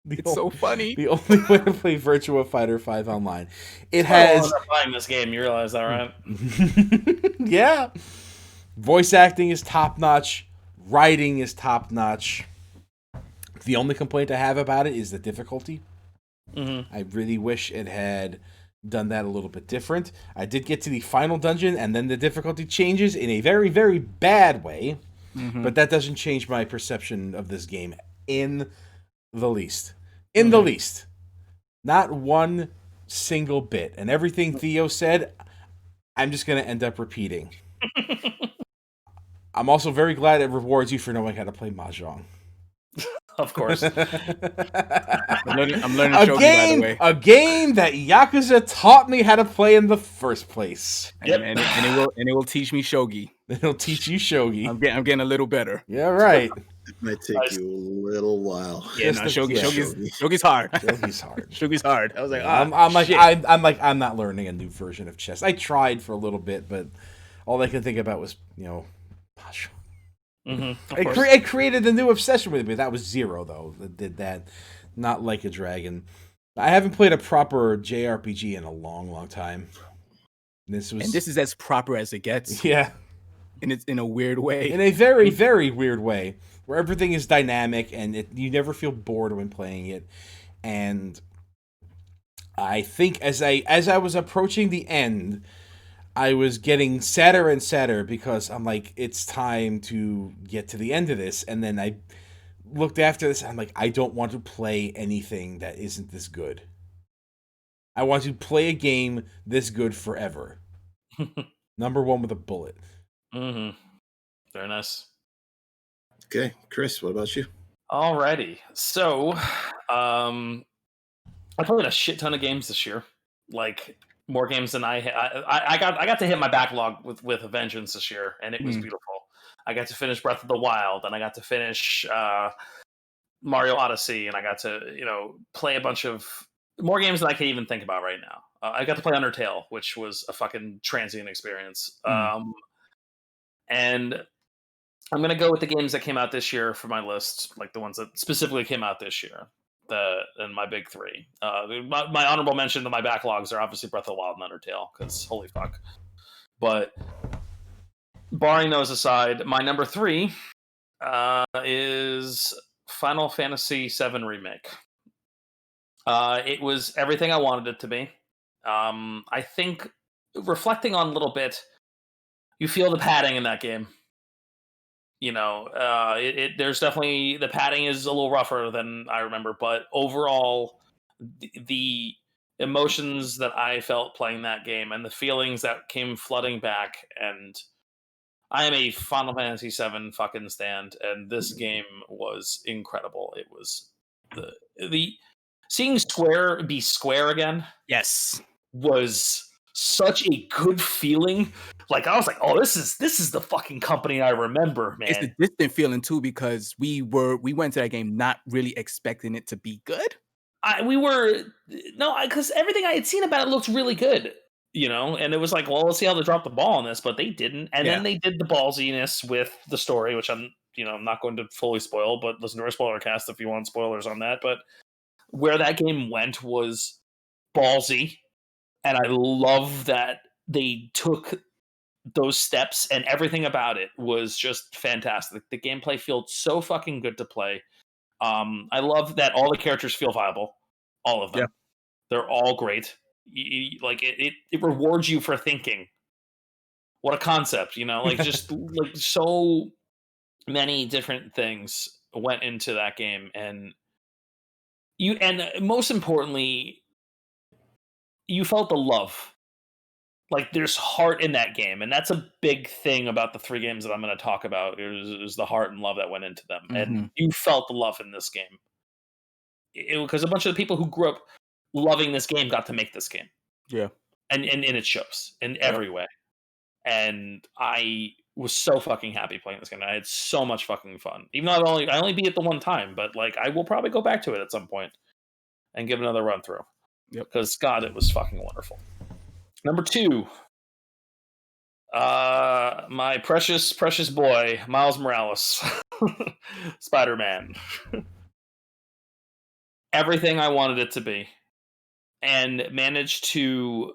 It's so funny. The only way to play Virtua Fighter 5 online. It has playing this game, you realize that, right? Yeah. Voice acting is top notch. Writing is top notch. The only complaint I have about it is the difficulty. I really wish it had done that a little bit different. I did get to the final dungeon, and then the difficulty changes in a very, very bad way. But that doesn't change my perception of this game in the least. In the least. Not one single bit. And everything Theo said, I'm just going to end up repeating. I'm also very glad it rewards you for knowing how to play Mahjong. Of course. I'm learning shogi, by the way. A game that Yakuza taught me how to play in the first place. Yep. And it will teach me shogi. It'll teach you shogi. I'm getting a little better. Yeah, right. It might take you a little while. Yeah, no, shogi's hard. Shogi's hard. Shogi's hard. I was like, I'm not learning a new version of chess. I tried for a little bit, but all I could think about was, Mahjong. It created a new obsession with me. That was Zero, though, that did that. Not Like a Dragon. I haven't played a proper JRPG in a long, long time. This is as proper as it gets. Yeah. And it's in a weird way. In a very, very weird way, where everything is dynamic and you never feel bored when playing it. And I think as I was approaching the end, I was getting sadder and sadder because I'm like, it's time to get to the end of this. And then I looked after this, and I'm like, I don't want to play anything that isn't this good. I want to play a game this good forever. Number 1 with a bullet. Very nice. Okay, Chris, what about you? Alrighty. So, I played a shit ton of games this year. Like, more games than I got to hit my backlog with a vengeance this year, and it was beautiful. I got to finish Breath of the Wild, and I got to finish Mario Odyssey, and I got to play a bunch of more games than I can even think about right now. I got to play Undertale, which was a fucking transient experience. And I'm gonna go with the games that came out this year for my list, like the ones that specifically came out this year. And my big 3. My honorable mention to my backlogs are obviously Breath of the Wild and Undertale, because holy fuck. But barring those aside, my number 3 is Final Fantasy VII Remake. It was everything I wanted it to be. I think, reflecting on a little bit, you feel the padding in that game. There's definitely, the padding is a little rougher than I remember, but overall, the emotions that I felt playing that game and the feelings that came flooding back, and I am a Final Fantasy VII fucking stand, and this game was incredible. It was the seeing Square be Square again. Yes, was such a good feeling. Like, I was like, oh, this is the fucking company I remember, man. It's a distant feeling too, because we went to that game not really expecting it to be good. Because everything I had seen about it looked really good, and it was like, well, let's see how they drop the ball on this, but they didn't. And then they did the ballsiness with the story, which I'm not going to fully spoil, but listen to our spoiler cast if you want spoilers on that. But where that game went was ballsy. And I love that they took those steps, and everything about it was just fantastic. The gameplay felt so fucking good to play. I love that all the characters feel viable. All of them. Yeah. They're all great. Like it rewards you for thinking. What a concept, like just like so many different things went into that game, and most importantly, you felt the love. Like there's heart in that game, and that's a big thing about the 3 games that I'm going to talk about is the heart and love that went into them. And you felt the love in this game. Because a bunch of the people who grew up loving this game got to make this game. Yeah. And it shows in every way. And I was so fucking happy playing this game. I had so much fucking fun. Even though I only beat it the one time, but like I will probably go back to it at some point and give it another run through. Yep. Because God, it was fucking wonderful. Number 2, my precious boy Miles Morales, Spider-Man. Everything I wanted it to be, and managed to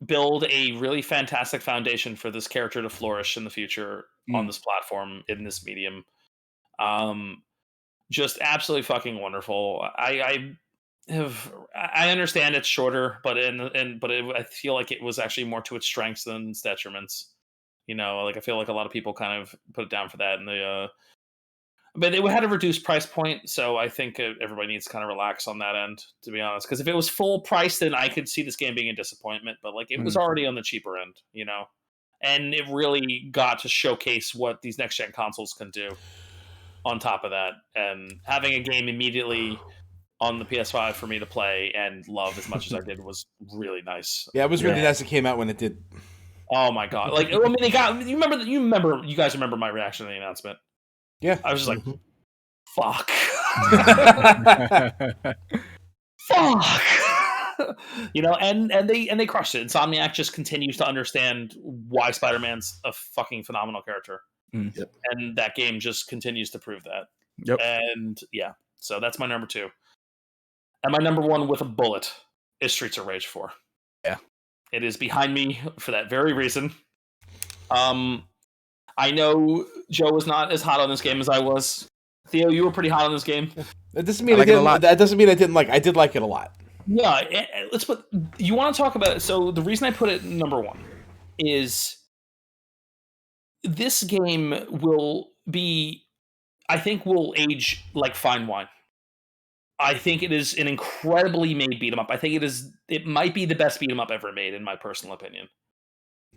build a really fantastic foundation for this character to flourish in the future on this platform, in this medium. Just absolutely fucking wonderful. I understand it's shorter, but I feel like it was actually more to its strengths than its detriments. Like I feel like a lot of people kind of put it down for that, and but they had a reduced price point, so I think everybody needs to kind of relax on that end, to be honest. Because if it was full price, then I could see this game being a disappointment. But like it was already on the cheaper end, and it really got to showcase what these next gen consoles can do. On top of that, and having a game immediately on the PS5 for me to play and love as much as I did was really nice. Yeah, it was really nice. It came out when it did. Oh my God! Like I mean, you guys remember my reaction to the announcement? Yeah, I was just like, "Fuck, fuck," and they crushed it. Insomniac just continues to understand why Spider-Man's a fucking phenomenal character, and that game just continues to prove that. Yep. And yeah, so that's my number 2. And my number 1 with a bullet is Streets of Rage 4. Yeah. It is behind me for that very reason. I know Joe was not as hot on this game as I was. Theo, you were pretty hot on this game. That doesn't mean I didn't like it a lot. That doesn't mean I didn't like it. I did like it a lot. Yeah, you want to talk about it. So the reason I put it number 1 is this game will age like fine wine. I think it is an incredibly made beat 'em up. I think it might be the best beat 'em up ever made, in my personal opinion.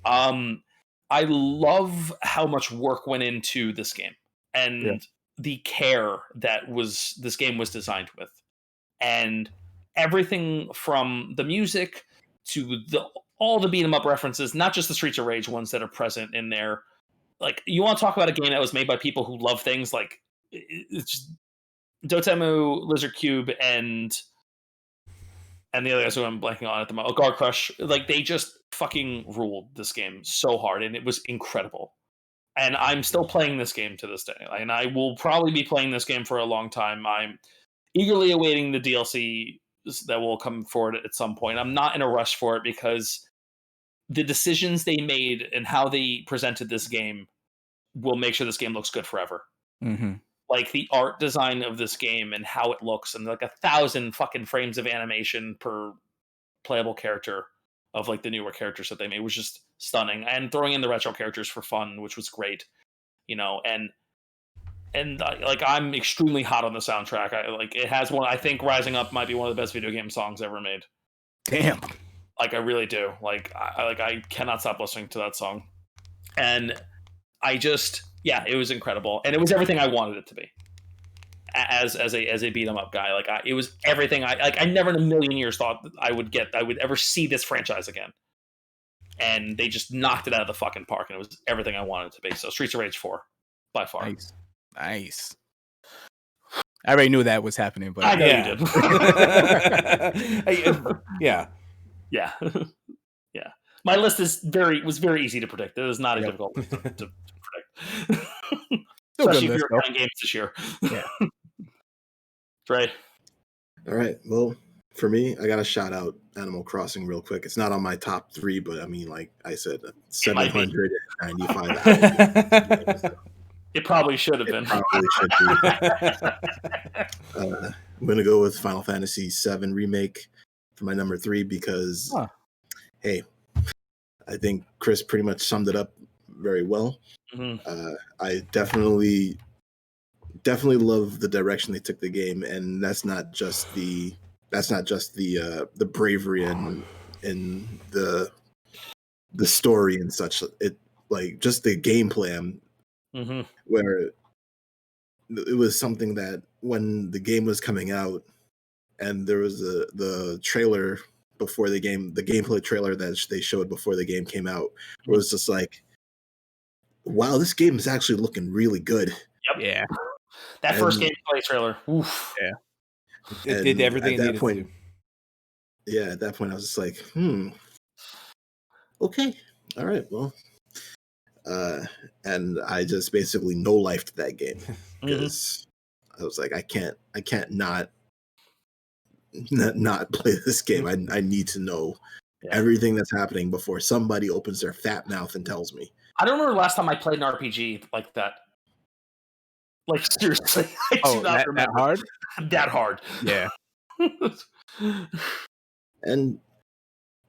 I love how much work went into this game and the care that this game was designed with, and everything from the music to all the beat 'em up references, not just the Streets of Rage ones that are present in there. Like, you want to talk about a game that was made by people who love things like it's just Dotemu, Lizard Cube, and the other guys who I'm blanking on at the moment, Guard Crush. Like, they just fucking ruled this game so hard, and it was incredible. And I'm still playing this game to this day, and I will probably be playing this game for a long time. I'm eagerly awaiting the DLC that will come forward at some point. I'm not in a rush for it because the decisions they made and how they presented this game will make sure this game looks good forever. Mm-hmm. Like the art design of this game and how it looks, and like 1,000 fucking frames of animation per playable character of like the newer characters that they made was just stunning. And throwing in the retro characters for fun, which was great, and like I'm extremely hot on the soundtrack. It has one. I think Rising Up might be one of the best video game songs ever made. Damn. Like I really do. I cannot stop listening to that song, and it was incredible, and it was everything I wanted it to be. As a beat 'em up guy, it was everything I never in a million years thought that I would ever see this franchise again, and they just knocked it out of the fucking park, and it was everything I wanted it to be. So Streets of Rage 4, by far. Nice. I already knew that was happening, but I know you did. Yeah. My list was very easy to predict. It is not a difficult list to predict. Especially if you're playing games this year. Yeah. Right. All right. Well, for me, I got to shout out Animal Crossing real quick. It's not on my top 3, but I mean, like I said, 795 hours. It probably should have been. Probably should be. I'm going to go with Final Fantasy VII Remake. for my number 3 because, Huh. hey, I think Chris pretty much summed it up very well. Mhm. I definitely love the direction they took the game, and that's not just the bravery and the story and such. It like just the gameplay, Mhm. where it was something that when the game was coming out and there was the trailer before the gameplay trailer that they showed before the game came out, was just like, wow, this game is actually looking really good. Yep. Yeah. That first And- gameplay trailer. Oof. Yeah. It did And everything at it that needed point, to do. yeah, at that point I was just like, okay, all right, well, and I just basically no lifed that game because I was like, I can't not play this game. I need to know everything that's happening before somebody opens their fat mouth and tells me. I don't remember the last time I played an RPG like that. Like seriously, I do not that remember. hard? That hard. Yeah. And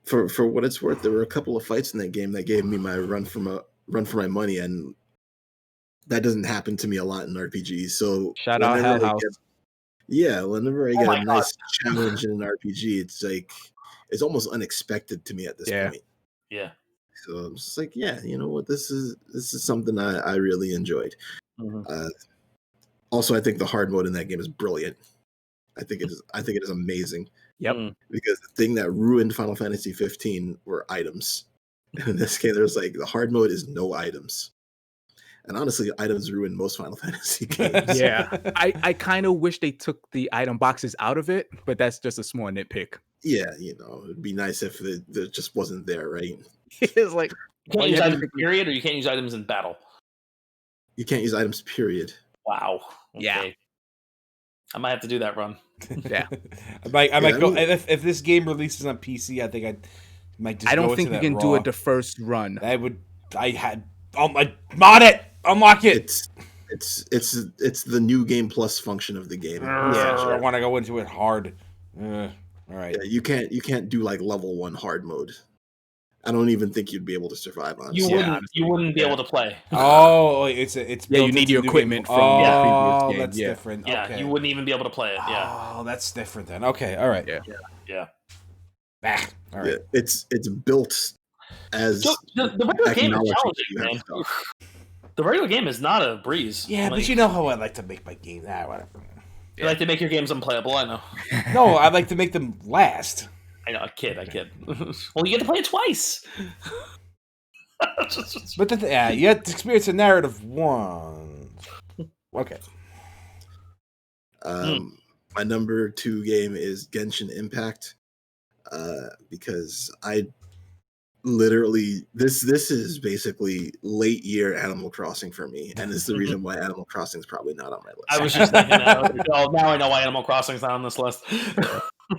for what it's worth, there were a couple of fights in that game that gave me my run for my money, and that doesn't happen to me a lot in RPGs. So Shout out Hell House. whenever I Oh my get a nice challenge in an RPG, it's like it's almost unexpected to me at this point. Yeah. So I'm just like, yeah, you know what? This is something I really enjoyed. Mhm. Also, I think the hard mode in that game is brilliant. I think it is amazing. Yep. Because the thing that ruined Final Fantasy 15 were items. And in this game, there's like the hard mode is no items. And honestly, items ruin most Final Fantasy games. Yeah. I kind of wish they took the item boxes out of it, but that's just a small nitpick. Yeah, you know, it'd be nice if it just wasn't there, right? It's like, You can't all use you had to items do- period, or you can't use items in battle. You can't use items, period. Wow. Yeah. Okay. I might have to do that run. Yeah. I might go. mean- If this game releases on PC, I think I might just. I don't go think into you that can raw. do it the first run. I would. I had. Oh my! Mod it. Unlock it. It's the new game plus function of the game. I want to go into it hard. All right. Yeah, you can't do like level 1 hard mode. I don't even think you'd be able to survive on. You Yeah, wouldn't. honestly. You wouldn't be able to play. Oh, it's Yeah, built you need into your the new equipment game. from the previous Oh, game. that's Yeah. different. Yeah, Okay. you wouldn't even be able to play it. Yeah. Oh, that's different then. Okay, all right. Yeah. Yeah. All right. Yeah, it's built as So the regular game is acknowledging challenging, you have man. stuff. The regular game is not a breeze. Yeah, but you know how I like to make my games. Whatever. You like to make your games unplayable. I know. No, I like to make them last. I know. I kid. Well, you get to play it twice. But you have to experience a narrative once. Okay. My number 2 game is Genshin Impact, because I literally this is basically late year Animal Crossing for me, and it's the reason why Animal Crossing is probably not on my list. I was just thinking that. I was like, oh, now I know why Animal Crossing's not on this list.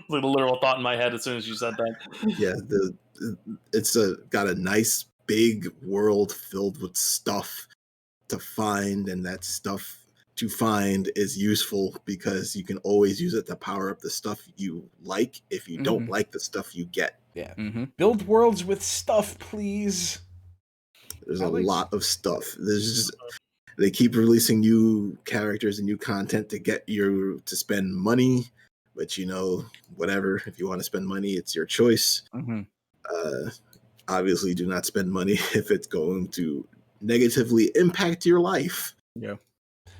Like a literal thought in my head as soon as you said that. Yeah, it's got a nice big world filled with stuff to find, and that stuff to find is useful because you can always use it to power up the stuff you like if you don't like the stuff you get. Yeah. Mm-hmm. Build worlds with stuff, please. There's a lot of stuff. They keep releasing new characters and new content to get you to spend money, but you know, whatever. If you want to spend money, it's your choice. Mm-hmm. Obviously, do not spend money if it's going to negatively impact your life. Yeah.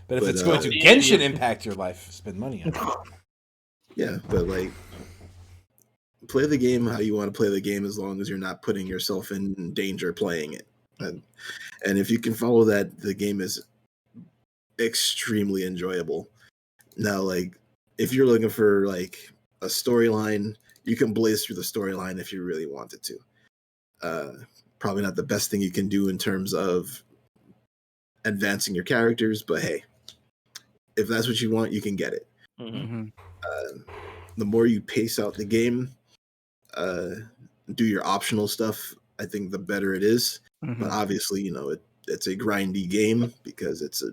But if it's going to Yeah, Genshin yeah. impact your life, spend money on it. Yeah, but like, play the game how you want to play the game as long as you're not putting yourself in danger playing it. And if you can follow that, the game is extremely enjoyable. Now, like, if you're looking for like a storyline, you can blaze through the storyline if you really wanted to. Probably not the best thing you can do in terms of advancing your characters, but hey, if that's what you want, you can get it. Mm-hmm. The more you pace out the game, do your optional stuff, I think the better it is. Mm-hmm. But obviously, you know, it's a grindy game because it's a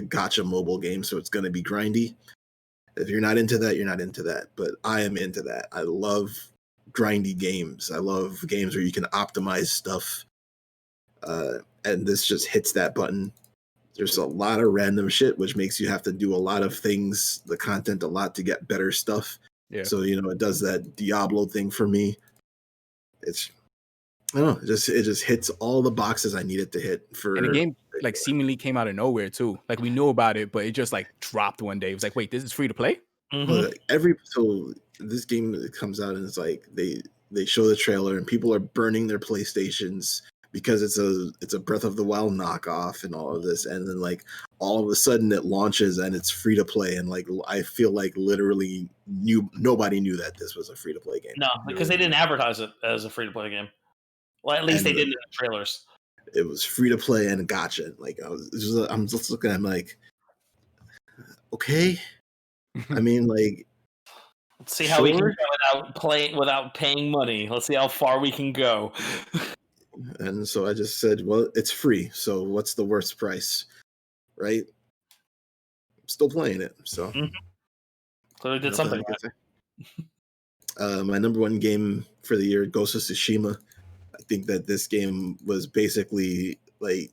gacha mobile game, so it's going to be grindy. If you're not into that, you're not into that. But I am into that. I love grindy games. I love games where you can optimize stuff. And this just hits that button. There's a lot of random shit, which makes you have to do a lot of things, the content a lot to get better stuff. Yeah. So, it does that Diablo thing for me. It's, I don't know, it just hits all the boxes I need it to hit for. And the game like seemingly came out of nowhere too. Like we knew about it, but it just like dropped one day. It was like, wait, this is free to play? Mhm. So this game comes out and it's like they show the trailer and people are burning their PlayStations because it's a Breath of the Wild knockoff and all of this, and then like all of a sudden it launches and it's free to play, and like I feel like literally nobody knew that this was a free to play game. No, because they didn't advertise it as a free to play game. Well, at least they didn't in the trailers. It was free to play and gotcha. Like I'm just looking at him like, okay. I mean, like, let's see how we can go without paying money. Let's see how far we can go. And so I just said, well, it's free. So what's the worst price? Right? I'm still playing it. So Clearly did something right. My number one game for the year, Ghost of Tsushima. I think that this game was basically like,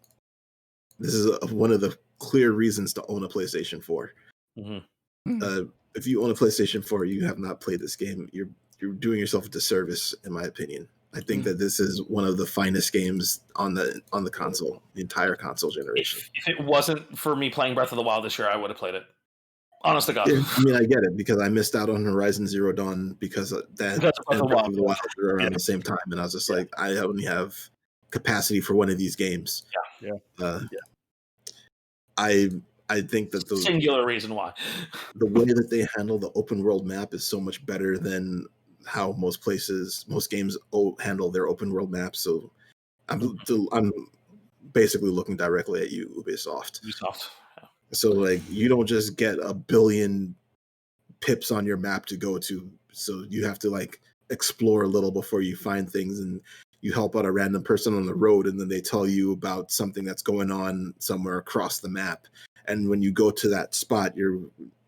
this is one of the clear reasons to own a PlayStation 4. If you own a PlayStation 4, you have not played this game. You're doing yourself a disservice, in my opinion. I think that this is one of the finest games on the console, the entire console generation. If it wasn't for me playing Breath of the Wild this year, I would have played it. Honest to God. Yeah, I mean, I get it because I missed out on Horizon Zero Dawn because that and Breath of the Wild were around the same time, and I was just like, I only have capacity for one of these games. I think that the singular reason why the way that they handle the open world map is so much better than how most games handle their open world maps. So I'm basically looking directly at you, Ubisoft. So like, you don't just get a billion pips on your map to go to. So you have to like explore a little before you find things, and you help out a random person on the road, and then they tell you about something that's going on somewhere across the map. And when you go to that spot, you're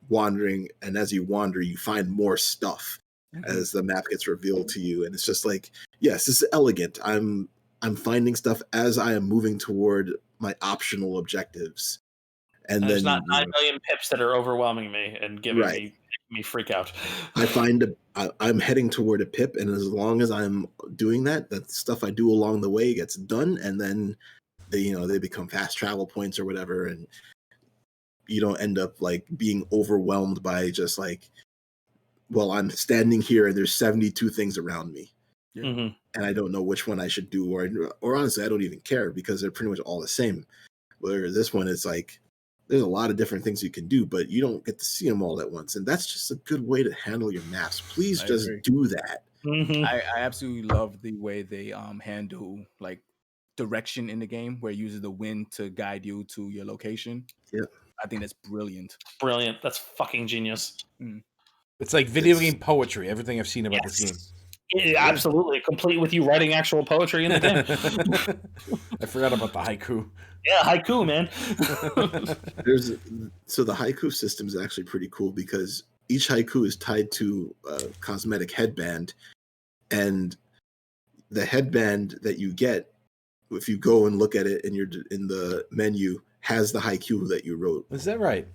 wandering, and as you wander, you find more stuff as the map gets revealed to you. And it's just like, yes, this is elegant. I'm finding stuff as I am moving toward my optional objectives. And there's then not 9 million pips that are overwhelming me and giving me freak out. I'm heading toward a pip, and as long as I'm doing that, the stuff I do along the way gets done, and then they become fast travel points or whatever, and you don't end up like being overwhelmed by just like, well, I'm standing here and there's 72 things around me, and I don't know which one I should do, or honestly, I don't even care because they're pretty much all the same. Where this one is like, there's a lot of different things you can do, but you don't get to see them all at once, and that's just a good way to handle your maps. Please just do that. I absolutely love the way they handle like direction in the game, where it uses the wind to guide you to your location. Yeah, I think that's brilliant. Brilliant. That's fucking genius. It's like video game poetry. Everything I've seen about this game. Absolutely, complete with you writing actual poetry in the game. I forgot about the haiku. Yeah, haiku, man. So the haiku system is actually pretty cool because each haiku is tied to a cosmetic headband, and the headband that you get, if you go and look at it in the menu, has the haiku that you wrote. Is that right?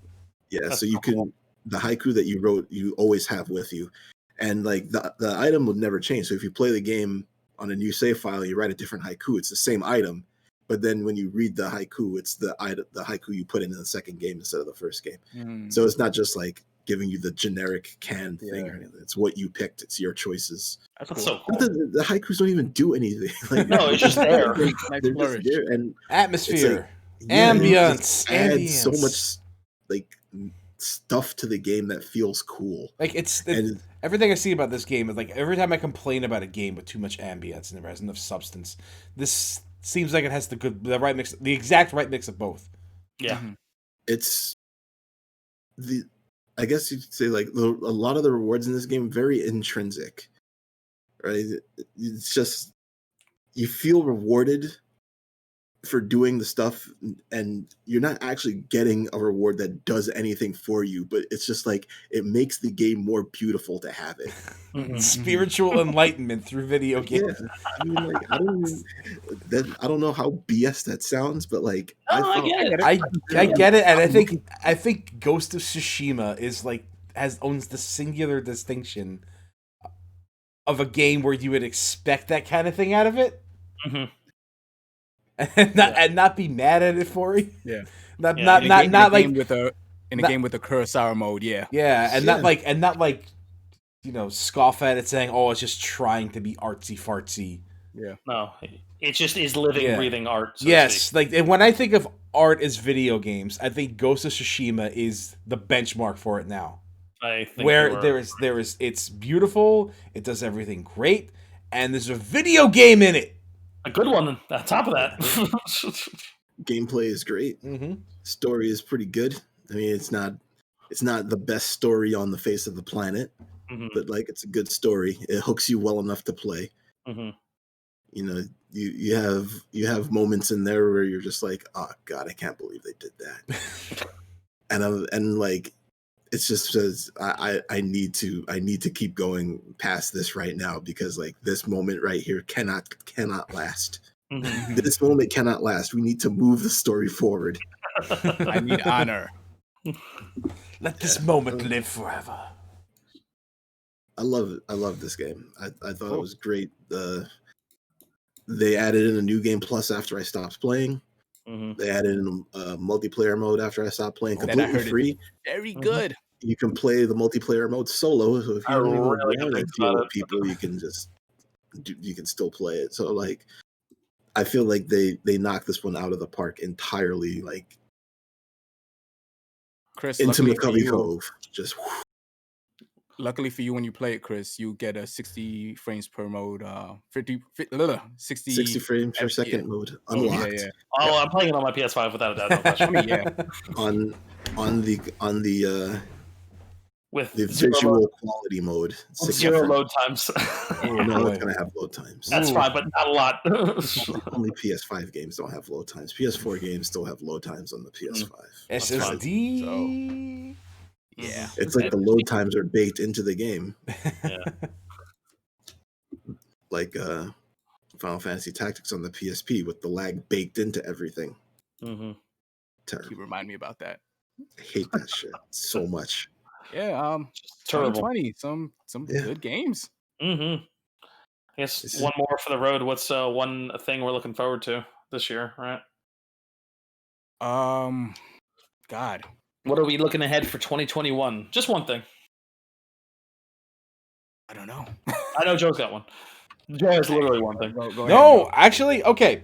Yeah, that's so you can the haiku that you wrote, you always have with you. And like the item will never change. So if you play the game on a new save file, you write a different haiku. It's the same item, but then when you read the haiku, it's the haiku you put in the second game instead of the first game. So it's not just like giving you the generic canned thing or anything. It's what you picked. It's your choices. That's so cool. The haikus don't even do anything. Like, no, it's just there. They're just there. And atmosphere, like, ambience, adds so much like stuff to the game that feels cool. Like everything I see about this game is like, every time I complain about a game with too much ambience and never has enough substance, this seems like it has the exact right mix of both. Yeah. It's I guess you'd say like a lot of the rewards in this game very intrinsic, right? It's just, you feel rewarded for doing the stuff, and you're not actually getting a reward that does anything for you, but it's just like it makes the game more beautiful to have it. Spiritual enlightenment through video games. Yeah, I mean, like I don't know how BS that sounds, but like No, I get it. I get it, and I think Ghost of Tsushima is like owns the singular distinction of a game where you would expect that kind of thing out of it, and not be mad at it for it. Yeah. Not like in a game with a Kurosawa mode. Yeah. Yeah, and not like you know, scoff at it saying, "Oh, it's just trying to be artsy fartsy." Yeah. No, it just is living, breathing art. So yes, like and when I think of art as video games, I think Ghost of Tsushima is the benchmark for it now. I think where there is it's beautiful, it does everything great, and there's a video game in it. A good one on top of that. Gameplay is great. Story is pretty good. I mean, it's not the best story on the face of the planet, but like it's a good story. It hooks you well enough to play. You know, you have moments in there where you're just like, oh god, I can't believe they did that. and like it's just says I need to keep going past this right now, because like this moment right here cannot last. This moment cannot last. We need to move the story forward. I need honor. Let this moment live forever. I love this game. I thought it was great. They added in a new game plus after I stopped playing. They added in a multiplayer mode after I stopped playing, completely free. Very good. You can play the multiplayer mode solo. So if you don't even want to deal with people, you can still play it. So like, I feel like they knocked this one out of the park entirely. Like, Chris, into McCovey Cove, just. Luckily for you, when you play it, Chris, you get a 60 frames per mode, 60 frames per second mode unlocked. Yeah. Oh, I'm playing it on my PS5 without a doubt. No question. I mean, yeah. on the with the visual quality mode, 0 load times. Oh no, it's gonna have load times. That's fine, but not a lot. Only PS5 games don't have load times. PS4 games still have load times on the PS5. SSD. So, yeah, it's like the load times are baked into the game. Yeah. Like Final Fantasy Tactics on the PSP with the lag baked into everything. Terrible. You remind me about that. I hate that shit so much. Yeah, terrible. 2020, some good games. I guess one more for the road. What's one thing we're looking forward to this year, right? God. What are we looking ahead for 2021? Just one thing. I don't know. I know Joe's got one. Joe has literally one thing. Go ahead, no, Joe. actually, okay.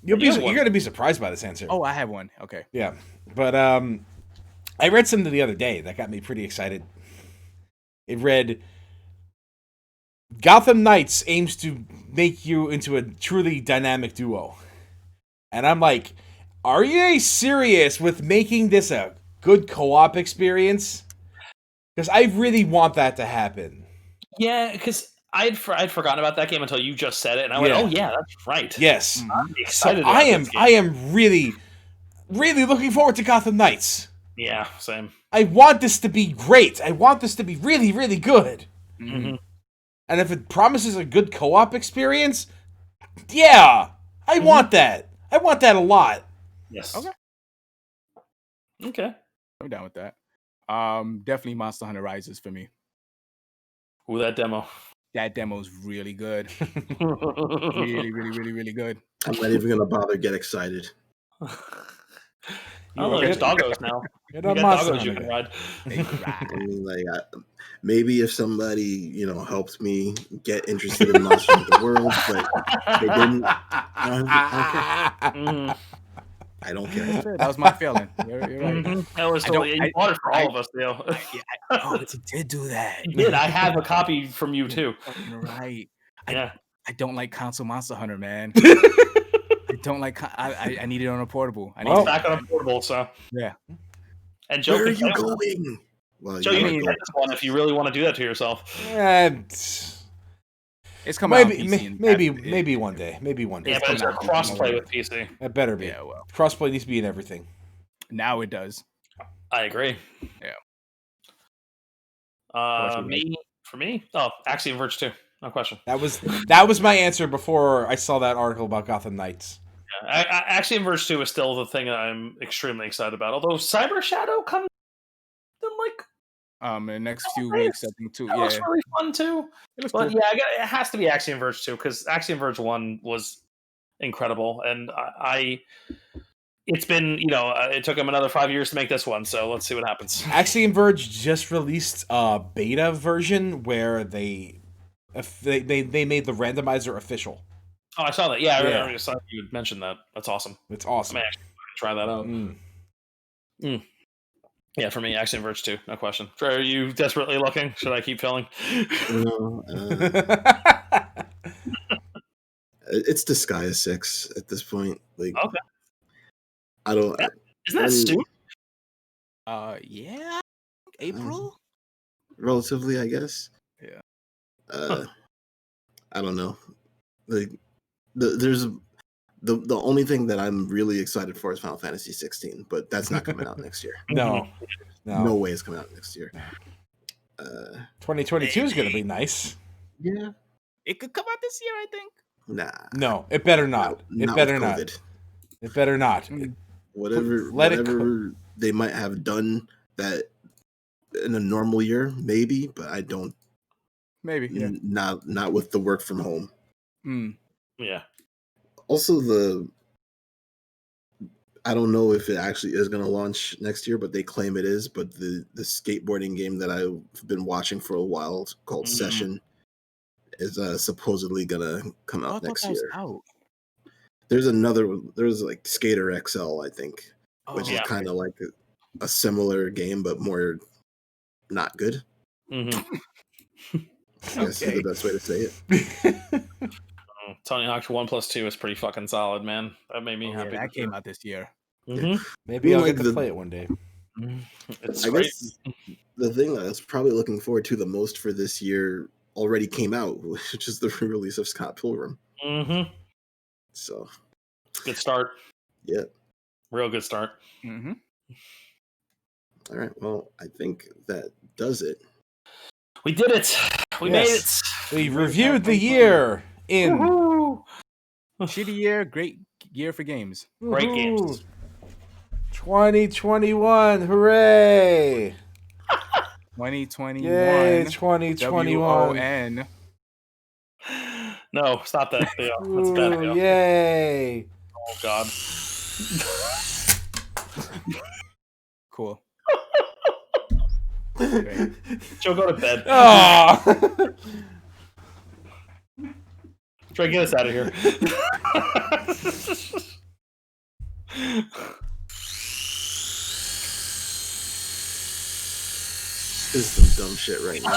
You're going to be surprised by this answer. Oh, I have one. Okay. Yeah. But I read something the other day that got me pretty excited. It read, Gotham Knights aims to make you into a truly dynamic duo. And I'm like, are you serious with making this a good co-op experience? Because I really want that to happen. Yeah, because I'd forgotten about that game until you just said it, and I went, "Oh yeah, that's right." Yes, I'm excited. So I am really, really looking forward to Gotham Knights. Yeah, same. I want this to be great. I want this to be really, really good. And if it promises a good co-op experience, yeah, I want that. I want that a lot. Yes. Okay. I'm down with that. Definitely Monster Hunter Rises for me. Ooh, that demo. That demo's really good. Really, really, really, really good. I'm not even gonna bother get excited. There's doggos now. You got doggos you can ride. I mean, like, maybe if somebody helped me get interested in Monster Hunter World, but they didn't. I don't care. That was my feeling. You're right. That was totally. You bought it for all of us, Theo. It did do that. You did. I have a copy from you too. You're right. Yeah. I don't like console Monster Hunter, man. I don't like. I need it on a portable. It's back on a portable, so yeah. And Joe, where are you going? Well, Joe, you can get this one if you really want to do that to yourself. It's It's coming out on Maybe, PC. And maybe one day. Maybe one day. Yeah, but coming it's a out on PC. cross-play with PC. It better be. Yeah, well, Crossplay needs to be in everything. now it does. I agree. Yeah. What about you For me, Axiom Verge 2, no question. That was my answer before I saw that article about Gotham Knights. Yeah, Axiom Verge 2 is still the thing that I'm extremely excited about. Although Cyber Shadow comes in like in the next few weeks, I think too. that Yeah, looks really fun too. it looks But cool. yeah, it has to be Axiom Verge 2 because Axiom Verge 1 was incredible, and it's been it took them another 5 years to make this one, so let's see what happens. Axiom Verge just released a beta version where they made the randomizer official. Oh, I saw that. Yeah, Yeah. I saw you had mentioned that. That's awesome. It's awesome. I may actually try that out. Yeah, for me, Axiom Verge 2, no question. Trey, are you desperately looking? Should I keep filling? No, it's Disgaea 6 at this point. Like, Okay. I don't. Isn't that soon? Yeah, April. Relatively, I guess. Yeah. I don't know. Like, there's the only thing that I'm really excited for is Final Fantasy 16, but that's not coming out next year. No way it's coming out next year. 2022 is going to be nice. Yeah. It could come out this year, I think. Nah. No, it better not. Not It better with not. COVID. It better not. Whatever they might have done that in a normal year, maybe, but I don't. Maybe, yeah. Not with the work from home. Yeah. Also, I don't know if it actually is going to launch next year, but they claim it is. But the skateboarding game that I've been watching for a while called Session is supposedly going to come out next year. There's like Skater XL, I think, which is kind of like a similar game, but more not good. Mm-hmm. I guess is the best way to say it. Tony Hawk's 1+2 is pretty fucking solid, man. That made me happy. That came out this year. Mm-hmm. Maybe I'll get to play it one day. It's I guess the thing that I was probably looking forward to the most for this year already came out, which is the re-release of Scott Pilgrim. Mm-hmm. So, good start. Yeah. Real good start. Mm-hmm. All right. Well, I think that does it. We did it. We made it. We reviewed the year in shitty year, great year for games. Great games. 2021, hooray! 2021. Yay, 2021. WON. No, stop that, Theo. That's bad, Theo. Yay! Oh, God. Cool. Joe, go to bed. Oh! Try to get us out of here. This is some dumb shit right now.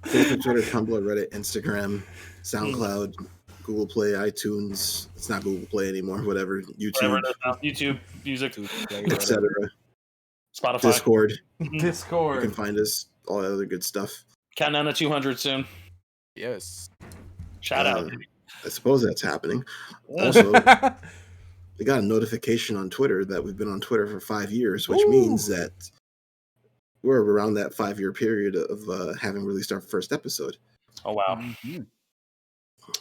Facebook, Twitter, Tumblr, Reddit, Instagram, SoundCloud, Google Play, iTunes. It's not Google Play anymore. Whatever. YouTube. YouTube, music, etc. Spotify, Discord. Discord. You can find us. All that other good stuff. Countdown to 200 soon. Yes. Shout out. I suppose that's happening. Also, we got a notification on Twitter that we've been on Twitter for 5 years, which means that we're around that 5-year period of having released our first episode. Oh, wow. Mm-hmm.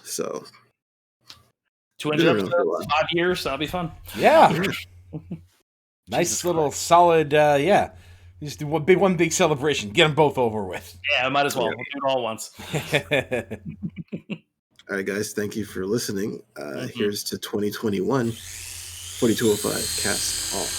So 200 episodes, 5 years. That'll be fun. Yeah. Nice little solid, just do one big celebration. Get them both over with. Yeah, might as well. We'll do it all once. All right, guys. Thank you for listening. Here's to 2021. 4205 cast off.